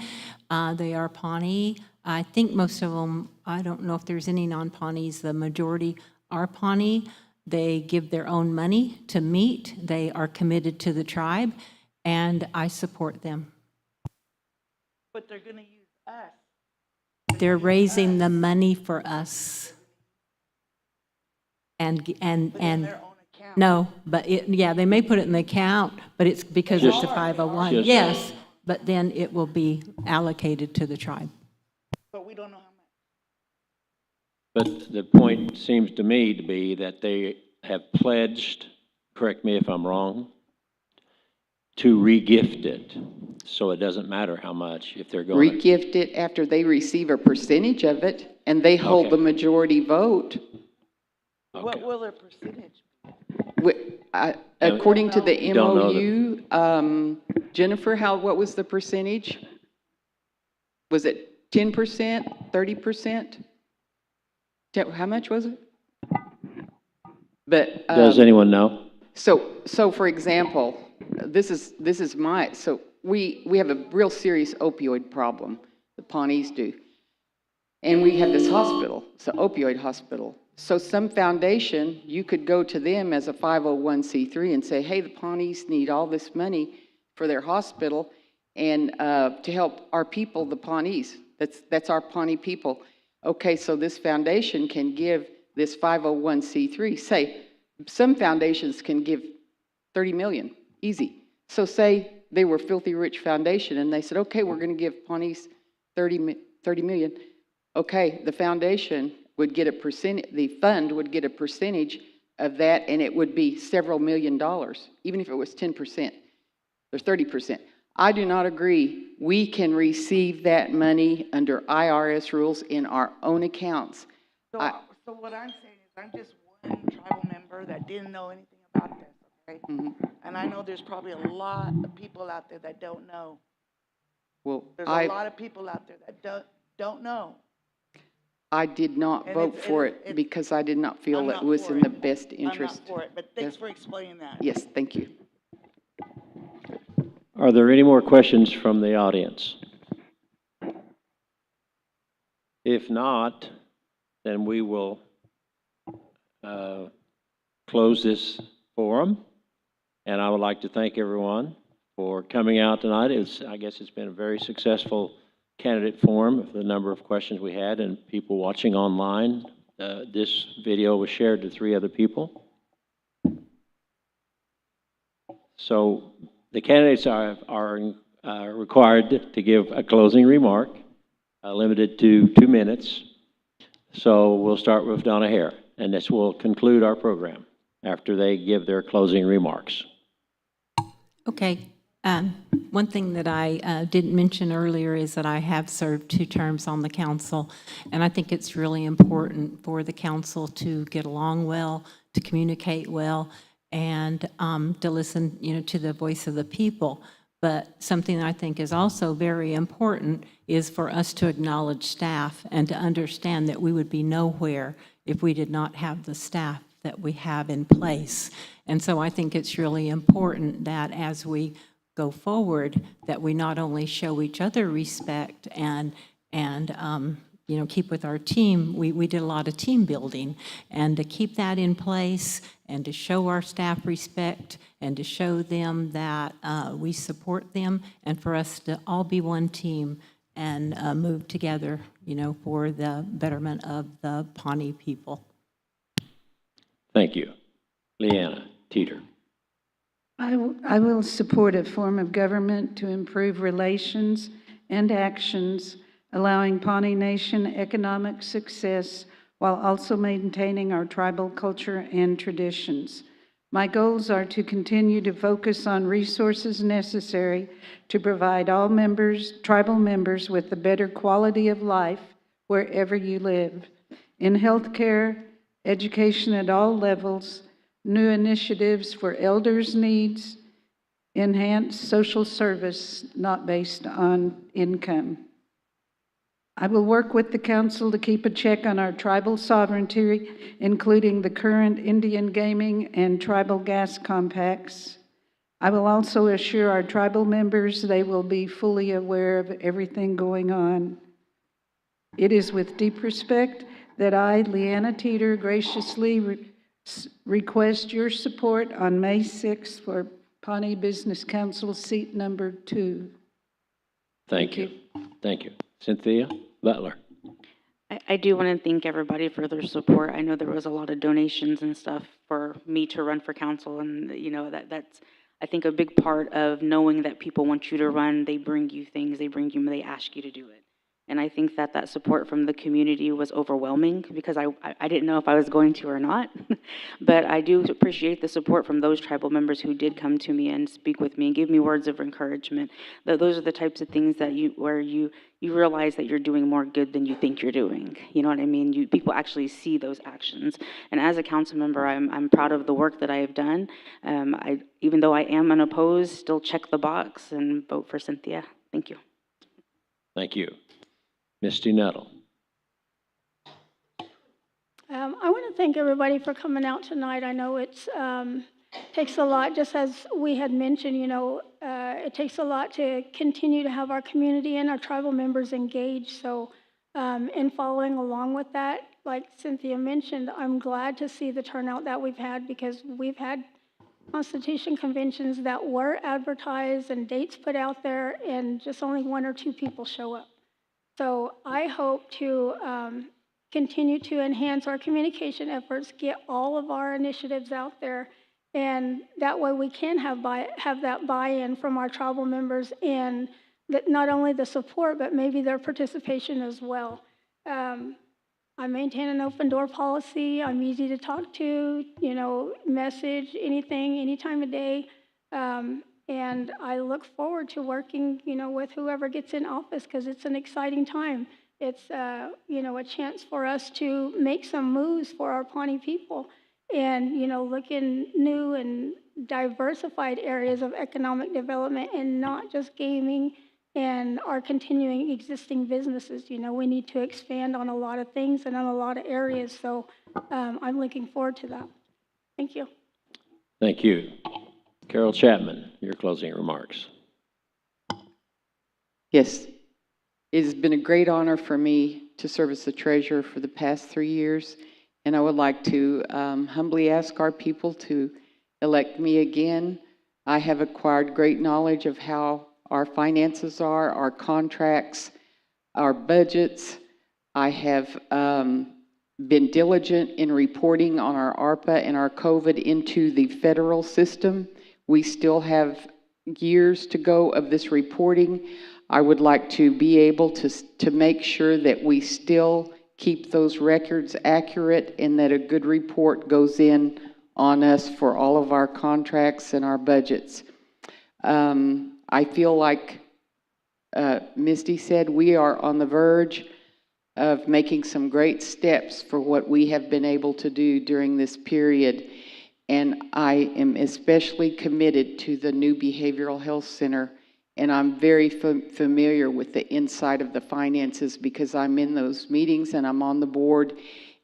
They are Pawnee. I think most of them, I don't know if there's any non-Pawnees, the majority are Pawnee. They give their own money to meet. They are committed to the tribe, and I support them. But they're going to use us. They're raising the money for us. And Put in their own account. no, but yeah, they may put it in the account, but it's because it's a 501. Just- Yes, but then it will be allocated to the tribe. But we don't know how much. But the point seems to me to be that they have pledged, correct me if I'm wrong, to re-gift it. So it doesn't matter how much if they're going to. Re-gift it after they receive a percentage of it and they hold Okay. the majority vote. What Okay. will their percentage be? According to the You don't know MOU, Jennifer, what was the percentage? Was it 10%, 30%? How much was it? But Does anyone know? so for example, this is so we have a real serious opioid problem. The Pawnees do, and we have this hospital. It's an opioid hospital. So some foundation, you could go to them as a 501c3 and say, hey, the Pawnees need all this money for their hospital and to help our people, the Pawnees. That's our Pawnee people. Okay, so this foundation can give this 501c3. Say, some foundations can give 30 million, easy. So say they were Filthy Rich Foundation and they said, okay, we're going to give Pawnees 30 million. Okay, the foundation would get a percent, the fund would get a percentage of that, and it would be several $1 million, even if it was 10% or 30%. I do not agree. We can receive that money under IRS rules in our own accounts. So what I'm saying is I'm just one tribal member that didn't know anything about this, okay? And I know there's probably a lot of people out there that don't know. Well, There's a lot of people out there that don't know. I did not And vote it's- for it's- it because I did not feel I'm it not was for in it. the best interest. I'm not for it, but thanks Yes. for explaining that. Yes, thank you. Are there any more questions from the audience? If not, then we will close this forum. And I would like to thank everyone for coming out tonight. I guess it's been a very successful candidate forum, the number of questions we had and people watching online. This video was shared to 3 other people. So the candidates are required to give a closing remark, limited to 2 minutes. So we'll start with Donna Hare, and this will conclude our program after they give their closing remarks. Okay. One thing that I didn't mention earlier is that I have served 2 terms on the council, and I think it's really important for the council to get along well, to communicate well, and to listen, to the voice of the people. But something I think is also very important is for us to acknowledge staff and to understand that we would be nowhere if we did not have the staff that we have in place. And so I think it's really important that as we go forward, that we not only show each other respect and keep with our team, we did a lot of team building. And to keep that in place and to show our staff respect and to show them that we support them and for us to all be one team and move together, for the betterment of the Pawnee people. Thank you. Leanna Teeter. I will support a form of government to improve relations and actions, allowing Pawnee Nation economic success while also maintaining our tribal culture and traditions. My goals are to continue to focus on resources necessary to provide all tribal members with a better quality of life wherever you live. In healthcare, education at all levels, new initiatives for elders' needs, enhanced social service not based on income. I will work with the council to keep a check on our tribal sovereignty, including the current Indian gaming and tribal gas compacts. I will also assure our tribal members they will be fully aware of everything going on. It is with deep respect that I, Leanna Teeter, graciously request your support on May 6th for Pawnee Business Council seat number 2. Thank you. Thank you. Cynthia Butler. I do want to thank everybody for their support. I know there was a lot of donations and stuff for me to run for council, and that's I think a big part of knowing that people want you to run. They bring you things, they ask you to do it. And I think that support from the community was overwhelming because I didn't know if I was going to or not. But I do appreciate the support from those tribal members who did come to me and speak with me and give me words of encouragement. Those are the types of things that where you realize that you're doing more good than you think you're doing. You know what I mean? People actually see those actions. And as a council member, I'm proud of the work that I have done. Even though I am unopposed, still check the box and vote for Cynthia. Thank you. Thank you. Misty Nettle. I want to thank everybody for coming out tonight. I know it takes a lot, just as we had mentioned, it takes a lot to continue to have our community and our tribal members engaged. So in following along with that, like Cynthia mentioned, I'm glad to see the turnout that we've had because we've had Constitution conventions that were advertised and dates put out there and just only 1 or 2 people show up. So I hope to continue to enhance our communication efforts, get all of our initiatives out there, and that way we can have that buy-in from our tribal members and that not only the support, but maybe their participation as well. I maintain an open door policy. I'm easy to talk to, message, anything, any time of day. And I look forward to working, with whoever gets in office because it's an exciting time. It's, a chance for us to make some moves for our Pawnee people and, look in new and diversified areas of economic development and not just gaming and our continuing existing businesses. We need to expand on a lot of things and on a lot of areas. So I'm looking forward to that. Thank you. Thank you. Carol Chapman, your closing remarks. Yes, it has been a great honor for me to serve as the treasurer for the past 3 years, and I would like to humbly ask our people to elect me again. I have acquired great knowledge of how our finances are, our contracts, our budgets. I have been diligent in reporting on our ARPA and our COVID into the federal system. We still have years to go of this reporting. I would like to be able to make sure that we still keep those records accurate and that a good report goes in on us for all of our contracts and our budgets. I feel like Misty said, we are on the verge of making some great steps for what we have been able to do during this period. And I am especially committed to the new Behavioral Health Center. And I'm very familiar with the inside of the finances because I'm in those meetings and I'm on the board.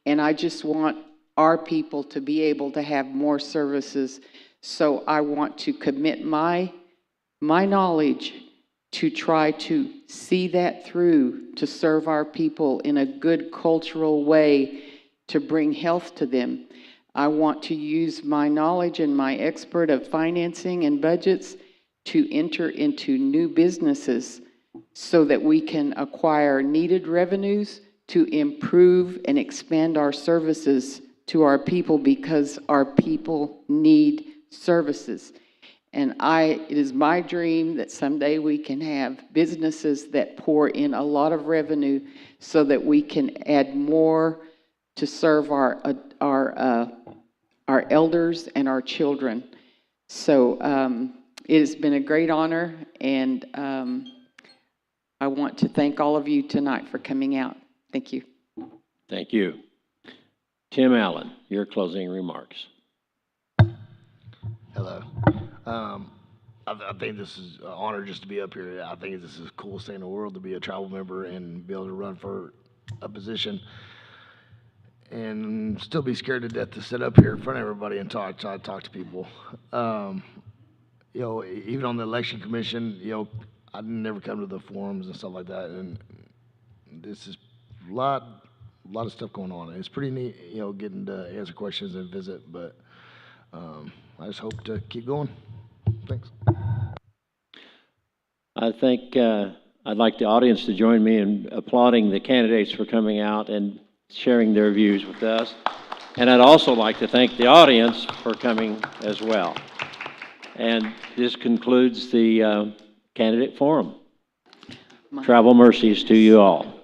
And I just want our people to be able to have more services. So I want to commit my knowledge to try to see that through, to serve our people in a good cultural way, to bring health to them. I want to use my knowledge and my expert of financing and budgets to enter into new businesses so that we can acquire needed revenues to improve and expand our services to our people, because our people need services. And it is my dream that someday we can have businesses that pour in a lot of revenue so that we can add more to serve our elders and our children. So it has been a great honor, and I want to thank all of you tonight for coming out. Thank you. Thank you. Tim Allen, your closing remarks. Hello. I think this is an honor just to be up here. I think this is the coolest thing in the world to be a tribal member and be able to run for a position and still be scared to death to sit up here in front of everybody and talk to people. You know, even on the election commission, you know, I never come to the forums and stuff like that, and this is a lot of stuff going on. It's pretty neat, you know, getting to answer questions and visit, but I just hope to keep going. Thanks. I think I'd like the audience to join me in applauding the candidates for coming out and sharing their views with us. And I'd also like to thank the audience for coming as well. And this concludes the candidate forum. Travel mercies to you all.